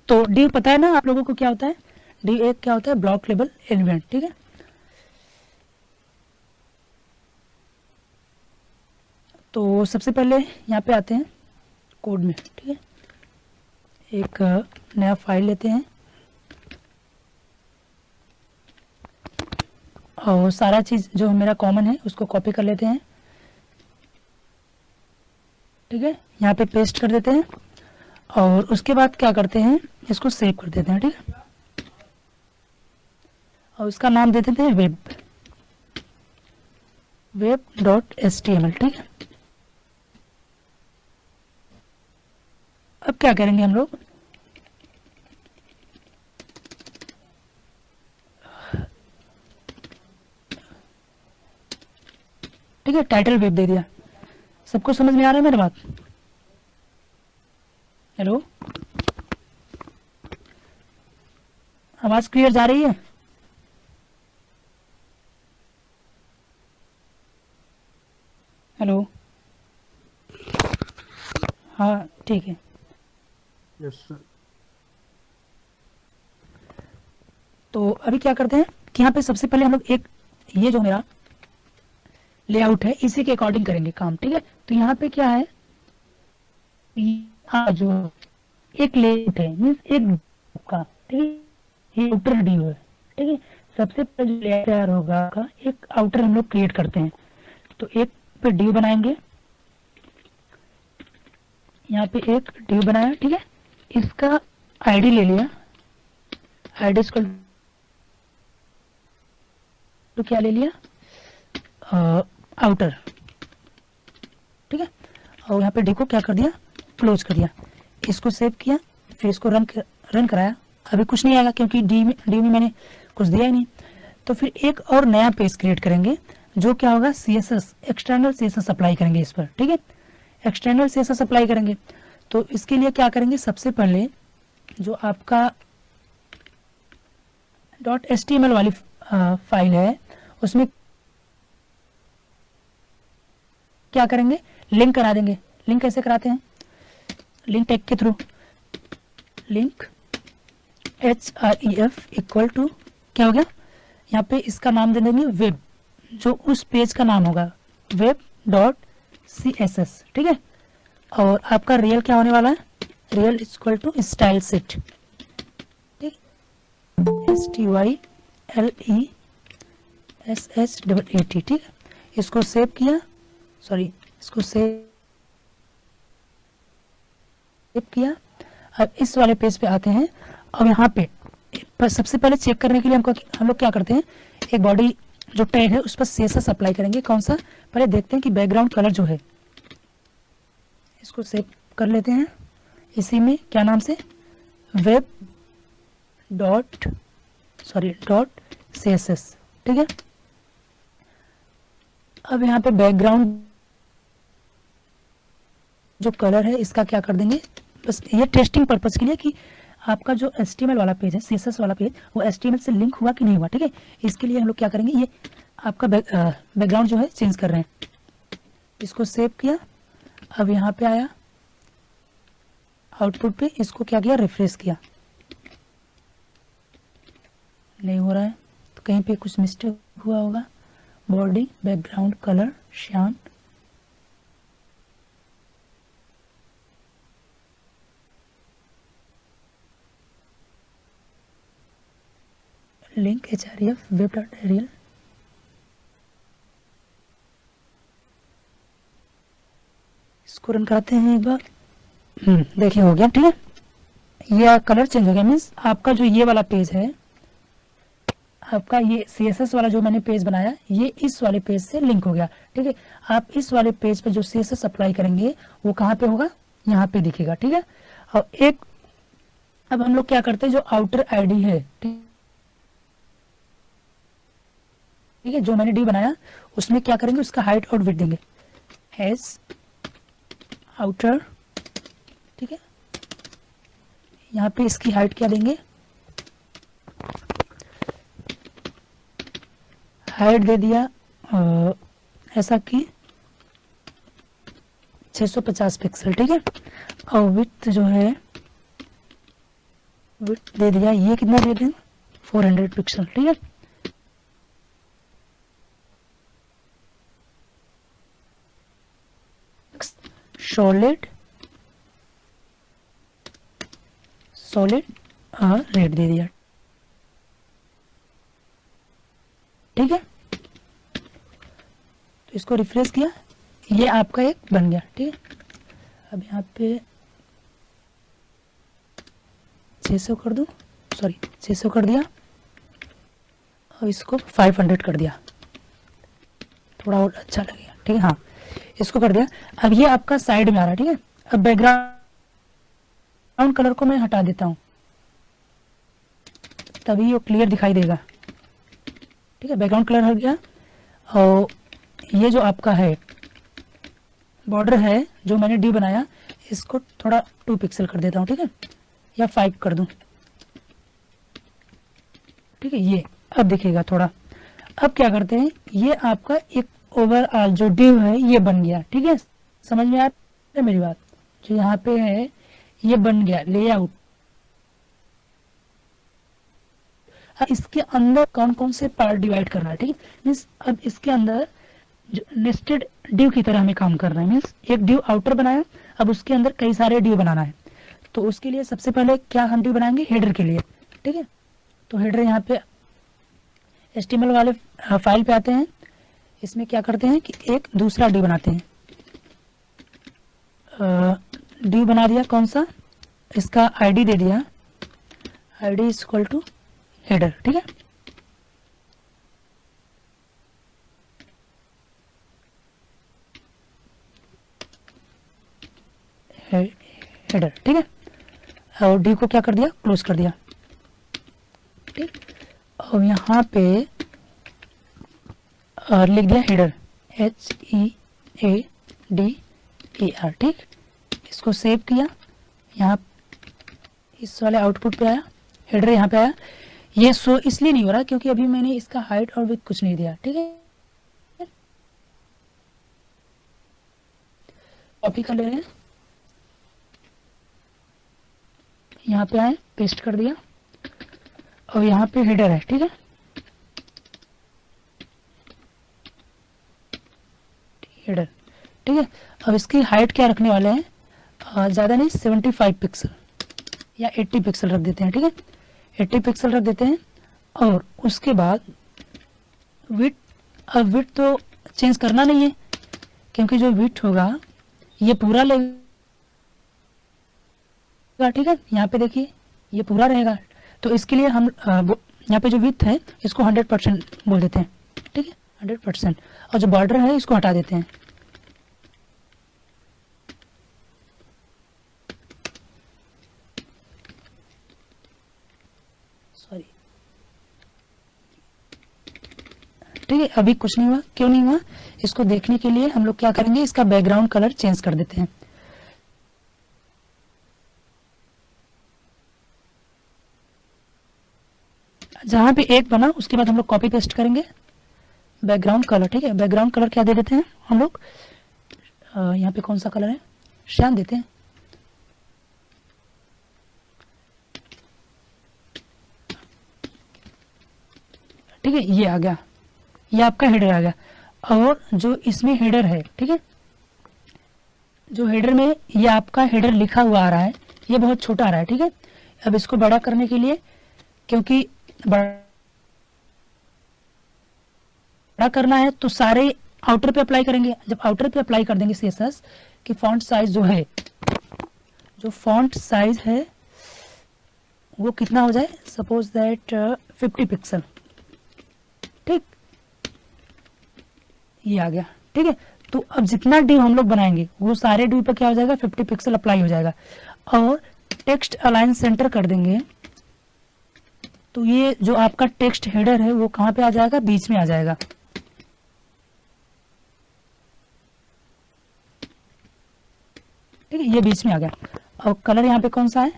तो डी पता है ना आप लोगों को क्या होता है, डी एक क्या होता है, ब्लॉक लेवल एलिमेंट, ठीक है। तो सबसे पहले यहाँ पे आते हैं कोड में, ठीक है, एक नया फाइल लेते हैं और सारा चीज जो मेरा कॉमन है उसको कॉपी कर लेते हैं, ठीक है, यहाँ पे पेस्ट कर देते हैं और उसके बाद क्या करते हैं, इसको सेव कर देते हैं, ठीक है, और इसका नाम दे देते हैं web.html, ठीक है। अब क्या करेंगे हम लोग, ठीक है, टाइटल वेब दे दिया। सबको समझ में आ रहा है मेरी बात, हेलो, आवाज क्लियर जा रही है, हेलो, हाँ ठीक है। Yes sir. तो अभी क्या करते हैं कि यहाँ पे सबसे पहले हम लोग एक, ये जो मेरा लेआउट है इसी के अकॉर्डिंग करेंगे काम, ठीक है। तो यहाँ पे क्या है, हाँ जो एक लेआउट है मीन्स एक का, ठीक है, ये आउटर ड्यू है, ठीक है। सबसे पहले जो लेआउट तैयार होगा का एक आउटर हम लोग क्रिएट करते हैं, तो एक पे ड्यू बनाएंगे, यहाँ पे एक ड्यू बनाया, ठीक है, इसका आईडी ले लिया, आईडी इसको तो क्या ले लिया, आउटर, ठीक है, और यहाँ पे डी को क्या कर दिया, क्लोज कर दिया, इसको सेव किया, फिर इसको रन कराया। अभी कुछ नहीं आएगा क्योंकि डी में मैंने कुछ दिया ही नहीं। तो फिर एक और नया पेज क्रिएट करेंगे जो क्या होगा, CSS एक्सटर्नल CSS अप्लाई करेंगे इस पर, ठीक है, एक्सटर्नल CSS अप्लाई करेंगे। तो इसके लिए क्या करेंगे, सबसे पहले जो आपका .html वाली फाइल है उसमें क्या करेंगे, लिंक करा देंगे। लिंक कैसे कराते हैं, लिंक टैग के through, link href equal to क्या हो गया, यहाँ पे इसका नाम दे देंगे वेब, जो उस पेज का नाम होगा web.css, ठीक है। और आपका रियल क्या होने वाला है, real equal to style set, ठीक, STYLESSAT, ठीक है। इसको सेव किया, सॉरी इसको सेव किया। अब इस वाले पेज पे आते हैं और यहाँ पे सबसे पहले चेक करने के लिए हम लोग क्या करते हैं, एक बॉडी जो टैग है उस पर CSS अप्लाई करेंगे। कौन सा, पहले देखते हैं कि बैकग्राउंड कलर जो है, इसको सेव कर लेते हैं इसी में, क्या नाम से, web.css, ठीक है। अब यहाँ पे बैकग्राउंड जो कलर है इसका क्या कर देंगे, बस ये टेस्टिंग पर्पस के लिए कि आपका जो HTML वाला पेज है, CSS वाला पेज, वो HTML से लिंक हुआ कि नहीं हुआ, ठीक है। इसके लिए हम लोग क्या करेंगे, ये आपका बैकग्राउंड जो है चेंज कर रहे हैं, इसको सेव किया। अब यहाँ पे आया आउटपुट पे, इसको क्या किया, रिफ्रेश किया, नहीं हो रहा है, तो कहीं पे कुछ मिस्टेक हुआ होगा। Body background colour Shyam, link href web.real, इसको रन कराते हैं एक बार, देखिए हो गया, ठीक है। ये कलर चेंज हो गया, मीन्स आपका जो ये वाला पेज है आपका ये CSS वाला जो मैंने पेज बनाया ये इस वाले पेज से लिंक हो गया। ठीक है, आप इस वाले पेज पे जो CSS अप्लाई करेंगे वो कहाँ पे होगा, यहाँ पे दिखेगा। ठीक है, और एक अब हम लोग क्या करते हैं, जो आउटर आईडी है, ठीक है, जो मैंने डी बनाया उसमें क्या करेंगे, उसका हाइट और विड्थ देंगे, हैज आउटर। ठीक है, यहाँ पे इसकी हाइट क्या देंगे, हाइट दे दिया ऐसा कि 650 पिक्सल। ठीक है, और विड्थ जो है विड्थ दे दिया, ये कितना दे दें, 400 पिक्सल। ठीक है, सॉलिड रेड दे दिया। ठीक है, तो इसको रिफ्रेश किया, ये आपका एक बन गया। ठीक है, अब यहाँ पे 600 कर दूं, सॉरी 600 कर दिया और इसको 500 कर दिया, थोड़ा और अच्छा लगेगा। ठीक है, हाँ इसको कर दिया। अब ये आपका साइड में आ रहा है। ठीक है, अब बैकग्राउंड कलर को मैं हटा देता हूँ, तभी वो क्लियर दिखाई देगा। ठीक है, बैकग्राउंड कलर हो गया। और ये जो आपका है बॉर्डर है जो मैंने डी बनाया, इसको थोड़ा 2 पिक्सल कर देता हूँ। ठीक है, या 5 कर दूं। ठीक है, ये अब दिखेगा थोड़ा। अब क्या करते हैं, ये आपका एक ओवरऑल जो डिव है ये बन गया। ठीक है, समझ में आ रहा है मेरी बात, जो यहाँ पे है ये बन गया लेआउट। इसके अंदर कौन कौन से पार्ट डिवाइड करना है। ठीक है, मीन्स अब इसके अंदर जो नेस्टेड डिव की तरह हमें काम करना है। मीन्स एक डिव आउटर बनाया, अब उसके अंदर कई सारे डिव बनाना है। तो उसके लिए सबसे पहले क्या हम डिव बनाएंगे, हेडर के लिए। ठीक है, तो हेडर यहाँ पे HTML वाले फाइल पे आते हैं, इसमें क्या करते हैं कि एक दूसरा डिव बनाते हैं। डिव बना दिया, कौन सा, इसका आईडी दे दिया, ID is equal to header. ठीक है, हेडर। ठीक है, और डी को क्या कर दिया, क्लोज कर दिया। ठीक, और यहाँ पे लिख दिया हेडर, HEADER। ठीक, इसको सेव किया, यहाँ इस वाले आउटपुट पे आया, हेडर यहाँ पे आया। ये शो इसलिए नहीं हो रहा क्योंकि अभी मैंने इसका हाइट और विड्थ कुछ नहीं दिया। ठीक है, कॉपी कर ले रहे हैं, यहाँ पे आए, पेस्ट कर दिया, और यहाँ पे हेडर है। ठीक है, हेडर। ठीक है, अब इसकी हाइट क्या रखने वाले हैं, ज़्यादा नहीं, 75 पिक्सल या 80 पिक्सल रख देते हैं। ठीक है, 80 पिक्सल रख देते हैं। और उसके बाद विड्थ, अब विड्थ तो चेंज करना नहीं है क्योंकि जो विड्थ होगा ये पूरा लेगा। ठीक है, यहाँ पे देखिए ये पूरा रहेगा, तो इसके लिए हम यहाँ पे जो विड्थ है इसको 100% बोल देते हैं। ठीक है, 100%, और जो बॉर्डर है इसको हटा देते हैं। सॉरी, ठीक है, अभी कुछ नहीं हुआ। क्यों नहीं हुआ, इसको देखने के लिए हम लोग क्या करेंगे, इसका बैकग्राउंड कलर चेंज कर देते हैं। जहां पे एक बना उसके बाद हम लोग कॉपी पेस्ट करेंगे बैकग्राउंड कलर। ठीक है, बैकग्राउंड कलर क्या दे देते हैं हम लोग, यहाँ पे कौन सा कलर है, श्याम देते हैं। ठीक है, ये आ गया, ये आपका हेडर आ गया। और जो इसमें हेडर है, ठीक है, जो हेडर में ये आपका हेडर लिखा हुआ आ रहा है, ये बहुत छोटा आ रहा है। ठीक है, अब इसको बड़ा करने के लिए, क्योंकि बड़ा करना है तो सारे आउटर पे अप्लाई करेंगे। जब आउटर पे अप्लाई कर देंगे CSS कि फॉन्ट साइज जो है, जो फॉन्ट साइज है वो कितना हो जाए, सपोज दैट 50 पिक्सल। ये आ गया, ठीक है। तो अब जितना डिव हम लोग बनाएंगे वो सारे डिव पे क्या हो जाएगा, 50 पिक्सल अप्लाई हो जाएगा। और टेक्स्ट अलाइन सेंटर कर देंगे तो ये जो आपका टेक्स्ट हेडर है वो कहाँ पे आ जाएगा, बीच में आ जाएगा। ठीक है, ये बीच में आ गया। और कलर यहाँ पे कौन सा है,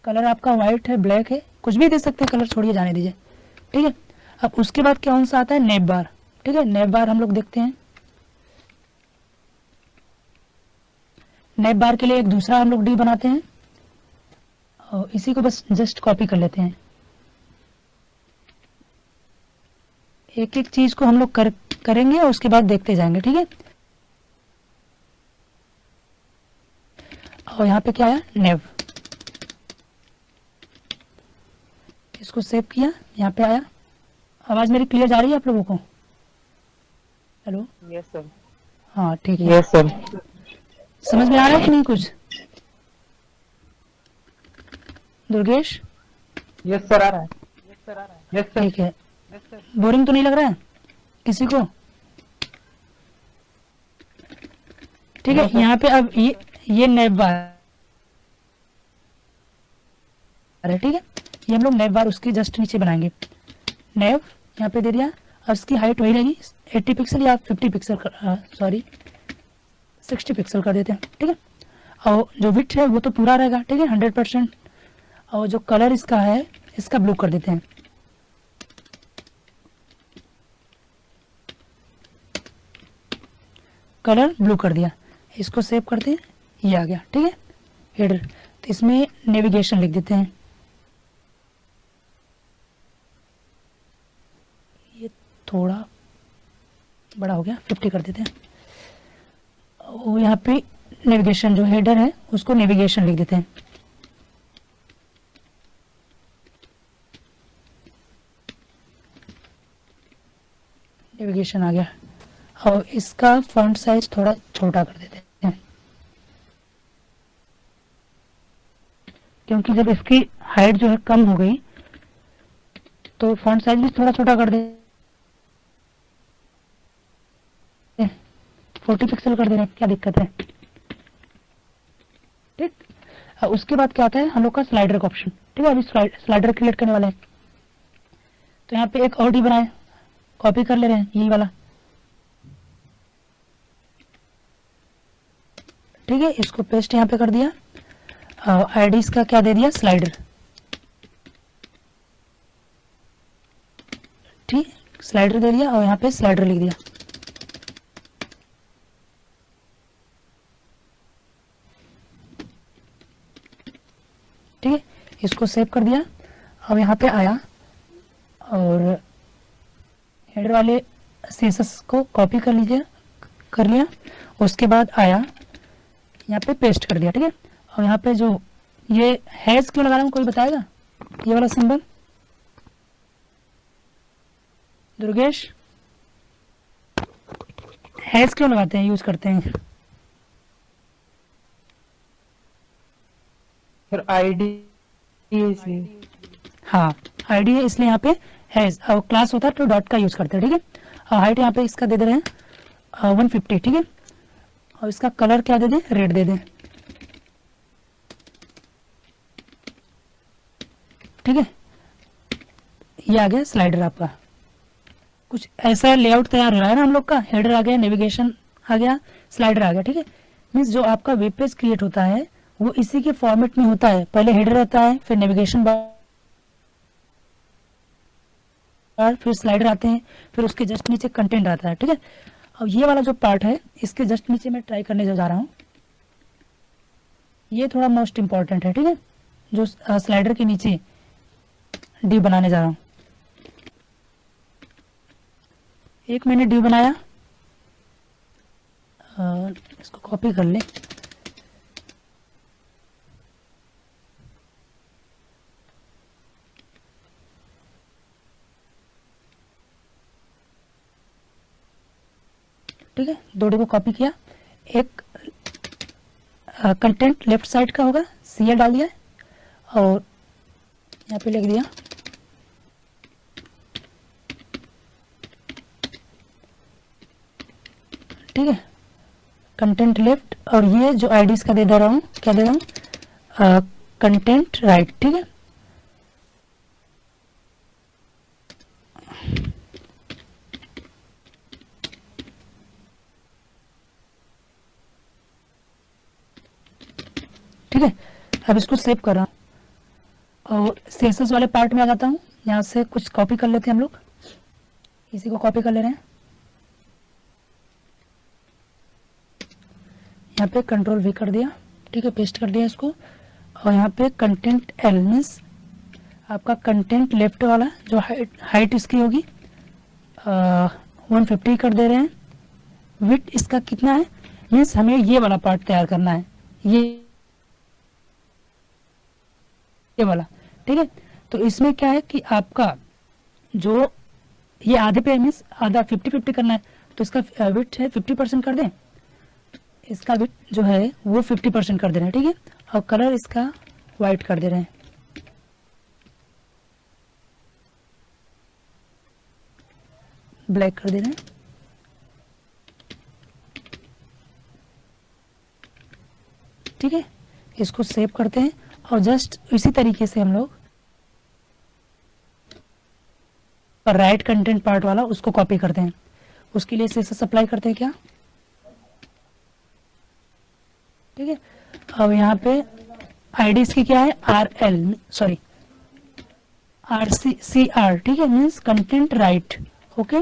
कलर आपका व्हाइट है, ब्लैक है, कुछ भी दे सकते हैं कलर, छोड़िए जाने दीजिए। ठीक है, अब उसके बाद कौन सा आता है, नेव बार। ठीक है, नेव बार हम लोग देखते हैं। नेव बार के लिए एक दूसरा हम लोग डी बनाते हैं और इसी को बस जस्ट कॉपी कर लेते हैं। एक एक चीज को हम लोग करेंगे और उसके बाद देखते जाएंगे। ठीक है, और यहाँ पे क्या आया, नेव, इसको सेव किया, यहाँ पे आया। आवाज मेरी क्लियर जा रही है आप लोगों को? Hello, yes sir. हाँ ठीक है, यस सर। समझ में आ रहा है कि नहीं कुछ? दुर्गेश, यस सर आ रहा है। Yes sir. ठीक है, बोरिंग तो नहीं लग रहा है किसी को? ठीक है, यहाँ पे अब ये नेव बार है। ठीक है, ये हम लोग नेव बार उसके जस्ट नीचे बनाएंगे। नेव यहाँ पे दे दिया और इसकी हाइट वही रहेगी 80 पिक्सल या 50 पिक्सल, सॉरी 60 पिक्सल कर देते हैं। ठीक है, और जो विड्थ है वो तो पूरा रहेगा। ठीक है, 100%। और जो कलर इसका है, इसका ब्लू कर देते हैं। कलर ब्लू कर दिया, इसको सेव करते हैं, ये आ गया। ठीक है, हेडर, तो इसमें नेविगेशन लिख देते हैं। ये थोड़ा बड़ा हो गया, 50 कर देते हैं। और यहाँ पे नेविगेशन जो हेडर है उसको नेविगेशन लिख देते हैं। नेविगेशन आ गया और इसका फॉन्ट साइज थोड़ा छोटा कर देते हैं, क्योंकि जब इसकी हाइट जो है कम हो गई तो फॉन्ट साइज भी थोड़ा छोटा कर दे, 40 पिक्सल कर दे रहे हैं, क्या दिक्कत है। ठीक, उसके बाद क्या आता है हम लोग का स्लाइडर का ऑप्शन। ठीक है, अभी स्लाइडर क्रिएट करने वाले हैं। तो यहाँ पे एक और डी बनाए, कॉपी कर ले रहे हैं यही वाला। ठीक है, इसको पेस्ट यहाँ पे कर दिया। आईडी इसका क्या दे दिया, स्लाइडर। ठीक, स्लाइडर दे दिया और यहाँ पे स्लाइडर लिख दिया। ठीक है, इसको सेव कर दिया। अब यहाँ पे आया और हेडर वाले सीएसएस को कॉपी कर लिया। उसके बाद आया यहाँ पे पेस्ट कर दिया। ठीक है, और यहाँ पे जो ये हैज क्यों लगा रहा हूँ, कोई बताएगा? ये वाला सिंबल, दुर्गेश, हैज क्यों लगाते हैं, यूज करते हैं? सर आईडी इसलिए। हाँ, आईडी है इसलिए यहाँ पे हैज, और क्लास होता है तो डॉट का यूज करते हैं। ठीक है, और हाइट यहाँ पे इसका दे रहे हैं 150। ठीक है, और इसका कलर क्या दे दें, रेड दे दें। ठीक है, ये आ गया स्लाइडर आपका। कुछ ऐसा लेआउट तैयार हो रहा है ना हम लोग का। हेडर आ गया, नेविगेशन आ गया, स्लाइडर आ गया। ठीक है, मीन्स जो आपका वेब पेज क्रिएट होता है वो इसी के फॉर्मेट में होता है। पहले हेडर रहता है, फिर नेविगेशन बार, फिर स्लाइडर आते हैं, फिर उसके जस्ट नीचे कंटेंट आता है। ठीक है, अब ये वाला जो पार्ट है इसके जस्ट नीचे मैं ट्राई करने जा रहा हूँ। ये थोड़ा मोस्ट इंपॉर्टेंट है। ठीक है, जो स्लाइडर के नीचे डी बनाने जा रहा हूँ। एक मैंने डी बनाया, इसको कॉपी कर ले। ठीक है, दो डी को कॉपी किया। एक कंटेंट लेफ्ट साइड का होगा, सीएल डाल दिया और यहाँ पे लिख दिया ठीक है, कंटेंट लेफ्ट, और ये जो आईडी इसका दे रहा हूँ, क्या दे रहा हूँ, कंटेंट राइट। ठीक है, ठीक है, अब इसको सेव कर रहा हूँ और CSS वाले पार्ट में आ जाता हूँ। यहाँ से कुछ कॉपी कर लेते हैं हम लोग, इसी को कॉपी कर ले रहे हैं, यहाँ पे कंट्रोल V कर दिया। ठीक है, पेस्ट कर दिया इसको, और यहाँ पे कंटेंट L मीन्स आपका कंटेंट लेफ्ट वाला जो हाइट इसकी होगी 150 कर दे रहे हैं। विड्थ इसका कितना है, मीन्स हमें ये वाला पार्ट तैयार करना है, ये वाला। ठीक है, तो इसमें क्या है कि आपका जो ये आधे पे मीन्स आधा 50-50 करना है, तो इसका विड्थ है 50% कर दें, इसका विड्थ जो है वो 50% कर दे रहे हैं। ठीक है, और कलर इसका वाइट कर दे रहे हैं, ब्लैक कर दे रहे हैं। ठीक है, इसको सेव करते हैं और जस्ट इसी तरीके से हम लोग राइट कंटेंट पार्ट वाला उसको कॉपी करते हैं। उसके लिए CSS अप्लाई करते हैं क्या। ठीक है, अब यहाँ पे आईडी इसकी क्या है, RCR। ठीक है, मीन्स कंटेंट राइट। ओके,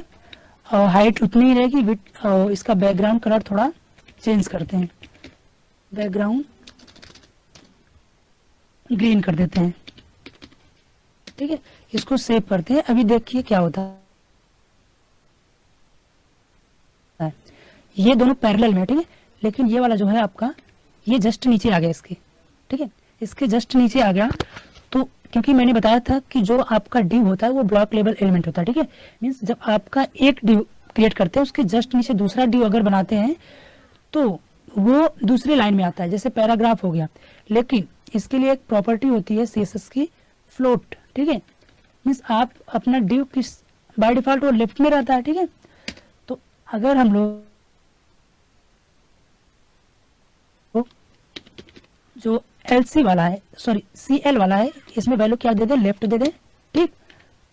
और हाइट उतनी ही रहेगी, विड्थ और इसका बैकग्राउंड कलर थोड़ा चेंज करते हैं, बैकग्राउंड ग्रीन कर देते हैं। ठीक है, इसको सेव करते हैं। अभी देखिए क्या होता है, ये दोनों पैरेलल में। ठीक है, लेकिन ये वाला जो है आपका ये जस्ट नीचे आ गया इसके। ठीक है, इसके जस्ट नीचे आ गया, तो क्योंकि मैंने बताया था कि जो आपका div होता है वो ब्लॉक लेवल एलिमेंट होता है। ठीक है, मीन्स जब आपका एक div क्रिएट करते हैं उसके जस्ट नीचे दूसरा div अगर बनाते हैं तो वो दूसरी लाइन में आता है, जैसे पैराग्राफ हो गया। लेकिन इसके लिए एक प्रॉपर्टी होती है CSS की, फ्लोट। ठीक है, मीन्स आप अपना div किस बाय डिफॉल्ट वो लेफ्ट में रहता है। ठीक है, तो अगर हम लोग जो LC वाला है, सॉरी CL वाला है, इसमें वैल्यू क्या दे दे, लेफ्ट दे दे। ठीक,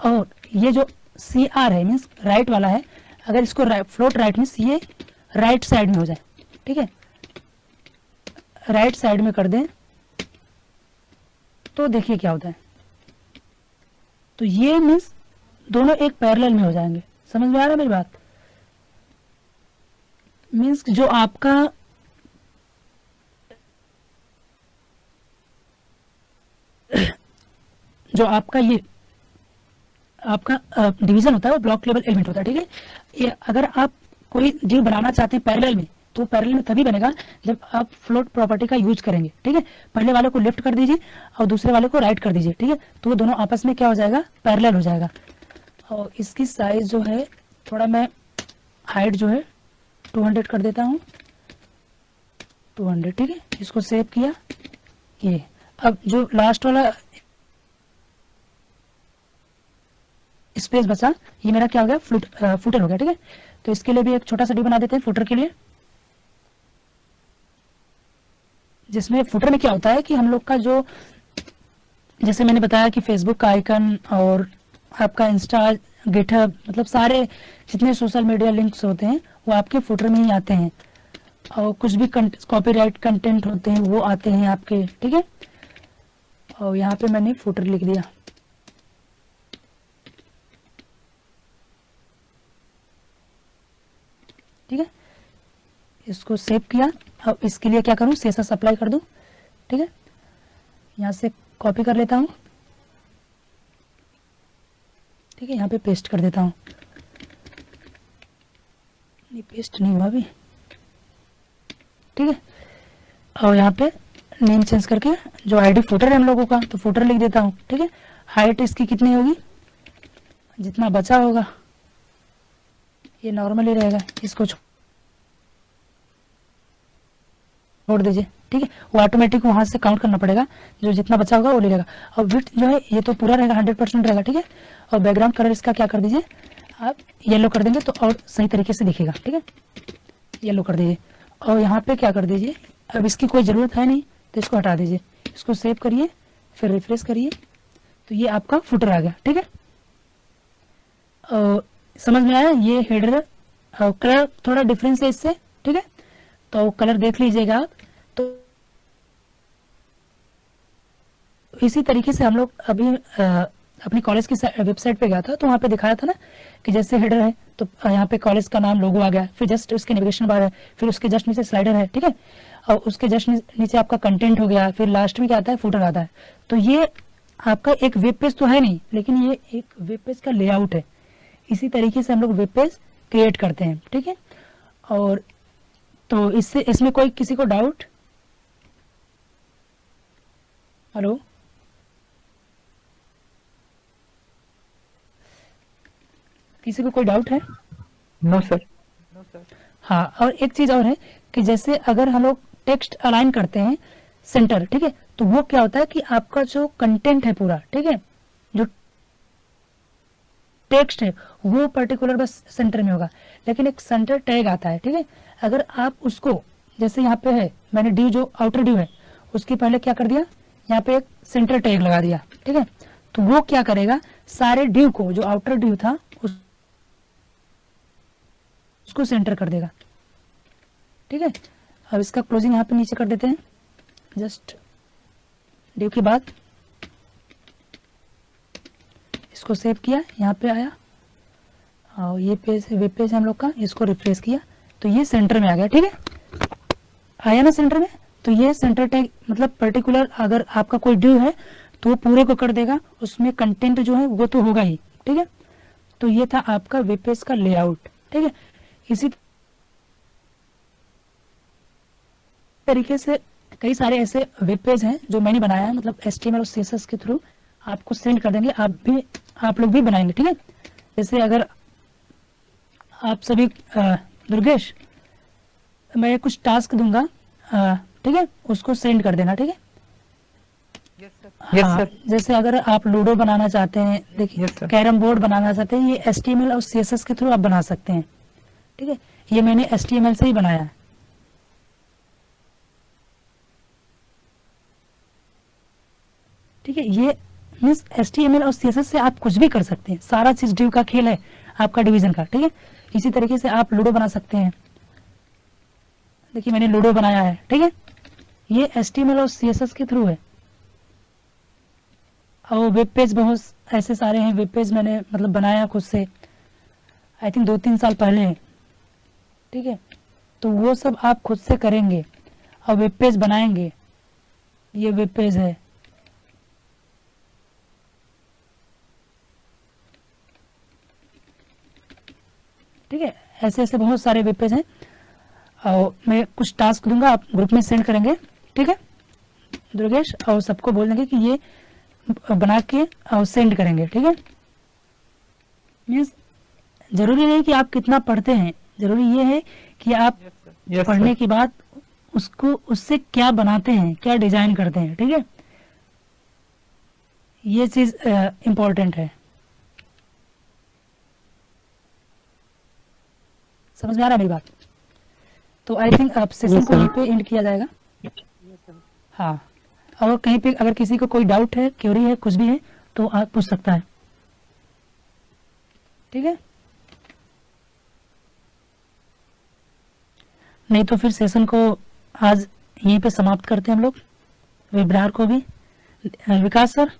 और ये जो CR है मीन्स राइट वाला है, अगर इसको फ्लोट राइट मीन्स ये राइट साइड में हो जाए। ठीक है, राइट साइड में कर दें तो देखिए क्या होता है, तो ये मीन्स दोनों एक पैरेलल में हो जाएंगे। समझ में आ रहा है मेरी बात। मीन्स जो आपका ये आपका डिवीजन होता है वो ब्लॉक लेवल एलिमेंट होता है। ठीक है, ये अगर आप कोई div बनाना चाहते हैं पैरेलल में, तो पैरेलल में तभी बनेगा जब आप फ्लोट प्रॉपर्टी का यूज करेंगे। ठीक है, पहले वाले को लेफ्ट कर दीजिए और दूसरे वाले को राइट कर दीजिए। ठीक है, तो वो दोनों आपस में क्या हो जाएगा, पैरेलल हो जाएगा। और इसकी साइज जो है थोड़ा मैं हाइट जो है 200 कर देता हूँ, 200। ठीक है, इसको सेव किया। ये अब जो लास्ट वाला स्पेस बचा, ये मेरा क्या हो गया, फुटर हो गया। ठीक है, तो इसके लिए भी एक छोटा सा div बना देते हैं फुटर के लिए, जिसमें फुटर में क्या होता है कि हम लोग का जो, जैसे मैंने बताया कि फेसबुक का आइकन और आपका इंस्टा, गिटहब, मतलब सारे जितने सोशल मीडिया लिंक्स होते हैं वो आपके फुटर में ही आते हैं, और कुछ भी कॉपीराइट कंटेंट होते हैं वो आते हैं आपके। ठीक है, और यहाँ पे मैंने फुटर लिख दिया। ठीक है, इसको सेव किया। अब इसके लिए क्या करूं, CSS अप्लाई कर दूं। ठीक है, यहाँ से कॉपी कर लेता हूं। ठीक है, यहाँ पे पेस्ट कर देता हूँ। नहीं, पेस्ट नहीं हुआ अभी। ठीक है, और यहाँ पे नेम चेंज करके जो आईडी फुटर है हम लोगों का, तो फुटर लिख देता हूँ। ठीक है, हाइट इसकी कितनी होगी, जितना बचा होगा ये नॉर्मल ही रहेगा, इसको छोड़ दीजिए। ठीक है, वो ऑटोमेटिक वहां से काउंट करना पड़ेगा, जो जितना बचा होगा वो ले लेगा। और विड्थ जो है ये तो पूरा रहेगा, 100% रहेगा। ठीक है, और बैकग्राउंड कलर इसका क्या कर दीजिए आप, येलो कर देंगे तो और सही तरीके से दिखेगा। ठीक है, येलो कर दीजिए और यहाँ पे क्या कर दीजिए, अब इसकी कोई ज़रूरत है नहीं तो इसको हटा दीजिए, इसको सेव करिए फिर रिफ्रेश करिए तो ये आपका फुटर आ गया। ठीक है, समझ में आया? ये हेडर कलर थोड़ा डिफरेंस है इससे। ठीक है, तो कलर देख लीजिएगा आप। तो इसी तरीके से हम लोग अभी अपनी कॉलेज की वेबसाइट पे गया था तो वहाँ पे दिखाया था ना कि जैसे हेडर है तो यहाँ पे कॉलेज का नाम लोगो आ गया, फिर जस्ट उसके नेविगेशन बार है, फिर उसके जस्ट नीचे स्लाइडर है। ठीक है, और उसके जस्ट नीचे आपका कंटेंट हो गया, फिर लास्ट में क्या आता है, फुटर आता है। तो ये आपका एक वेब पेज तो है नहीं, लेकिन ये एक वेब पेज का लेआउट है। इसी तरीके से हम लोग वेब पेज क्रिएट करते हैं। ठीक है, और तो इसमें कोई किसी को डाउट? हेलो, किसी को कोई डाउट है? No sir. हाँ, और एक चीज और है कि जैसे अगर हम लोग टेक्स्ट अलाइन करते हैं सेंटर, ठीक है, तो वो क्या होता है कि आपका जो कंटेंट है पूरा, ठीक है, जो टेक्स्ट है वो पर्टिकुलर बस सेंटर में होगा, लेकिन एक सेंटर टैग आता है। ठीक है, अगर आप उसको जैसे यहाँ पे है, मैंने ड्यू जो आउटर ड्यू है उसके पहले क्या कर दिया, यहाँ पे एक सेंटर टैग लगा दिया। ठीक है, तो वो क्या करेगा, सारे ड्यू को जो आउटर ड्यू था उसको सेंटर कर देगा। ठीक है, अब इसका क्लोजिंग यहाँ पे नीचे कर देते हैं, जस्ट ड्यू के बाद इसको सेव किया, यहाँ पे आया और ये पेज वेब पेज हम लोग का, इसको रिफ्रेश किया तो ये सेंटर में आ गया। ठीक है, आया ना सेंटर में? तो ये सेंटर टैग मतलब पर्टिकुलर अगर आपका कोई ड्यू है तो वो पूरे को कर देगा, उसमें कंटेंट जो है वो तो होगा ही। ठीक है, तो ये था आपका वेब पेज का लेआउट। ठीक है, इसी तरीके से कई सारे ऐसे वेब पेज हैं जो मैंने बनाया है, मतलब HTML और CSS के थ्रू आपको सेंड कर देंगे, आप लोग भी बनाएंगे। ठीक है, जैसे अगर आप सभी दुर्गेश, मैं कुछ टास्क दूंगा, ठीक है, उसको सेंड कर देना। ठीक है, यस हाँ, सर। जैसे अगर आप लूडो बनाना चाहते हैं, देखिए Yes, sir. कैरम बोर्ड बनाना चाहते हैं, ये HTML और CSS के थ्रू आप बना सकते हैं। ठीक है, ये मैंने HTML से ही बनाया है। ठीक है, ये मीन्स HTML और CSS से आप कुछ भी कर सकते हैं, सारा चीज डिव का खेल है आपका, डिवीजन का। ठीक है, इसी तरीके से आप लूडो बना सकते हैं। देखिए मैंने लूडो बनाया है। ठीक है, ये HTML और CSS के थ्रू है। और वेब पेज बहुत ऐसे सारे हैं, वेब पेज मैंने मतलब बनाया खुद से, आई थिंक 2-3 साल पहले। ठीक है, तो वो सब आप खुद से करेंगे और वेब पेज बनाएंगे। ये वेब पेज है, ठीक है, ऐसे ऐसे बहुत सारे वेब पेज हैं। और मैं कुछ टास्क दूंगा, आप ग्रुप में सेंड करेंगे। ठीक है दुर्गेश, और सबको बोल देंगे कि ये बना के और सेंड करेंगे। ठीक है, मीन्स जरूरी नहीं कि आप कितना पढ़ते हैं, जरूरी ये है कि आप Yes, पढ़ने sir. के बाद उसको उससे क्या बनाते हैं, क्या डिजाइन करते हैं। ठीक है, ये चीज इम्पोर्टेंट है। समझ में आ रहा है मेरी बात? तो आई थिंक अब सेशन को यहीं पे एंड किया जाएगा। हाँ, और कहीं पे अगर किसी को कोई डाउट है, क्वेरी है, कुछ भी है तो आप पूछ सकता है। ठीक है, नहीं तो फिर सेशन को आज यहीं पे समाप्त करते हैं हम लोग, वेबिनार को भी। विकास सर,